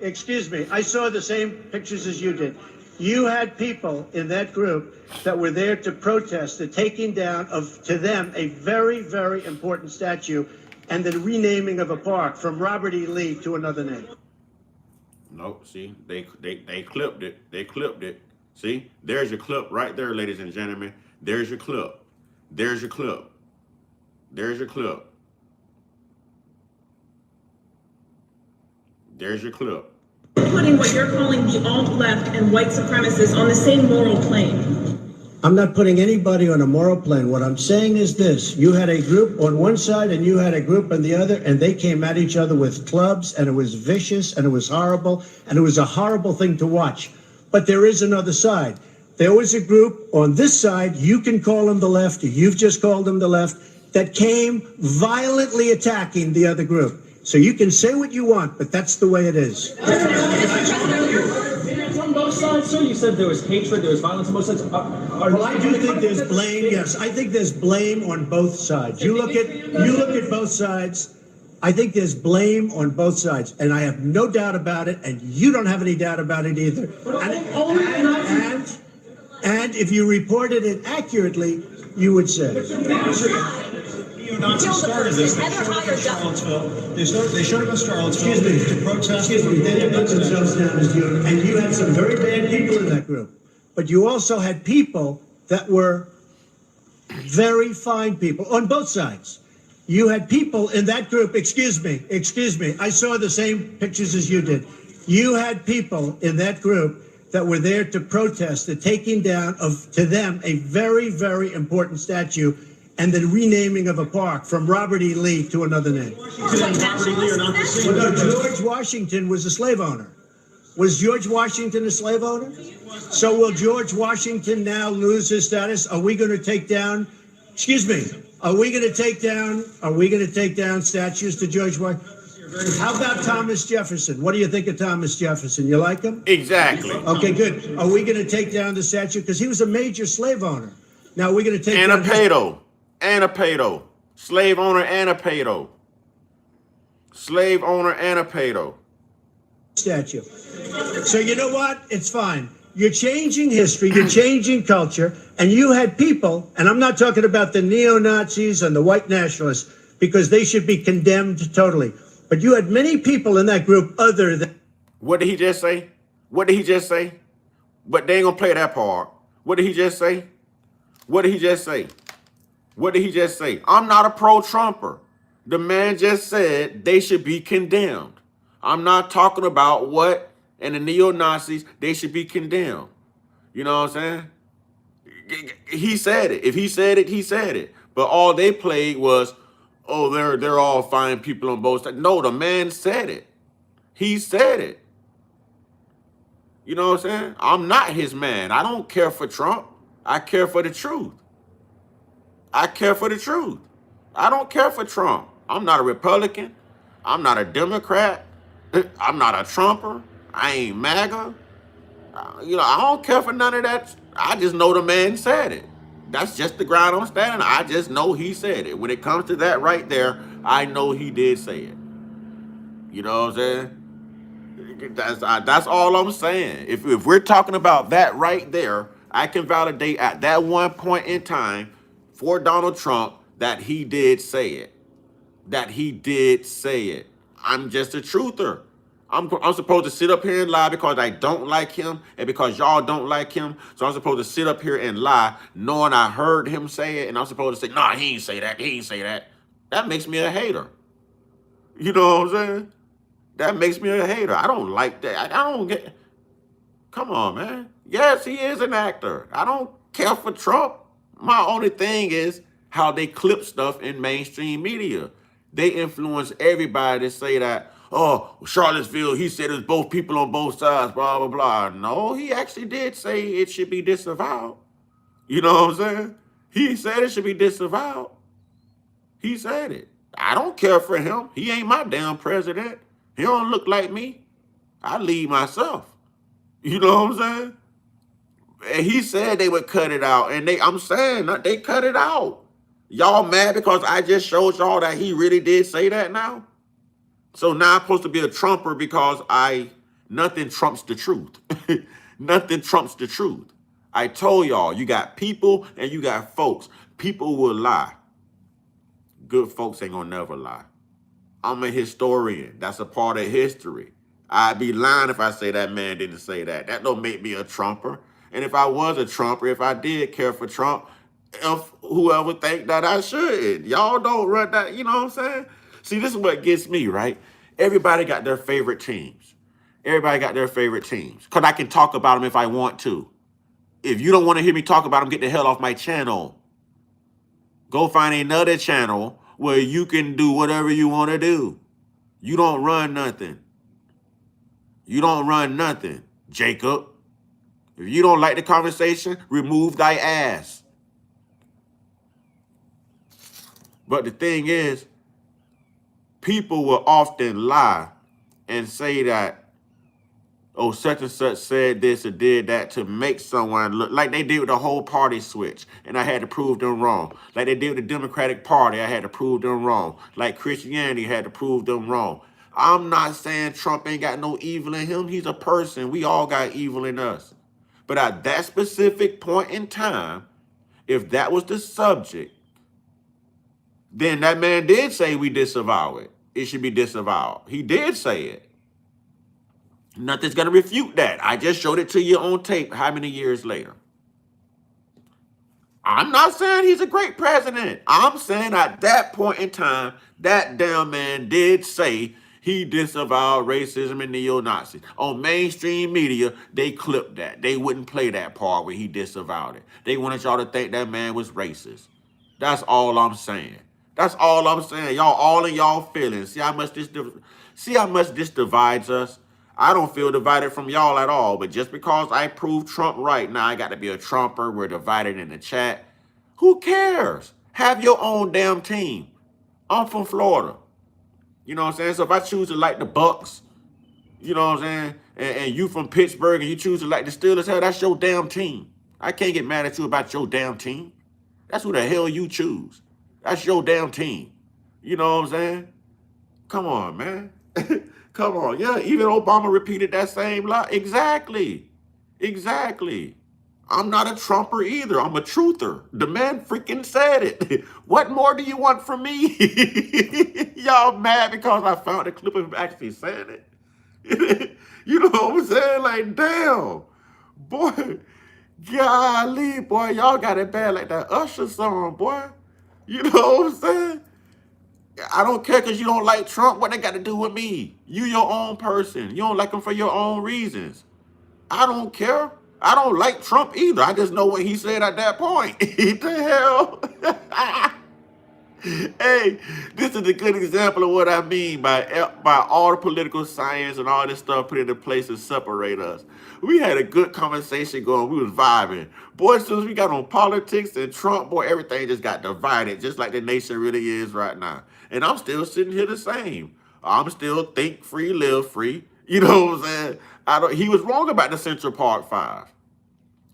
Speaker 9: I saw the same pictures as you did. You had people in that group that were there to protest the taking down of, to them, a very, very important statue and the renaming of a park from Robert E. Lee to another name.
Speaker 1: Nope, see, they clipped it. They clipped it. See, there's your clip right there, ladies and gentlemen. There's your clip. There's your clip. There's your clip. There's your clip.
Speaker 10: Putting what you're calling the alt-left and white supremacists on the same moral plane.
Speaker 9: I'm not putting anybody on a moral plane. What I'm saying is this. You had a group on one side and you had a group on the other, and they came at each other with clubs, and it was vicious, and it was horrible, and it was a horrible thing to watch. But there is another side. There was a group on this side, you can call them the left, you've just called them the left, that came violently attacking the other group. So you can say what you want, but that's the way it is.
Speaker 11: On both sides, sir, you said there was hatred, there was violence on both sides.
Speaker 9: Well, I do think there's blame, yes. I think there's blame on both sides. You look at both sides, I think there's blame on both sides. And I have no doubt about it, and you don't have any doubt about it either. And if you reported it accurately, you would say.
Speaker 12: Neo-Nazis started this. They showed up in Charlottesville. They showed up in Charlottesville to protest.
Speaker 9: Excuse me, they didn't put themselves down as you. And you had some very bad people in that group. But you also had people that were very fine people on both sides. You had people in that group, excuse me, I saw the same pictures as you did. You had people in that group that were there to protest the taking down of, to them, a very, very important statue and the renaming of a park from Robert E. Lee to another name. George Washington was a slave owner. Was George Washington a slave owner? So will George Washington now lose his status? Are we going to take down, excuse me, are we going to take down statues to George Washington? How about Thomas Jefferson? What do you think of Thomas Jefferson? You like him?
Speaker 1: Exactly.
Speaker 9: Okay, good. Are we going to take down the statue? Because he was a major slave owner. Now we're going to take down...
Speaker 1: And a pedo. Slave owner and a pedo. Slave owner and a pedo.
Speaker 9: Statue. So you know what? It's fine. You're changing history, you're changing culture, and you had people, and I'm not talking about the neo-Nazis and the white nationalists, because they should be condemned totally. But you had many people in that group other than...
Speaker 1: What did he just say? What did he just say? But they ain't gonna play that part. What did he just say? What did he just say? What did he just say? I'm not a pro-Trumper. The man just said they should be condemned. I'm not talking about what and the neo-Nazis, they should be condemned. You know what I'm saying? He said it. If he said it, he said it. But all they played was, oh, they're all fine people on both sides. No, the man said it. He said it. You know what I'm saying? I'm not his man. I don't care for Trump. I care for the truth. I care for the truth. I don't care for Trump. I'm not a Republican. I'm not a Democrat. I'm not a Trumper. I ain't MAGA. You know, I don't care for none of that. I just know the man said it. That's just the ground I'm standing on. I just know he said it. When it comes to that right there, I know he did say it. You know what I'm saying? That's all I'm saying. If we're talking about that right there, I can validate at that one point in time for Donald Trump that he did say it. That he did say it. I'm just a truther. I'm supposed to sit up here and lie because I don't like him and because y'all don't like him. So I'm supposed to sit up here and lie knowing I heard him say it, and I'm supposed to say, nah, he ain't say that. He ain't say that. That makes me a hater. You know what I'm saying? That makes me a hater. I don't like that. I don't get... Come on, man. Yes, he is an actor. I don't care for Trump. My only thing is how they clip stuff in mainstream media. They influence everybody to say that, oh, Charlottesville, he said it's both people on both sides, blah, blah, blah. No, he actually did say it should be disavowed. You know what I'm saying? He said it should be disavowed. He said it. I don't care for him. He ain't my damn president. He don't look like me. I lead myself. You know what I'm saying? And he said they would cut it out. And I'm saying that they cut it out. Y'all mad because I just showed y'all that he really did say that now? So now I'm supposed to be a Trumper because nothing trumps the truth. Nothing trumps the truth. I told y'all, you got people and you got folks. People will lie. Good folks ain't gonna never lie. I'm a historian. That's a part of history. I'd be lying if I say that man didn't say that. That don't make me a Trumper. And if I was a Trumper, if I did care for Trump, if whoever think that I should, y'all don't run that, you know what I'm saying? See, this is what gets me, right? Everybody got their favorite teams. Everybody got their favorite teams. Because I can talk about them if I want to. If you don't want to hear me talk about them, get the hell off my channel. Go find another channel where you can do whatever you want to do. You don't run nothing. You don't run nothing, Jacob. If you don't like the conversation, remove thy ass. But the thing is, people will often lie and say that, oh, such and such said this or did that to make someone look like they did with the whole party switch, and I had to prove them wrong. Like they did with the Democratic Party, I had to prove them wrong. Like Christianity had to prove them wrong. I'm not saying Trump ain't got no evil in him. He's a person. We all got evil in us. But at that specific point in time, if that was the subject, then that man did say we disavow it. It should be disavowed. He did say it. Nothing's going to refute that. I just showed it to you on tape how many years later. I'm not saying he's a great president. I'm saying at that point in time, that damn man did say he disavowed racism and neo-Nazis. On mainstream media, they clipped that. They wouldn't play that part where he disavowed it. They wanted y'all to think that man was racist. That's all I'm saying. That's all I'm saying. Y'all all in y'all feelings. See how much this divides us? I don't feel divided from y'all at all, but just because I proved Trump right, now I got to be a Trumper. We're divided in the chat. Who cares? Have your own damn team. I'm from Florida. You know what I'm saying? So if I choose to like the Bucks, you know what I'm saying, and you from Pittsburgh and you choose to like the Steelers, hell, that's your damn team. I can't get mad at you about your damn team. That's who the hell you choose. That's your damn team. You know what I'm saying? Come on, man. Come on. Yeah, even Obama repeated that same lie. Exactly. Exactly. I'm not a Trumper either. I'm a truther. The man freaking said it. What more do you want from me? Y'all mad because I found a clip of him actually saying it? You know what I'm saying? Like, damn. Boy, golly, boy, y'all got it bad like that Usher song, boy. You know what I'm saying? I don't care because you don't like Trump. What they got to do with me? You your own person. You don't like him for your own reasons. I don't care. I don't like Trump either. I just know what he said at that point. The hell? Hey, this is a good example of what I mean by all the political science and all this stuff put into place to separate us. We had a good conversation going. We was vibing. Boy, as soon as we got on politics and Trump, boy, everything just got divided, just like the nation really is right now. And I'm still sitting here the same. I'm still think free, live free. You know what I'm saying? He was wrong about the Central Park 5.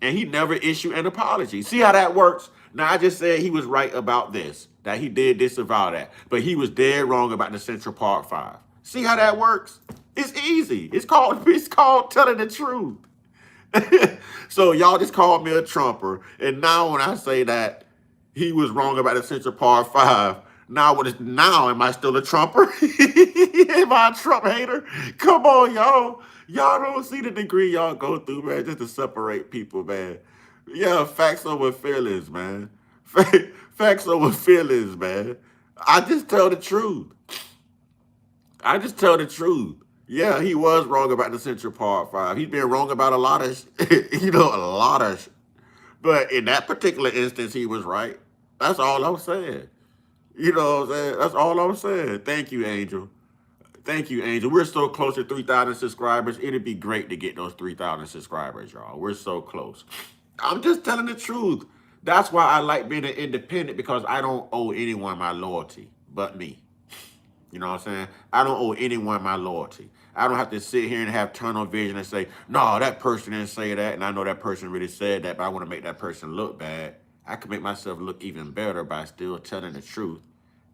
Speaker 1: And he never issued an apology. See how that works? Now, I just said he was right about this, that he did disavow that. But he was dead wrong about the Central Park 5. See how that works? It's easy. It's called telling the truth. So y'all just called me a Trumper. And now when I say that he was wrong about the Central Park 5, now am I still a Trumper? Am I a Trump hater? Come on, y'all. Y'all don't see the degree y'all go through, man, just to separate people, man. Yeah, facts over feelings, man. Facts over feelings, man. I just tell the truth. I just tell the truth. Yeah, he was wrong about the Central Park 5. He's been wrong about a lot of, a lot of. But in that particular instance, he was right. That's all I'm saying. You know what I'm saying? That's all I'm saying. Thank you, Angel. Thank you, Angel. We're so close to 3,000 subscribers. It'd be great to get those 3,000 subscribers, y'all. We're so close. I'm just telling the truth. That's why I like being an independent, because I don't owe anyone my loyalty but me. You know what I'm saying? I don't owe anyone my loyalty. I don't have to sit here and have tunnel vision and say, no, that person didn't say that, and I know that person really said that, but I want to make that person look bad. I can make myself look even better by still telling the truth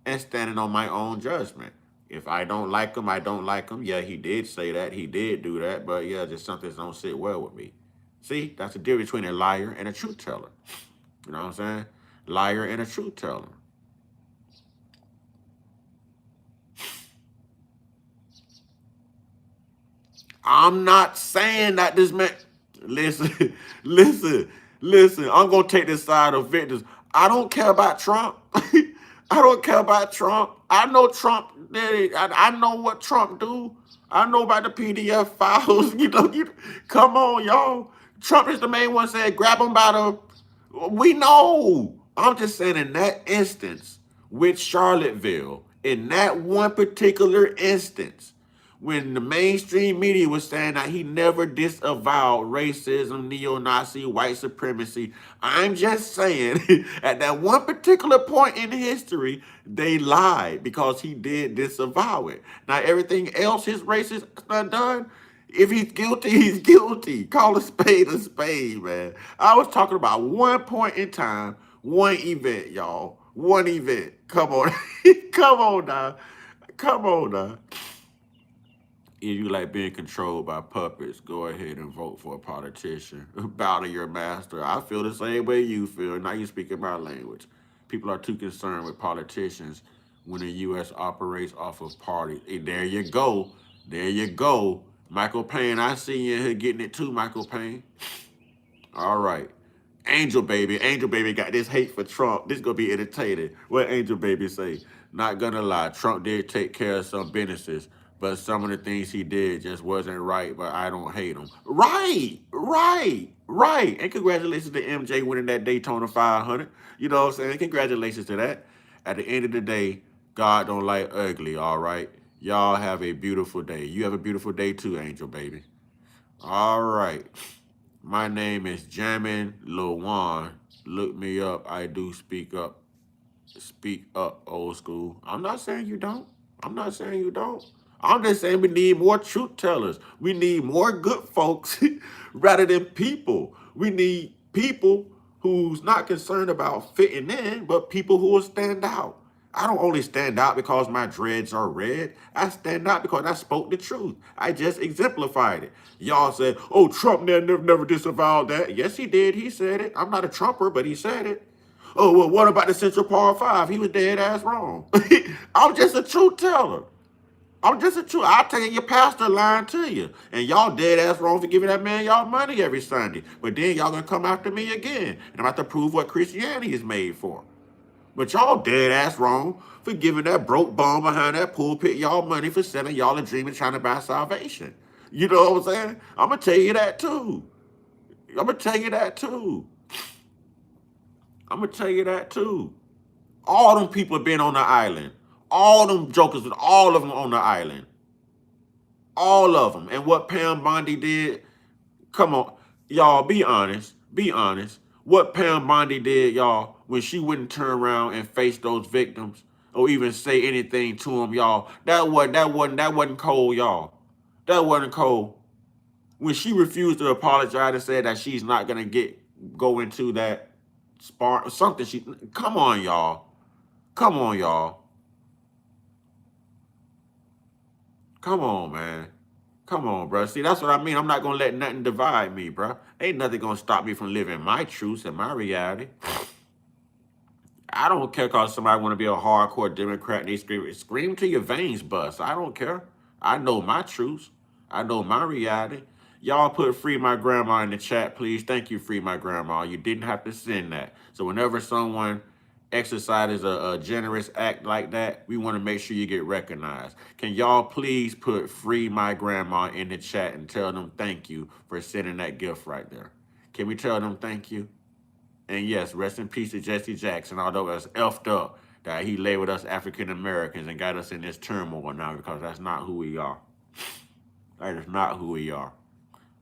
Speaker 1: and standing on my own judgment. If I don't like him, I don't like him. Yeah, he did say that. He did do that. But yeah, just something that don't sit well with me. See, that's the difference between a liar and a truth teller. You know what I'm saying? Liar and a truth teller. I'm not saying that this man... Listen, listen. I'm going to take this side of victims. I don't care about Trump. I don't care about Trump. I know Trump did it. I know what Trump do. I know about the PDF files. Come on, y'all. Trump is the main one saying grab him by the... We know. I'm just saying in that instance with Charlottesville, in that one particular instance, when the mainstream media was saying that he never disavowed racism, neo-Nazi, white supremacy, I'm just saying at that one particular point in history, they lied because he did disavow it. Now, everything else his racist done, if he's guilty, he's guilty. Call a spade, man. I was talking about one point in time, one event, y'all. One event. Come on. Come on now. Come on now. If you like being controlled by puppets, go ahead and vote for a politician. Bow to your master. I feel the same way you feel. Now you speaking my language. People are too concerned with politicians when the U.S. operates off of party. Hey, there you go. There you go. Michael Payne, I see you in here getting it too, Michael Payne. All right. Angel Baby got this hate for Trump. This gonna be entertaining. What Angel Baby say? Not gonna lie, Trump did take care of some businesses, but some of the things he did just wasn't right, but I don't hate him. Right. And congratulations to MJ winning that Daytona 500. You know what I'm saying? Congratulations to that. At the end of the day, God don't like ugly, all right? Y'all have a beautiful day. You have a beautiful day too, Angel Baby. All right. My name is Jamin Lawan. Look me up. I do speak up. Speak up, old school. I'm not saying you don't. I'm just saying we need more truth tellers. We need more good folks rather than people. We need people who's not concerned about fitting in, but people who will stand out. I don't only stand out because my dreads are red. I stand out because I spoke the truth. I just exemplified it. Y'all said, oh, Trump never disavowed that. Yes, he did. He said it. I'm not a Trumper, but he said it. Oh, well, what about the Central Park 5? He was dead ass wrong. I'm just a truth teller. I'm just a truth. I'll tell you, your pastor lying to you. And y'all dead ass wrong for giving that man y'all money every Sunday. But then y'all gonna come after me again. And I'm about to prove what Christianity is made for. But y'all dead ass wrong for giving that broke bum behind that pulpit y'all money for selling y'all a dream and trying to buy salvation. You know what I'm saying? I'm gonna tell you that too. I'm gonna tell you that too. I'm gonna tell you that too. All them people been on the island. All them jokers, all of them on the island. All of them. And what Pam Bondi did, come on, y'all, be honest. Be honest. What Pam Bondi did, y'all, when she wouldn't turn around and face those victims or even say anything to them, y'all, that wasn't cold, y'all. That wasn't cold. When she refused to apologize and said that she's not gonna go into that spark or something, come on, y'all. Come on, y'all. Come on, man. Come on, bro. See, that's what I mean. I'm not going to let nothing divide me, bro. Ain't nothing going to stop me from living my truths and my reality. I don't care because somebody want to be a hardcore Democrat and they scream till your veins bust. I don't care. I know my truths. I know my reality. Y'all put free my grandma in the chat, please. Thank you, free my grandma. You didn't have to send that. So whenever someone exercises a generous act like that, we want to make sure you get recognized. Can y'all please put free my grandma in the chat and tell them thank you for sending that gift right there? Can we tell them thank you? And yes, rest in peace to Jesse Jackson, although it's effed up that he labeled us African Americans and got us in this turmoil now because that's not who we are. That is not who we are.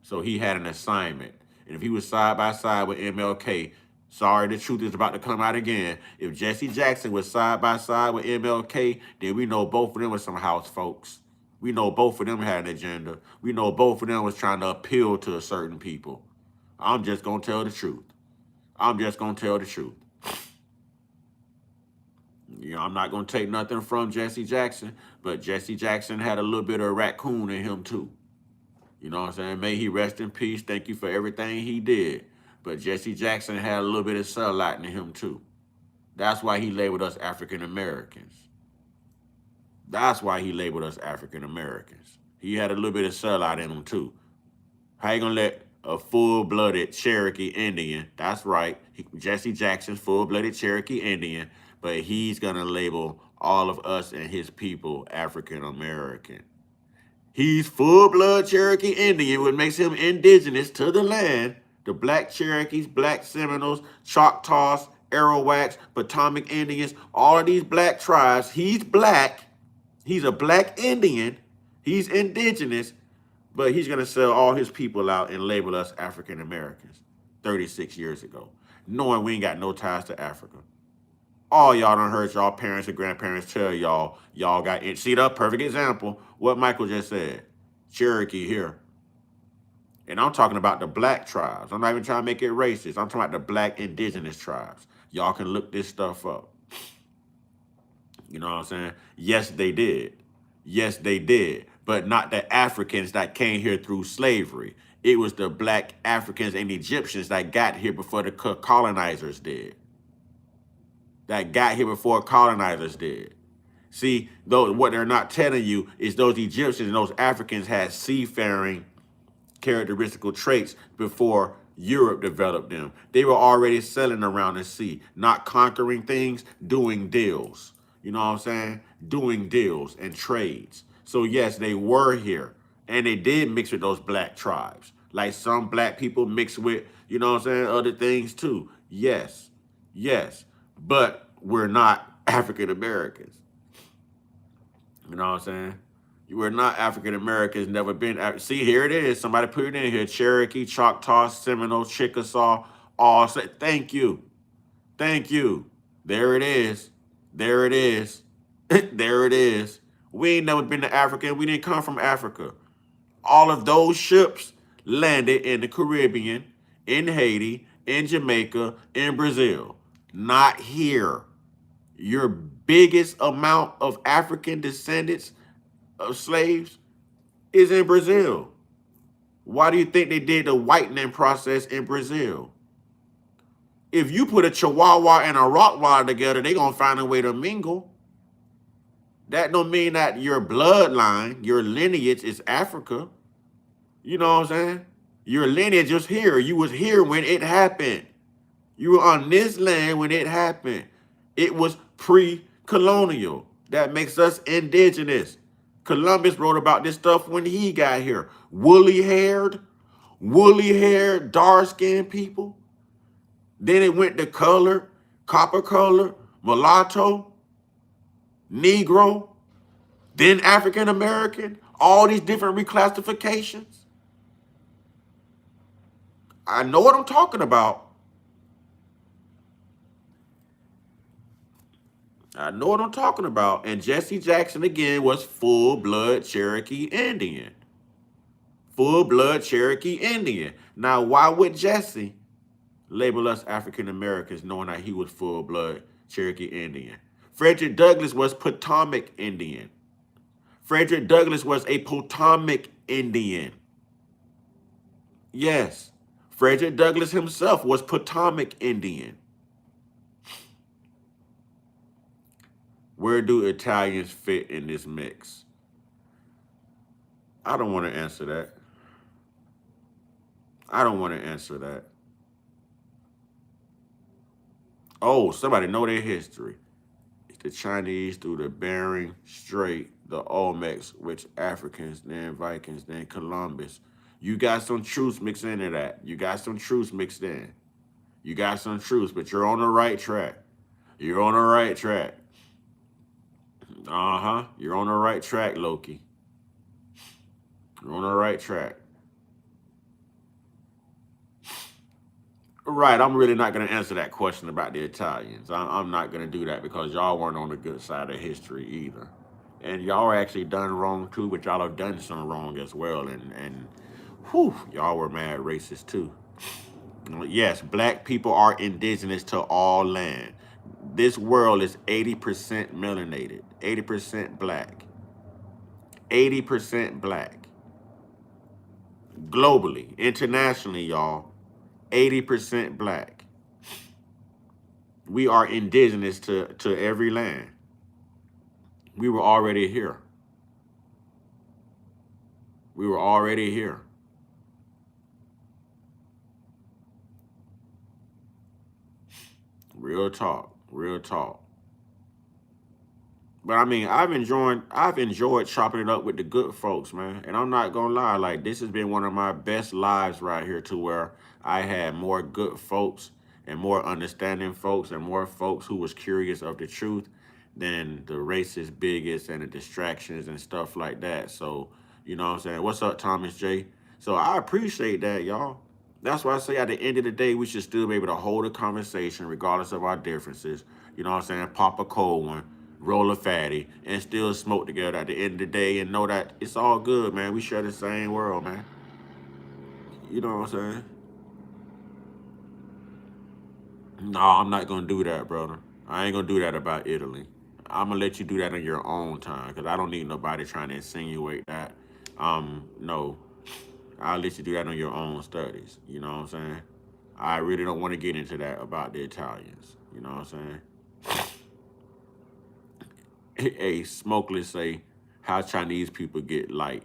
Speaker 1: So he had an assignment. And if he was side by side with MLK, sorry, the truth is about to come out again. If Jesse Jackson was side by side with MLK, then we know both of them were some house folks. We know both of them had an agenda. We know both of them was trying to appeal to certain people. I'm just going to tell the truth. I'm just going to tell the truth. You know, I'm not going to take nothing from Jesse Jackson, but Jesse Jackson had a little bit of raccoon in him too. You know what I'm saying? May he rest in peace. Thank you for everything he did. But Jesse Jackson had a little bit of cellulite in him too. That's why he labeled us African Americans. That's why he labeled us African Americans. He had a little bit of cellulite in him too. How you gonna let a full-blooded Cherokee Indian, that's right, Jesse Jackson's full-blooded Cherokee Indian, but he's gonna label all of us and his people African American. He's full-blood Cherokee Indian, which makes him indigenous to the land. The Black Cherokees, Black Seminoles, Choctaws, Arawaks, Potomac Indians, all of these black tribes, he's black. He's a black Indian. He's indigenous, but he's going to sell all his people out and label us African Americans 36 years ago, knowing we ain't got no ties to Africa. All y'all done heard y'all parents and grandparents tell y'all got it. See that perfect example, what Michael just said. Cherokee here. And I'm talking about the black tribes. I'm not even trying to make it racist. I'm talking about the black indigenous tribes. Y'all can look this stuff up. You know what I'm saying? Yes, they did. Yes, they did. But not the Africans that came here through slavery. It was the black Africans and Egyptians that got here before the colonizers did. That got here before colonizers did. See, though, what they're not telling you is those Egyptians and those Africans had seafaring characteristical traits before Europe developed them. They were already sailing around the sea, not conquering things, doing deals. You know what I'm saying? Doing deals and trades. So yes, they were here. And they did mix with those black tribes. Like some black people mix with, you know what I'm saying, other things too. Yes. Yes. But we're not African Americans. You know what I'm saying? We're not African Americans, never been. See, here it is. Somebody put it in here. Cherokee, Choctaw, Seminole, Chickasaw, all said, thank you. Thank you. There it is. There it is. There it is. We ain't never been to Africa. We didn't come from Africa. All of those ships landed in the Caribbean, in Haiti, in Jamaica, in Brazil. Not here. You're biggest amount of African descendants of slaves is in Brazil. Why do you think they did the whitening process in Brazil? If you put a Chihuahua and a Rottweiler together, they're going to find a way to mingle. That don't mean that your bloodline, your lineage is Africa. You know what I'm saying? Your lineage is here. You was here when it happened. You were on this land when it happened. It was pre-colonial. That makes us indigenous. Columbus wrote about this stuff when he got here. Woolly-haired, dark-skinned people. Then it went to color, copper color, mulatto, Negro, then African American, all these different reclassifications. I know what I'm talking about. I know what I'm talking about. And Jesse Jackson, again, was full-blood Cherokee Indian. Full-blood Cherokee Indian. Now, why would Jesse label us African Americans knowing that he was full-blood Cherokee Indian? Frederick Douglass was Potomac Indian. Frederick Douglass was a Potomac Indian. Yes, Frederick Douglass himself was Potomac Indian. Where do Italians fit in this mix? I don't want to answer that. I don't want to answer that. Oh, somebody know their history. It's the Chinese through the Bering Strait, the Olmecs, which Africans, then Vikings, then Columbus. You got some truths mixed into that. You got some truths mixed in. You got some truths, but you're on the right track. You're on the right track. You're on the right track, Loki. You're on the right track. Right, I'm really not going to answer that question about the Italians. I'm not going to do that because y'all weren't on the good side of history either. And y'all are actually done wrong too, but y'all have done some wrong as well. And whew, y'all were mad racist too. Yes, black people are indigenous to all land. This world is 80% melanated, 80% black, 80% black. Globally, internationally, y'all, 80% black. We are indigenous to every land. We were already here. We were already here. Real talk, real talk. But I mean, I've enjoyed chopping it up with the good folks, man. And I'm not gonna lie, like this has been one of my best lives right here, to where I had more good folks and more understanding folks and more folks who was curious of the truth than the racist bigots and the distractions and stuff like that. So, you know what I'm saying? What's up, Thomas J? So I appreciate that, y'all. That's why I say at the end of the day, we should still be able to hold a conversation regardless of our differences. You know what I'm saying? Pop a cold one, roll a fatty, and still smoke together at the end of the day and know that it's all good, man. We share the same world, man. You know what I'm saying? No, I'm not going to do that, brother. I ain't going to do that about Italy. I'm going to let you do that on your own time because I don't need nobody trying to insinuate that. No, I'll let you do that on your own studies. You know what I'm saying? I really don't want to get into that about the Italians. You know what I'm saying? Hey, Smokeless say, how Chinese people get light.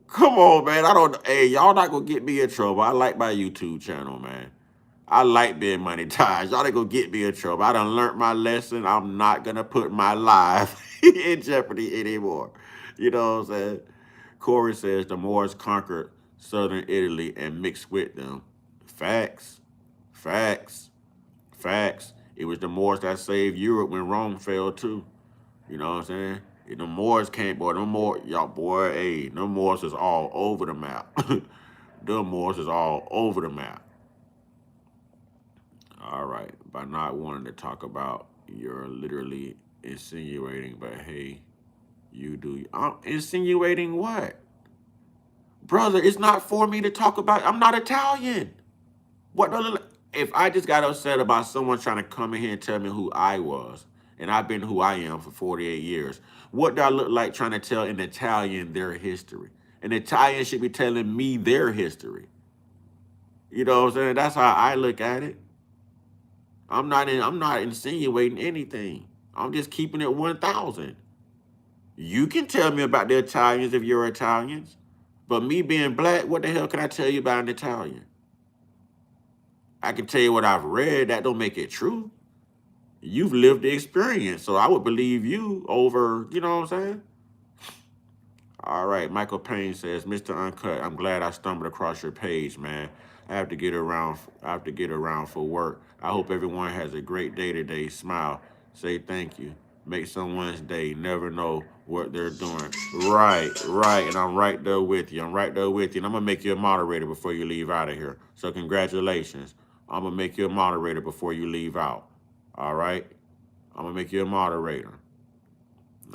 Speaker 1: Come on, man. Hey, y'all not going to get me in trouble. I like my YouTube channel, man. I like being monetized. Y'all ain't gonna get me in trouble. I done learned my lesson. I'm not gonna put my life in jeopardy anymore. You know what I'm saying? Corey says the Moors conquered southern Italy and mixed with them. Facts. Facts. Facts. It was the Moors that saved Europe when Rome fell too. You know what I'm saying? If the Moors came, boy, them Moors, y'all, boy, hey, them Moors is all over the map. Them Moors is all over the map. All right, by not wanting to talk about, you're literally insinuating, but hey, you do. I'm insinuating what? Brother, it's not for me to talk about. I'm not Italian. What? If I just got upset about someone trying to come in here and tell me who I was, and I've been who I am for 48 years. What do I look like trying to tell an Italian their history? An Italian should be telling me their history. You know what I'm saying? That's how I look at it. I'm not insinuating anything. I'm just keeping it 1,000. You can tell me about the Italians if you're Italians, but me being black, what the hell can I tell you about an Italian? I can tell you what I've read. That don't make it true. You've lived the experience, so I would believe you over, you know what I'm saying? All right, Michael Payne says, Mr. Uncut, I'm glad I stumbled across your page, man. I have to get around. I have to get around for work. I hope everyone has a great day today. Smile. Say thank you. Make someone's day. Never know what they're doing. Right, right. And I'm right there with you. I'm right there with you. And I'm gonna make you a moderator before you leave out of here. So congratulations. I'm gonna make you a moderator before you leave out. All right. I'm gonna make you a moderator.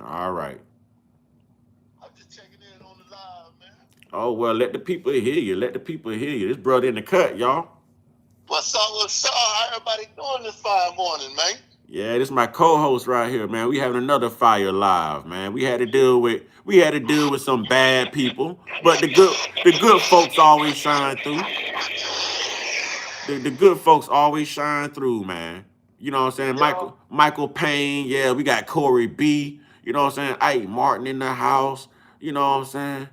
Speaker 1: All right. Oh, well, let the people hear you. Let the people hear you. This brother in the cut, y'all.
Speaker 13: What's up? What's up? How everybody doing this fine morning, man?
Speaker 1: Yeah, this is my co-host right here, man. We having another fire live, man. We had to deal with some bad people, but the good folks always shine through. The good folks always shine through, man. You know what I'm saying? Michael Payne, yeah, we got Corey B. You know what I'm saying? Ike Martin in the house. You know what I'm saying?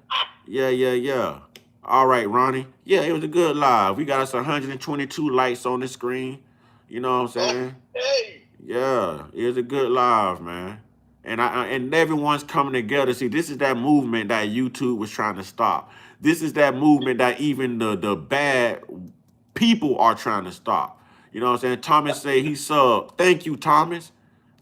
Speaker 1: Yeah. All right, Ronnie. Yeah, it was a good live. We got us 122 lights on the screen. You know what I'm saying?
Speaker 13: Hey.
Speaker 1: Yeah, it was a good live, man. And everyone's coming together. See, this is that movement that YouTube was trying to stop. This is that movement that even the bad people are trying to stop. You know what I'm saying? Thomas say he subbed. Thank you, Thomas.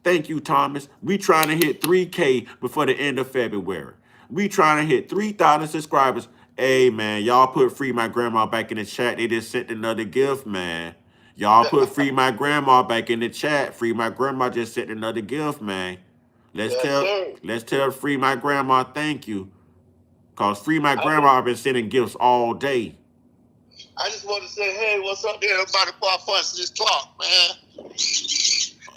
Speaker 1: Thank you, Thomas. We trying to hit 3K before the end of February. We trying to hit 3,000 subscribers. Hey, man, y'all put Free My Grandma back in the chat. They just sent another gift, man. Y'all put Free My Grandma back in the chat. Free My Grandma just sent another gift, man. Let's tell Free My Grandma thank you. Because Free My Grandma been sending gifts all day.
Speaker 13: I just want to say, hey, what's up there, everybody? Before I punch this clock, man.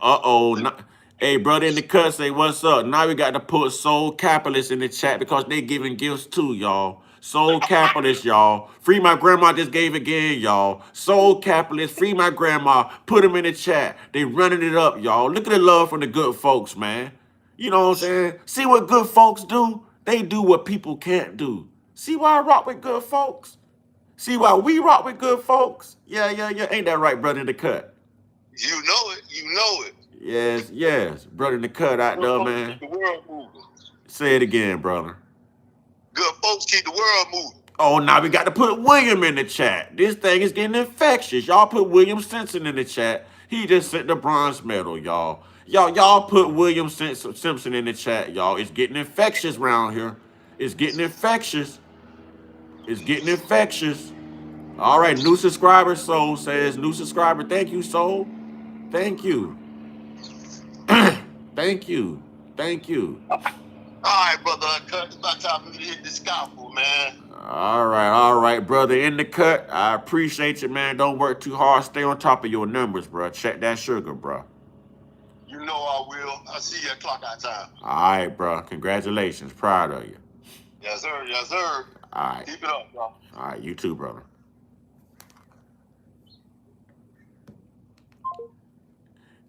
Speaker 1: Uh-oh. Hey, brother in the cut say, what's up? Now we got to put Soul Capitalist in the chat because they giving gifts too, y'all. Soul Capitalist, y'all. Free My Grandma just gave again, y'all. Soul Capitalist, Free My Grandma. Put them in the chat. They running it up, y'all. Look at the love from the good folks, man. You know what I'm saying? See what good folks do? They do what people can't do. See why I rock with good folks? See why we rock with good folks? Yeah. Ain't that right, brother in the cut?
Speaker 13: You know it. You know it.
Speaker 1: Yes. Brother in the cut out there, man.
Speaker 13: Keep the world moving.
Speaker 1: Say it again, brother.
Speaker 13: Good folks keep the world moving.
Speaker 1: Oh, now we got to put William in the chat. This thing is getting infectious. Y'all put William Simpson in the chat. He just sent the bronze medal, y'all. Y'all put William Simpson in the chat, y'all. It's getting infectious around here. It's getting infectious. It's getting infectious. All right, new subscriber, Soul says. New subscriber. Thank you, Soul. Thank you. Thank you.
Speaker 13: All right, brother Uncut. It's about time for me to hit the scalpel, man.
Speaker 1: All right, brother in the cut. I appreciate you, man. Don't work too hard. Stay on top of your numbers, bro. Check that sugar, bro.
Speaker 13: You know I will. I'll see you at clock out time.
Speaker 1: All right, bro. Congratulations. Proud of you.
Speaker 13: Yes, sir.
Speaker 1: All right.
Speaker 13: Keep it up, y'all.
Speaker 1: All right, you too, brother.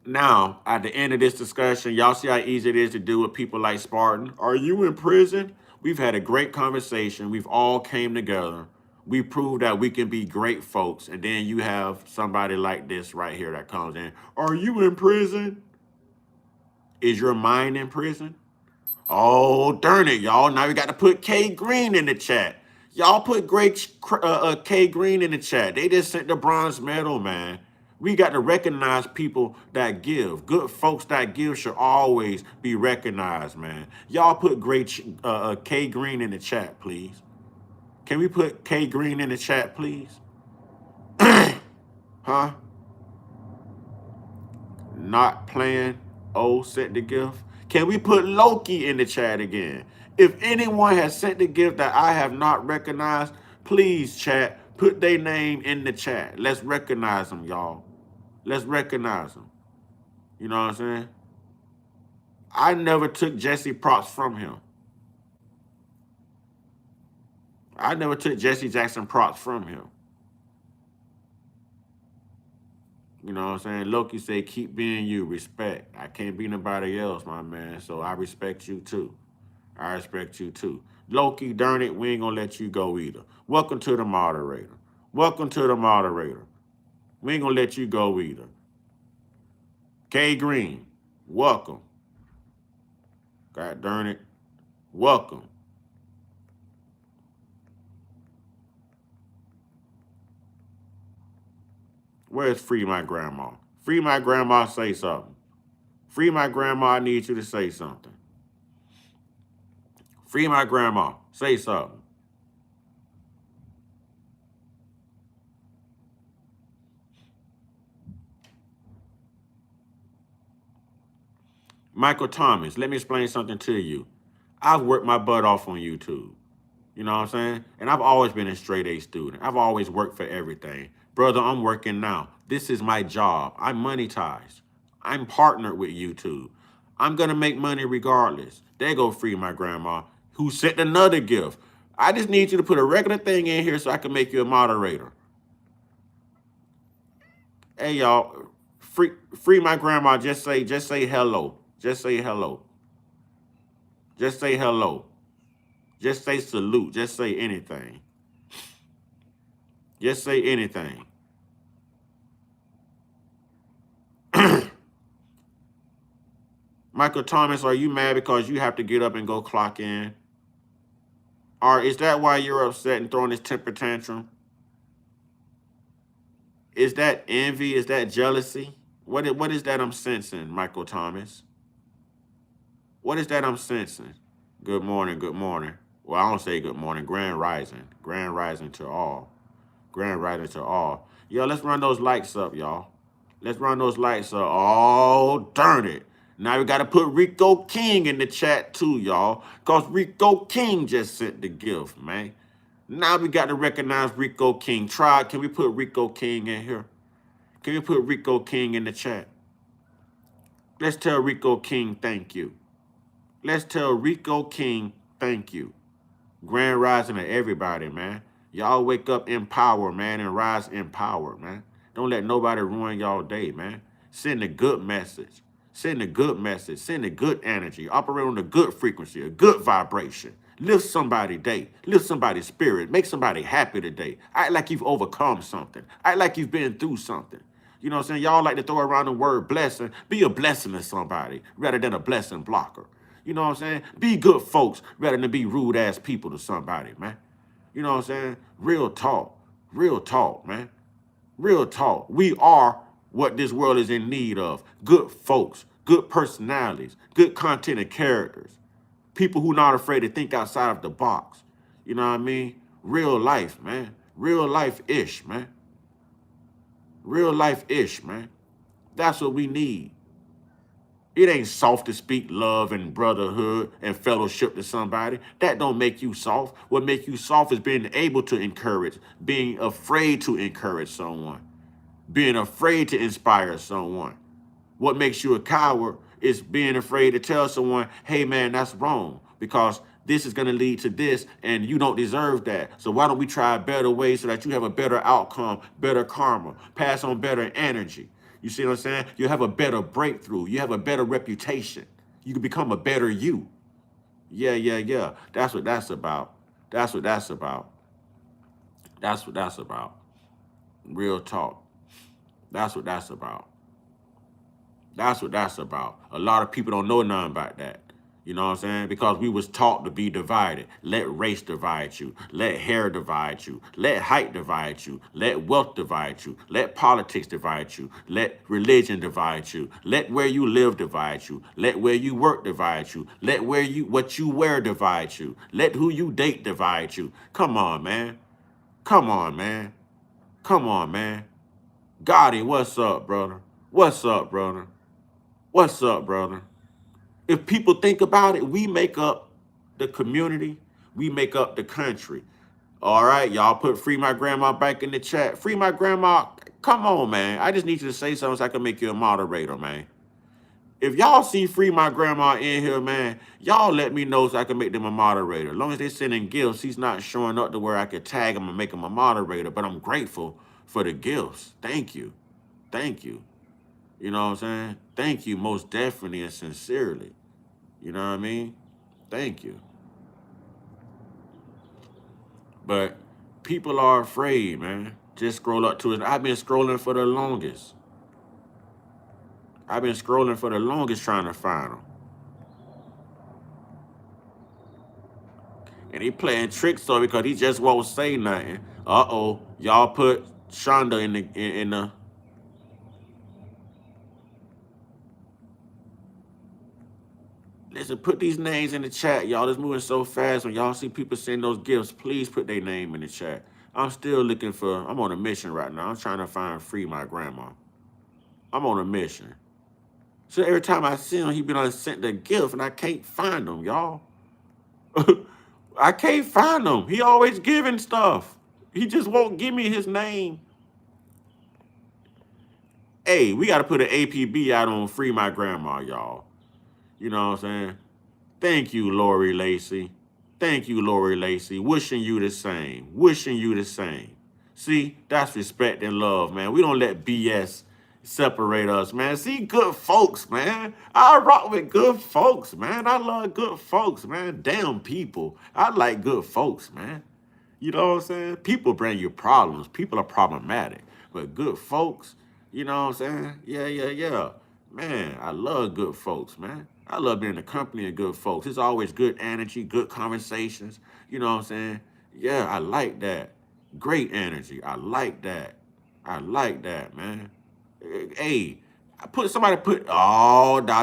Speaker 1: Now, at the end of this discussion, y'all see how easy it is to do with people like Spartan. Are you in prison? We've had a great conversation. We've all came together. We proved that we can be great folks. And then you have somebody like this right here that comes in. Are you in prison? Is your mind in prison? Oh, darn it, y'all. Now we got to put K Green in the chat. Y'all put K Green in the chat. They just sent the bronze medal, man. We got to recognize people that give. Good folks that give should always be recognized, man. Y'all put K Green in the chat, please. Can we put K Green in the chat, please? Huh? Not playing. Oh, sent the gift. Can we put Loki in the chat again? If anyone has sent the gift that I have not recognized, please, chat, put their name in the chat. Let's recognize them, y'all. Let's recognize them. You know what I'm saying? I never took Jesse props from him. I never took Jesse Jackson props from him. You know what I'm saying? Loki said, keep being you, respect. I can't be nobody else, my man. So I respect you too. I respect you too. Loki, darn it, we ain't gonna let you go either. Welcome to the moderator. Welcome to the moderator. We ain't gonna let you go either. K Green, welcome. God darn it, welcome. Where's Free My Grandma? Free My Grandma, say something. Free My Grandma, I need you to say something. Free My Grandma, say something. Michael Thomas, let me explain something to you. I've worked my butt off on YouTube. You know what I'm saying? And I've always been a straight A student. I've always worked for everything. Brother, I'm working now. This is my job. I'm monetized. I'm partnered with YouTube. I'm going to make money regardless. There go Free My Grandma, who sent another gift. I just need you to put a regular thing in here so I can make you a moderator. Hey, y'all, free My Grandma, just say hello. Just say hello. Just say hello. Just say salute. Just say anything. Just say anything. Michael Thomas, are you mad because you have to get up and go clock in? Or is that why you're upset and throwing this temper tantrum? Is that envy? Is that jealousy? What is that I'm sensing, Michael Thomas? What is that I'm sensing? Good morning, good morning. Well, I don't say good morning. Grand rising. Grand rising to all. Grand rising to all. Yo, let's run those likes up, y'all. Let's run those likes up. Oh, darn it. Now we got to put Rico King in the chat too, y'all. Because Rico King just sent the gift, man. Now we got to recognize Rico King. Can we put Rico King in here? Can we put Rico King in the chat? Let's tell Rico King thank you. Let's tell Rico King thank you. Grand rising to everybody, man. Y'all wake up in power, man, and rise in power, man. Don't let nobody ruin y'all day, man. Send a good message. Send a good message. Send a good energy. Operate on a good frequency, a good vibration. Lift somebody's day. Lift somebody's spirit. Make somebody happy today. Act like you've overcome something. Act like you've been through something. You know what I'm saying? Y'all like to throw around the word blessing. Be a blessing to somebody rather than a blessing blocker. You know what I'm saying? Be good folks rather than be rude ass people to somebody, man. You know what I'm saying? Real talk. Real talk, man. Real talk. We are what this world is in need of. Good folks, good personalities, good content and characters. People who not afraid to think outside of the box. You know what I mean? Real life, man. Real life-ish, man. Real life-ish, man. That's what we need. It ain't soft to speak love and brotherhood and fellowship to somebody. That don't make you soft. What makes you soft is being able to encourage, being afraid to encourage someone, being afraid to inspire someone. What makes you a coward is being afraid to tell someone, hey, man, that's wrong because this is going to lead to this and you don't deserve that. So why don't we try a better way so that you have a better outcome, better karma, pass on better energy? You see what I'm saying? You have a better breakthrough. You have a better reputation. You can become a better you. Yeah. That's what that's about. That's what that's about. That's what that's about. Real talk. That's what that's about. That's what that's about. A lot of people don't know nothing about that. You know what I'm saying? Because we was taught to be divided. Let race divide you. Let hair divide you. Let height divide you. Let wealth divide you. Let politics divide you. Let religion divide you. Let where you live divide you. Let where you work divide you. Let what you wear divide you. Let who you date divide you. Come on, man. Come on, man. Come on, man. Gotti, what's up, brother? What's up, brother? What's up, brother? If people think about it, we make up the community. We make up the country. All right, y'all put Free My Grandma back in the chat. Free My Grandma, come on, man. I just need you to say something so I can make you a moderator, man. If y'all see Free My Grandma in here, man, y'all let me know so I can make them a moderator. As long as they sending gifts, he's not showing up to where I could tag him and make him a moderator. But I'm grateful for the gifts. Thank you. Thank you. You know what I'm saying? Thank you most definitely and sincerely. You know what I mean? Thank you. But people are afraid, man. Just scroll up to it. I've been scrolling for the longest. I've been scrolling for the longest trying to find them. And he playing tricks on me because he just won't say nothing. Uh-oh. Y'all put Shonda in the Listen, put these names in the chat, y'all. It's moving so fast. When y'all see people send those gifts, please put their name in the chat. I'm still looking for, I'm on a mission right now. I'm trying to find Free My Grandma. I'm on a mission. So every time I see him, he be done sent the gift and I can't find him, y'all. I can't find him. He always giving stuff. He just won't give me his name. Hey, we got to put an APB out on Free My Grandma, y'all. You know what I'm saying? Thank you, Lori Lacey. Thank you, Lori Lacey. Wishing you the same. Wishing you the same. See, that's respect and love, man. We don't let BS separate us, man. See, good folks, man. I rock with good folks, man. I love good folks, man. Damn people. I like good folks, man. You know what I'm saying? People bring you problems. People are problematic. But good folks, you know what I'm saying? Yeah. Man, I love good folks, man. I love being in the company of good folks. It's always good energy, good conversations. You know what I'm saying? Yeah, I like that. Great energy. I like that. I like that, man. Hey, now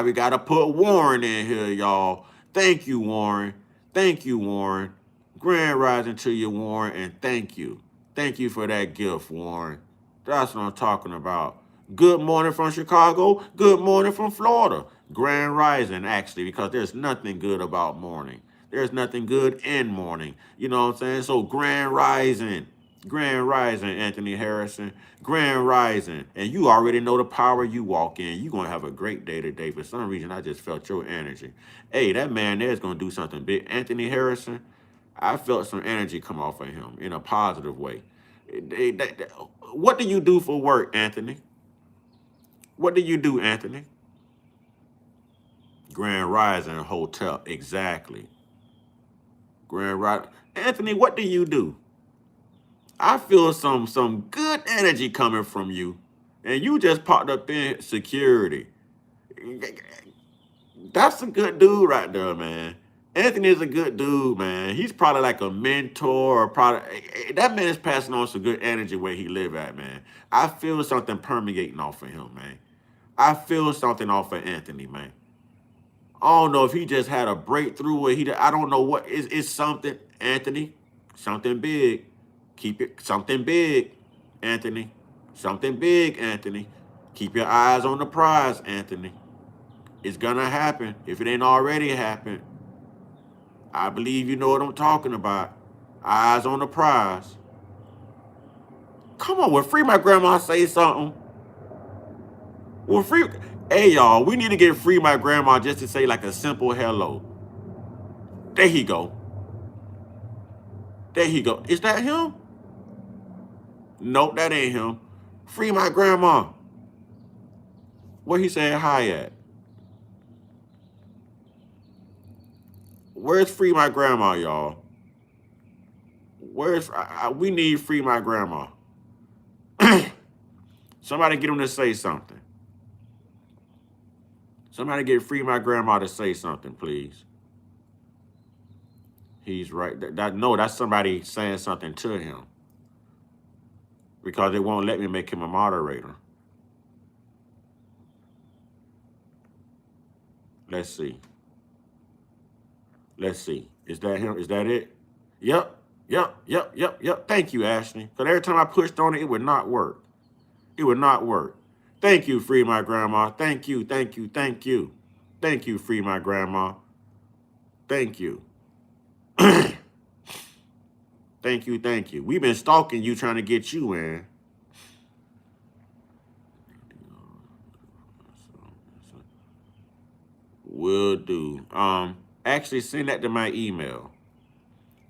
Speaker 1: we got to put Warren in here, y'all. Thank you, Warren. Thank you, Warren. Grand rising to you, Warren, and thank you. Thank you for that gift, Warren. That's what I'm talking about. Good morning from Chicago. Good morning from Florida. Grand rising, actually, because there's nothing good about morning. There's nothing good in morning. You know what I'm saying? So grand rising. Grand rising, Anthony Harrison. Grand rising. And you already know the power you walk in. You're going to have a great day today. For some reason, I just felt your energy. Hey, that man there is going to do something big. Anthony Harrison, I felt some energy come off of him in a positive way. What do you do for work, Anthony? What do you do, Anthony? Grand Rising Hotel, exactly. Grand Rising. Anthony, what do you do? I feel some good energy coming from you, and you just popped up in security. That's a good dude right there, man. Anthony is a good dude, man. He's probably like a mentor, or probably that man is passing on some good energy where he live at, man. I feel something permeating off of him, man. I feel something off of Anthony, man. I don't know if he just had a breakthrough or I don't know what. It's something, Anthony. Something big. Keep it something big, Anthony. Something big, Anthony. Keep your eyes on the prize, Anthony. It's gonna happen if it ain't already happened. I believe you know what I'm talking about. Eyes on the prize. Come on, will Free My Grandma say something? Well, hey, y'all, we need to get Free My Grandma just to say like a simple hello. There he go. There he go. Is that him? Nope, that ain't him. Free My Grandma. Where he saying hi at? Where's Free My Grandma, y'all? We need Free My Grandma. Somebody get him to say something. Somebody get Free My Grandma to say something, please. He's right. That's somebody saying something to him. Because it won't let me make him a moderator. Let's see. Let's see. Is that him? Is that it? Yep. Thank you, Ashley. Because every time I pushed on it, it would not work. It would not work. Thank you, Free My Grandma. Thank you. Thank you, Free My Grandma. Thank you. Thank you. We've been stalking you, trying to get you in. Will do. Actually send that to my email.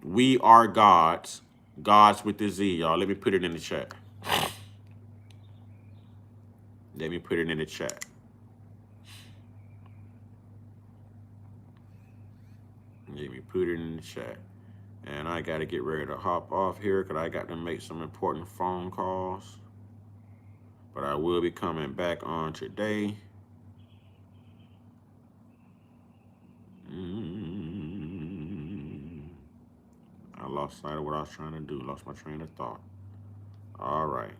Speaker 1: We are gods. Gods with the Z, y'all. Let me put it in the chat. Let me put it in the chat. Let me put it in the chat. And I got to get ready to hop off here because I got to make some important phone calls. But I will be coming back on today. I lost sight of what I was trying to do. Lost my train of thought. All right.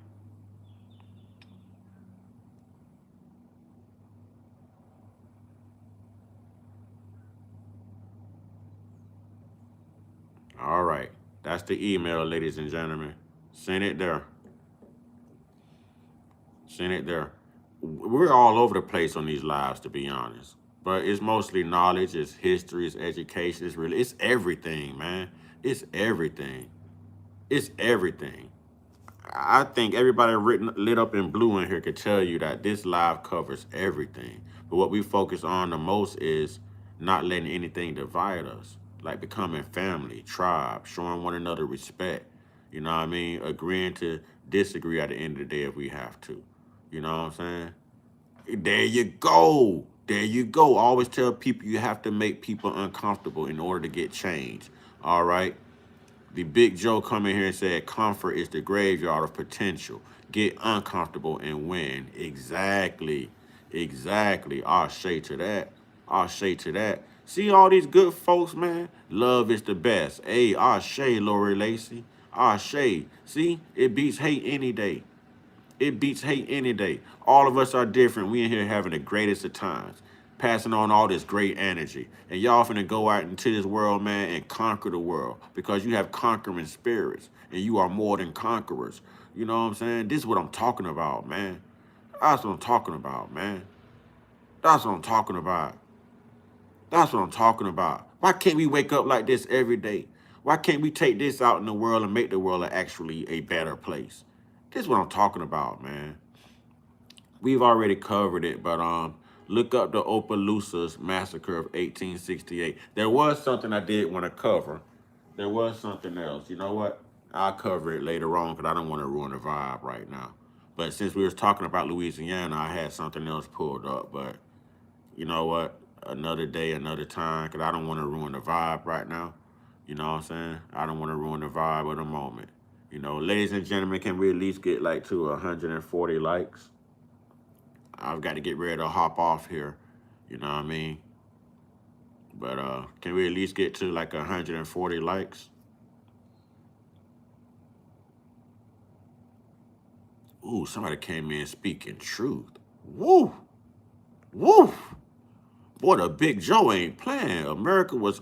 Speaker 1: All right. That's the email, ladies and gentlemen. Send it there. Send it there. We're all over the place on these lives, to be honest. But it's mostly knowledge, it's history, it's education, it's everything, man. It's everything. It's everything. I think everybody lit up in blue in here could tell you that this live covers everything. But what we focus on the most is not letting anything divide us. Like becoming family, tribe, showing one another respect. You know what I mean? Agreeing to disagree at the end of the day if we have to. You know what I'm saying? There you go. There you go. I always tell people you have to make people uncomfortable in order to get change. All right? The Big Joe come in here and said, comfort is the graveyard of potential. Get uncomfortable and win. Exactly. Exactly. I'll say to that. I'll say to that. See all these good folks, man? Love is the best. Hey, I'll say, Lori Lacey. I'll say. See, it beats hate any day. It beats hate any day. All of us are different. We in here having the greatest of times, passing on all this great energy. And y'all finna go out into this world, man, and conquer the world because you have conquering spirits and you are more than conquerors. You know what I'm saying? This is what I'm talking about, man. That's what I'm talking about, man. That's what I'm talking about. That's what I'm talking about. Why can't we wake up like this every day? Why can't we take this out in the world and make the world actually a better place? This is what I'm talking about, man. We've already covered it, but look up the Opelousas Massacre of 1868. There was something I did want to cover. There was something else. You know what? I'll cover it later on because I don't want to ruin the vibe right now. But since we was talking about Louisiana, I had something else pulled up. But you know what? Another day, another time, because I don't want to ruin the vibe right now. You know what I'm saying? I don't want to ruin the vibe of the moment. You know, ladies and gentlemen, can we at least get like to 140 likes? I've got to get ready to hop off here. You know what I mean? But can we at least get to like 140 likes? Ooh, somebody came in speaking truth. Woo! Woo! Boy, the Big Joe ain't playing. America was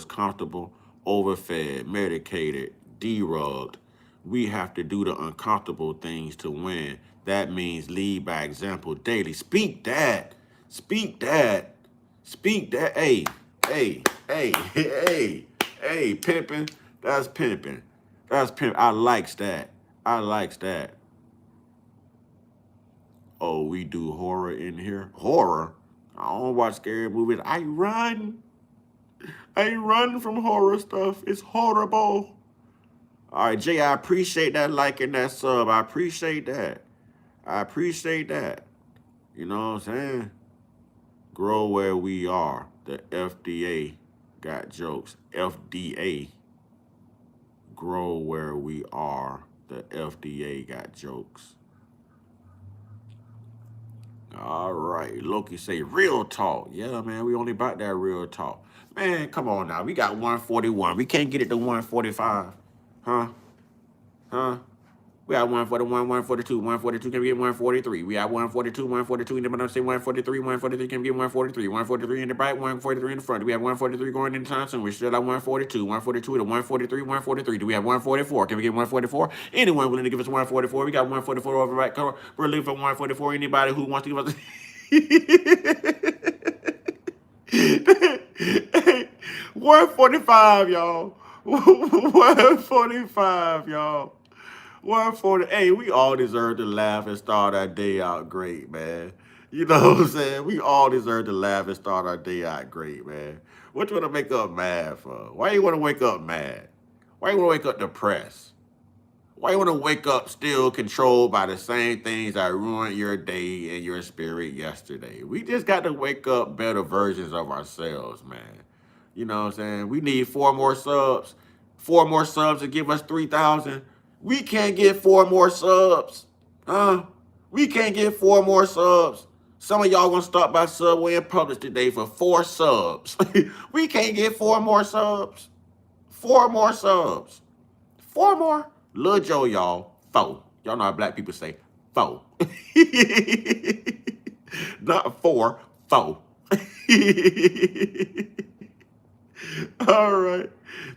Speaker 1: comfortable, overfed, medicated, derugged. We have to do the uncomfortable things to win. That means lead by example daily. Speak that. Speak that. Speak that. Hey, hey, hey, hey, hey, pimping. That's pimping. That's pimp. I likes that. I likes that. Oh, we do horror in here. Horror? I don't watch scary movies. I run from horror stuff. It's horrible. All right, Jay, I appreciate that like and that sub. I appreciate that. I appreciate that. You know what I'm saying? Grow where we are. The FDA got jokes. FDA. Grow where we are. The FDA got jokes. All right. Loki say real talk. Yeah, man, we only about that real talk. Man, come on now. We got 141. We can't get it to 145. Huh? Huh? We got 141, 142, 142. Can we get 143? We got 142, 142. Anybody say 143, 143? Can we get 143? 143 in the back, 143 in the front. Do we have 143 going in time soon? We're still at 142. 142 to 143, 143. Do we have 144? Can we get 144? Anyone willing to give us 144? We got 144 over right cover. We're looking for 144. Anybody who wants to give us 145, y'all. 145, y'all. 140. Hey, we all deserve to laugh and start our day out great, man. You know what I'm saying? We all deserve to laugh and start our day out great, man. What you want to wake up mad for? Why you want to wake up mad? Why you want to wake up depressed? Why you want to wake up still controlled by the same things that ruined your day and your spirit yesterday? We just got to wake up better versions of ourselves, man. You know what I'm saying? We need 4 more subs. 4 more subs to give us 3,000. We can't get 4 more subs. Huh? We can't get 4 more subs. Some of y'all gonna stop by Subway and Publix today for 4 subs. We can't get 4 more subs. 4 more subs. 4 more? Lil Joe, y'all. 4. Y'all know how black people say 4. Not 4, 4. All right.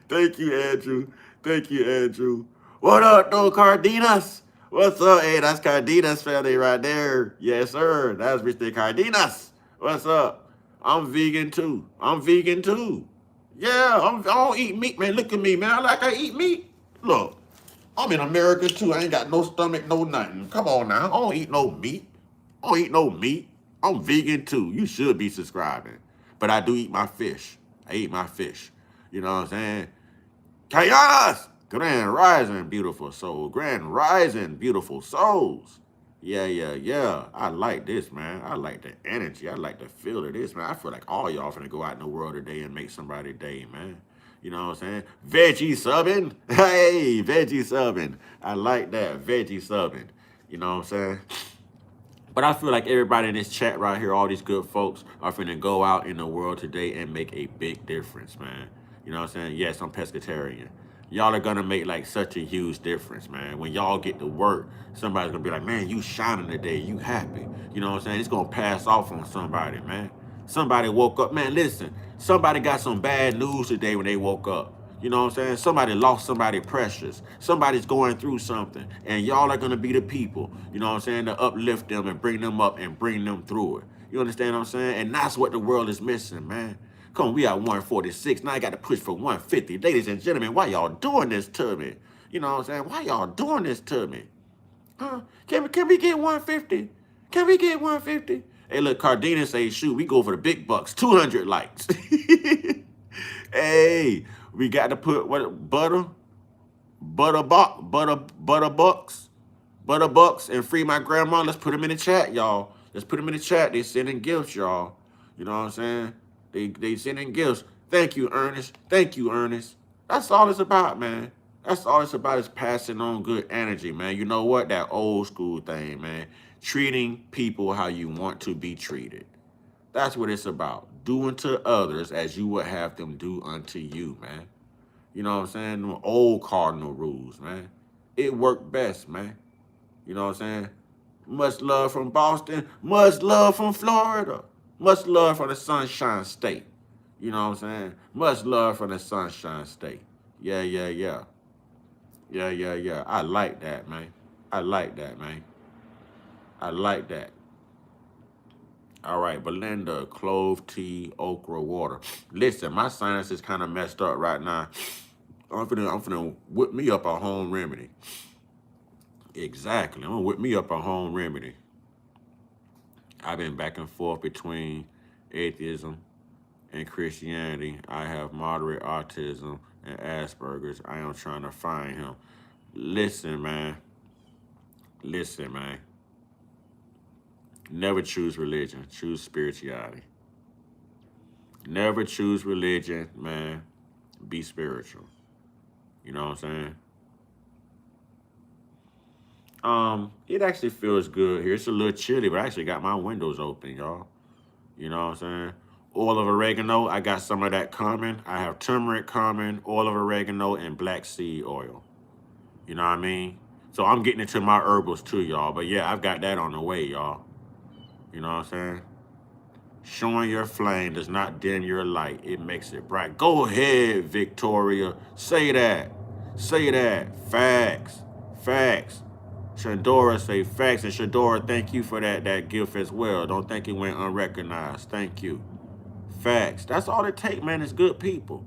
Speaker 1: Thank you, Andrew. Thank you, Andrew. What up, though, Cardenas? What's up? Hey, that's Cardenas family right there. Yes, sir. That's Mr. Cardenas. What's up? I'm vegan too. I'm vegan too. Yeah, I don't eat meat, man. Look at me, man. I eat meat. Look, I'm in America too. I ain't got no stomach, no nothing. Come on now. I don't eat no meat. I don't eat no meat. I'm vegan too. You should be subscribing. But I do eat my fish. I eat my fish. You know what I'm saying? Chaos! Grand rising, beautiful soul. Grand rising, beautiful souls. Yeah, yeah, yeah. I like this, man. I like the energy. I like the feel of this, man. I feel like all y'all finna go out in the world today and make somebody's day, man. You know what I'm saying? Veggie subbing. Hey, veggie subbing. I like that. Veggie subbing. You know what I'm saying? But I feel like everybody in this chat right here, all these good folks, are finna go out in the world today and make a big difference, man. You know what I'm saying? Yes, I'm pescatarian. Y'all are gonna make like such a huge difference, man. When y'all get to work, somebody's gonna be like, man, you shining today, you happy. You know what I'm saying? It's gonna pass off on somebody, man. Somebody woke up, man, listen, somebody got some bad news today when they woke up. You know what I'm saying? Somebody lost somebody precious. Somebody's going through something. And y'all are going to be the people, you know what I'm saying, to uplift them and bring them up and bring them through it. You understand what I'm saying? And that's what the world is missing, man. Come on, we at 146. Now I got to push for 150. Ladies and gentlemen, why y'all doing this to me? You know what I'm saying? Why y'all doing this to me? Huh? Can we get 150? Can we get 150? Hey, look, Cardenas say, shoot, we go for the big bucks. 200 likes. Hey, we got to put what butter bucks, and free my grandma. Let's put them in the chat, y'all. Let's put them in the chat. They sending gifts, y'all. You know what I'm saying? They sending gifts. Thank you, Ernest. Thank you, Ernest. That's all it's about, man. That's all it's about is passing on good energy, man. You know what? That old school thing, man. Treating people how you want to be treated. That's what it's about. Doing to others as you would have them do unto you, man. You know what I'm saying? Them old cardinal rules, man. It worked best, man. You know what I'm saying? Much love from Boston. Much love from Florida. Much love from the Sunshine State. You know what I'm saying? Much love from the Sunshine State. Yeah, yeah, yeah. Yeah, yeah, yeah. I like that, man. I like that, man. I like that. All right, Belinda, clove tea, okra water. Listen, my sinus is kind of messed up right now. I'm finna whip me up a home remedy. Exactly. I'm gonna whip me up a home remedy. I've been back and forth between atheism and Christianity. I have moderate autism and Asperger's. I am trying to find him. Listen, man. Listen, man. Never choose religion. Choose spirituality. Never choose religion, man. Be spiritual. You know what I'm saying? It actually feels good here. It's a little chilly, but I actually got my windows open, y'all. You know what I'm saying? Oil of oregano, I got some of that coming. I have turmeric coming, oil of oregano, and black seed oil. You know what I mean? So I'm getting into my herbals too, y'all. But yeah, I've got that on the way, y'all. You know what I'm saying? Showing your flame does not dim your light. It makes it bright. Go ahead, Victoria. Say that. Say that. Facts. Facts. Shadora say facts. And Shadora, thank you for that gift as well. Don't think it went unrecognized. Thank you. Facts. That's all it takes, man. It's good people.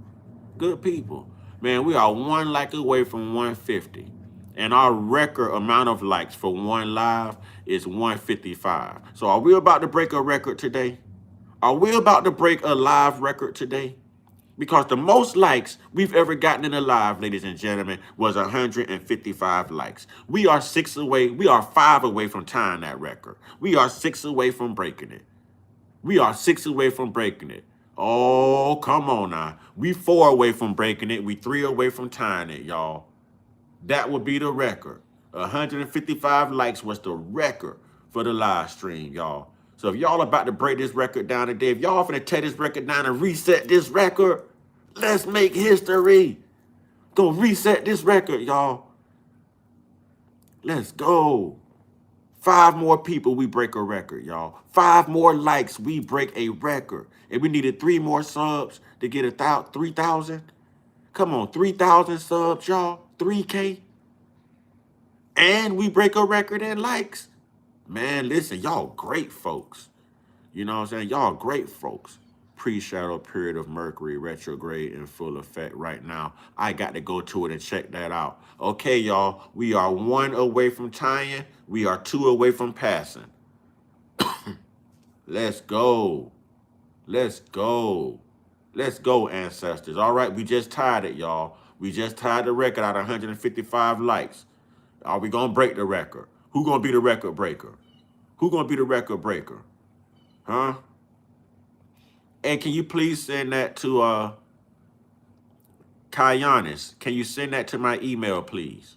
Speaker 1: Good people. Man, we are one like away from 150. And our record amount of likes for one live is 155. So are we about to break a record today? Are we about to break a live record today? Because the most likes we've ever gotten in a live, ladies and gentlemen, was 155 likes. We are 5 away from tying that record. We are 6 away from breaking it. We are 6 away from breaking it. Oh, come on now. We 4 away from breaking it. We 3 away from tying it, y'all. That would be the record. 155 likes was the record for the live stream, y'all. So if y'all about to break this record down today, if y'all finna tear this record down and reset this record, let's make history. Go reset this record, y'all. Let's go. 5 more people, we break a record, y'all. 5 more likes, we break a record. And we needed 3 more subs to get 3,000. Come on, 3,000 subs, y'all. 3K. And we break a record in likes. Man, listen, y'all great folks. You know what I'm saying? Y'all great folks. Pre-shadow period of Mercury retrograde in full effect right now. I got to go to it and check that out. Okay, y'all, we are 1 away from tying. We are 2 away from passing. Let's go. Let's go. Let's go, ancestors. All right, we just tied it, y'all. We just tied the record out of 155 likes. Are we going to break the record? Who going to be the record breaker? Who going to be the record breaker? Huh? And can you please send that to Kyanis? Can you send that to my email, please?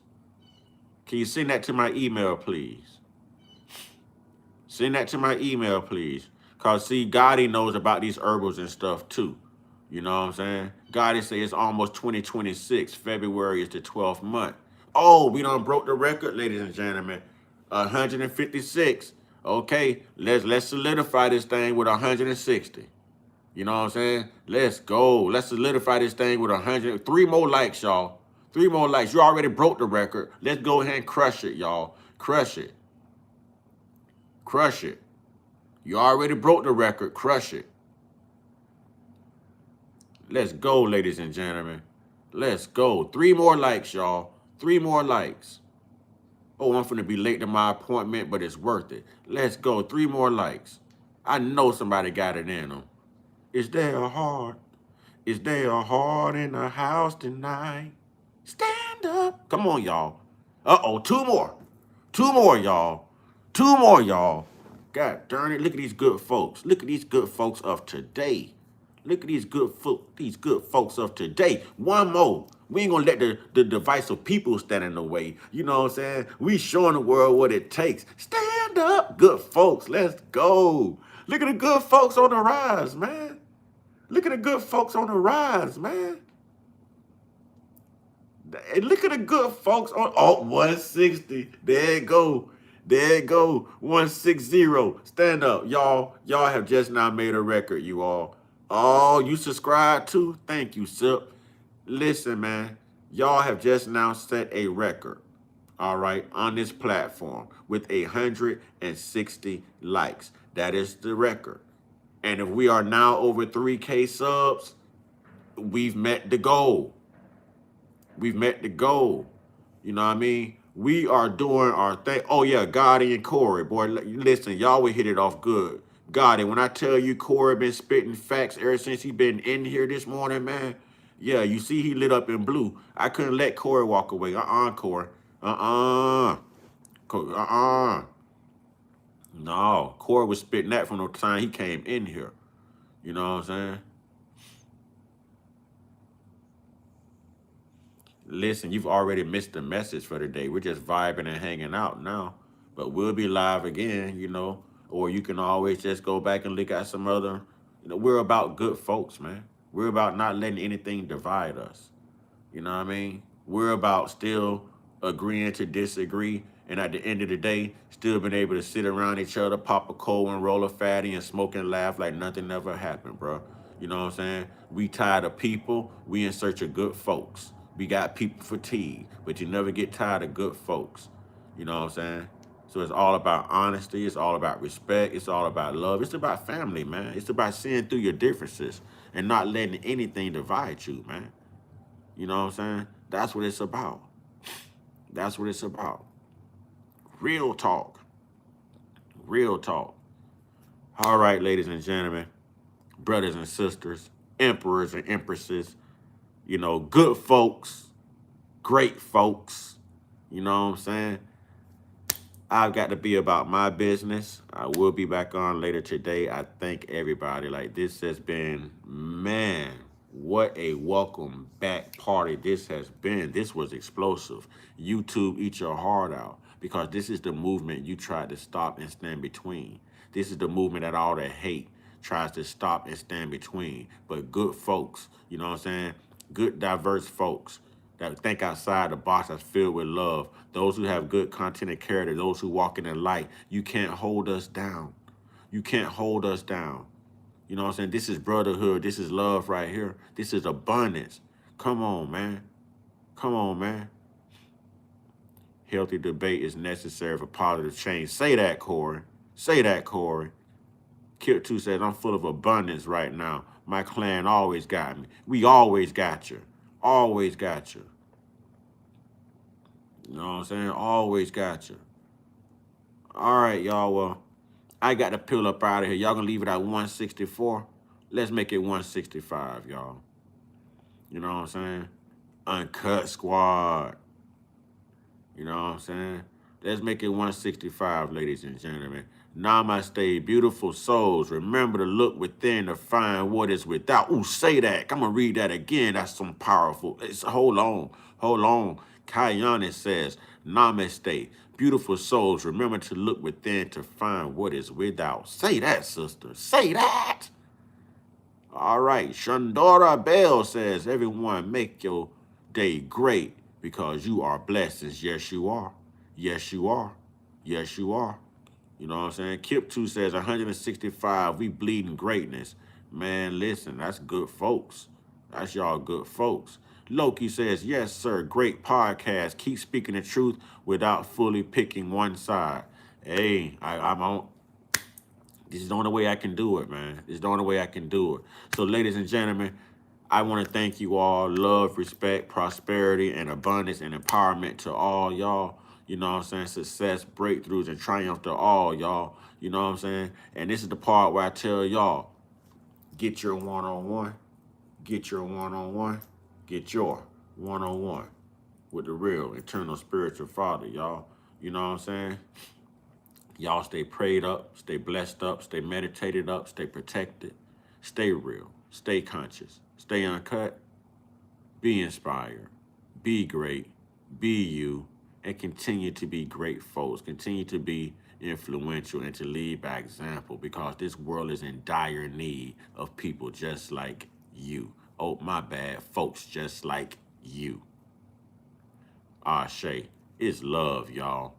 Speaker 1: Can you send that to my email, please? Send that to my email, please. Because, see, Gotti knows about these herbals and stuff, too. You know what I'm saying? Gotti say it's almost 2026. February is the 12th month. Oh, we done broke the record, ladies and gentlemen. 156. Okay, let's solidify this thing with 160. You know what I'm saying? Let's go. Let's solidify this thing with 100. 3 more likes, y'all. 3 more likes. You already broke the record. Let's go ahead and crush it, y'all. Crush it. Crush it. You already broke the record. Crush it. Let's go, ladies and gentlemen. Let's go. 3 more likes, y'all. 3 more likes. Oh, I'm finna be late to my appointment, but it's worth it. Let's go. 3 more likes. I know somebody got it in them. Is there a heart? Is there a heart in the house tonight? Stand up. Come on, y'all. Uh-oh, 2 more. 2 more, y'all. 2 more, y'all. God darn it. Look at these good folks. Look at these good folks of today. Look at these good folks of today. 1 more. We ain't gonna let the divisive people stand in the way. You know what I'm saying? We showing the world what it takes. Stand up, good folks. Let's go. Look at the good folks on the rise, man. Look at the good folks on the rise, man. And look at the good folks on 160. There it go. There it go. 160. Stand up. Y'all have just now made a record, you all. Oh, you subscribe too? Thank you, Sip. Listen, man. Y'all have just now set a record, all right, on this platform with 160 likes. That is the record. And if we are now over 3K subs, we've met the goal. We've met the goal. You know what I mean? We are doing our thing. Oh, yeah, Gotti and Corey. Boy, listen, y'all will hit it off good. Gotti, when I tell you Corey been spitting facts ever since he been in here this morning, man. Yeah, you see he lit up in blue. I couldn't let Corey walk away. Corey. No, Corey was spitting that from the time he came in here. You know what I'm saying? Listen, you've already missed the message for the day. We're just vibing and hanging out now. But we'll be live again, you know. Or you can always just go back and look at some other. You know, we're about good folks, man. We're about not letting anything divide us. You know what I mean? We're about still agreeing to disagree. And at the end of the day, still being able to sit around each other, pop a cold and roll a fatty and smoke and laugh like nothing ever happened, bro. You know what I'm saying? We tired of people. We in search of good folks. We got people fatigue, but you never get tired of good folks. You know what I'm saying? So it's all about honesty. It's all about respect. It's all about love. It's about family, man. It's about seeing through your differences and not letting anything divide you, man. You know what I'm saying? That's what it's about. That's what it's about. Real talk. Real talk. All right, ladies and gentlemen, brothers and sisters, emperors and empresses, you know, good folks, great folks, you know what I'm saying? I've got to be about my business. I will be back on later today. I thank everybody. Like, this has been, man, what a welcome back party this has been. This was explosive. YouTube, eat your heart out, because this is the movement you tried to stop and stand between. This is the movement that all the hate tries to stop and stand between. But good folks, you know what I'm saying? Good, diverse folks that think outside the box, that's filled with love. Those who have good content and character, those who walk in the light. You can't hold us down. You can't hold us down. You know what I'm saying? This is brotherhood. This is love right here. This is abundance. Come on, man. Come on, man. Healthy debate is necessary for positive change. Say that, Corey. Say that, Corey. Kip 2 says, I'm full of abundance right now. My clan always got me. We always got you. Always got you. You know what I'm saying? Always got you. All right, y'all. Well, I got to peel up out of here. Y'all gonna leave it at 164? Let's make it 165, y'all. You know what I'm saying? Uncut squad. You know what I'm saying? Let's make it 165, ladies and gentlemen. Namaste, beautiful souls. Remember to look within to find what is without. Ooh, say that. I'm going to read that again. That's some powerful. Hold on. Hold on. Kayane says, Namaste, beautiful souls. Remember to look within to find what is without. Say that, sister. Say that. All right. Shandora Bell says, everyone make your day great because you are blessings. Yes, you are. Yes, you are. Yes, you are. You know what I'm saying? Kip 2 says 165, we bleeding greatness. Man, listen, that's good folks. That's y'all good folks. Loki says, yes, sir, great podcast. Keep speaking the truth without fully picking one side. Hey, I'm on. This is the only way I can do it, man. This is the only way I can do it. So, ladies and gentlemen, I want to thank you all. Love, respect, prosperity, and abundance and empowerment to all y'all. You know what I'm saying? Success, breakthroughs, and triumph to all y'all. You know what I'm saying? And this is the part where I tell y'all, get your one-on-one. Get your one-on-one. Get your one-on-one with the real, eternal, spiritual Father, y'all. You know what I'm saying? Y'all stay prayed up, stay blessed up, stay meditated up, stay protected, stay real, stay conscious, stay uncut, be inspired, be great, be you, and continue to be great folks. Continue to be influential and to lead by example, because this world is in dire need of people just like you. Oh, my bad, folks just like you. Ashe, it's love, y'all.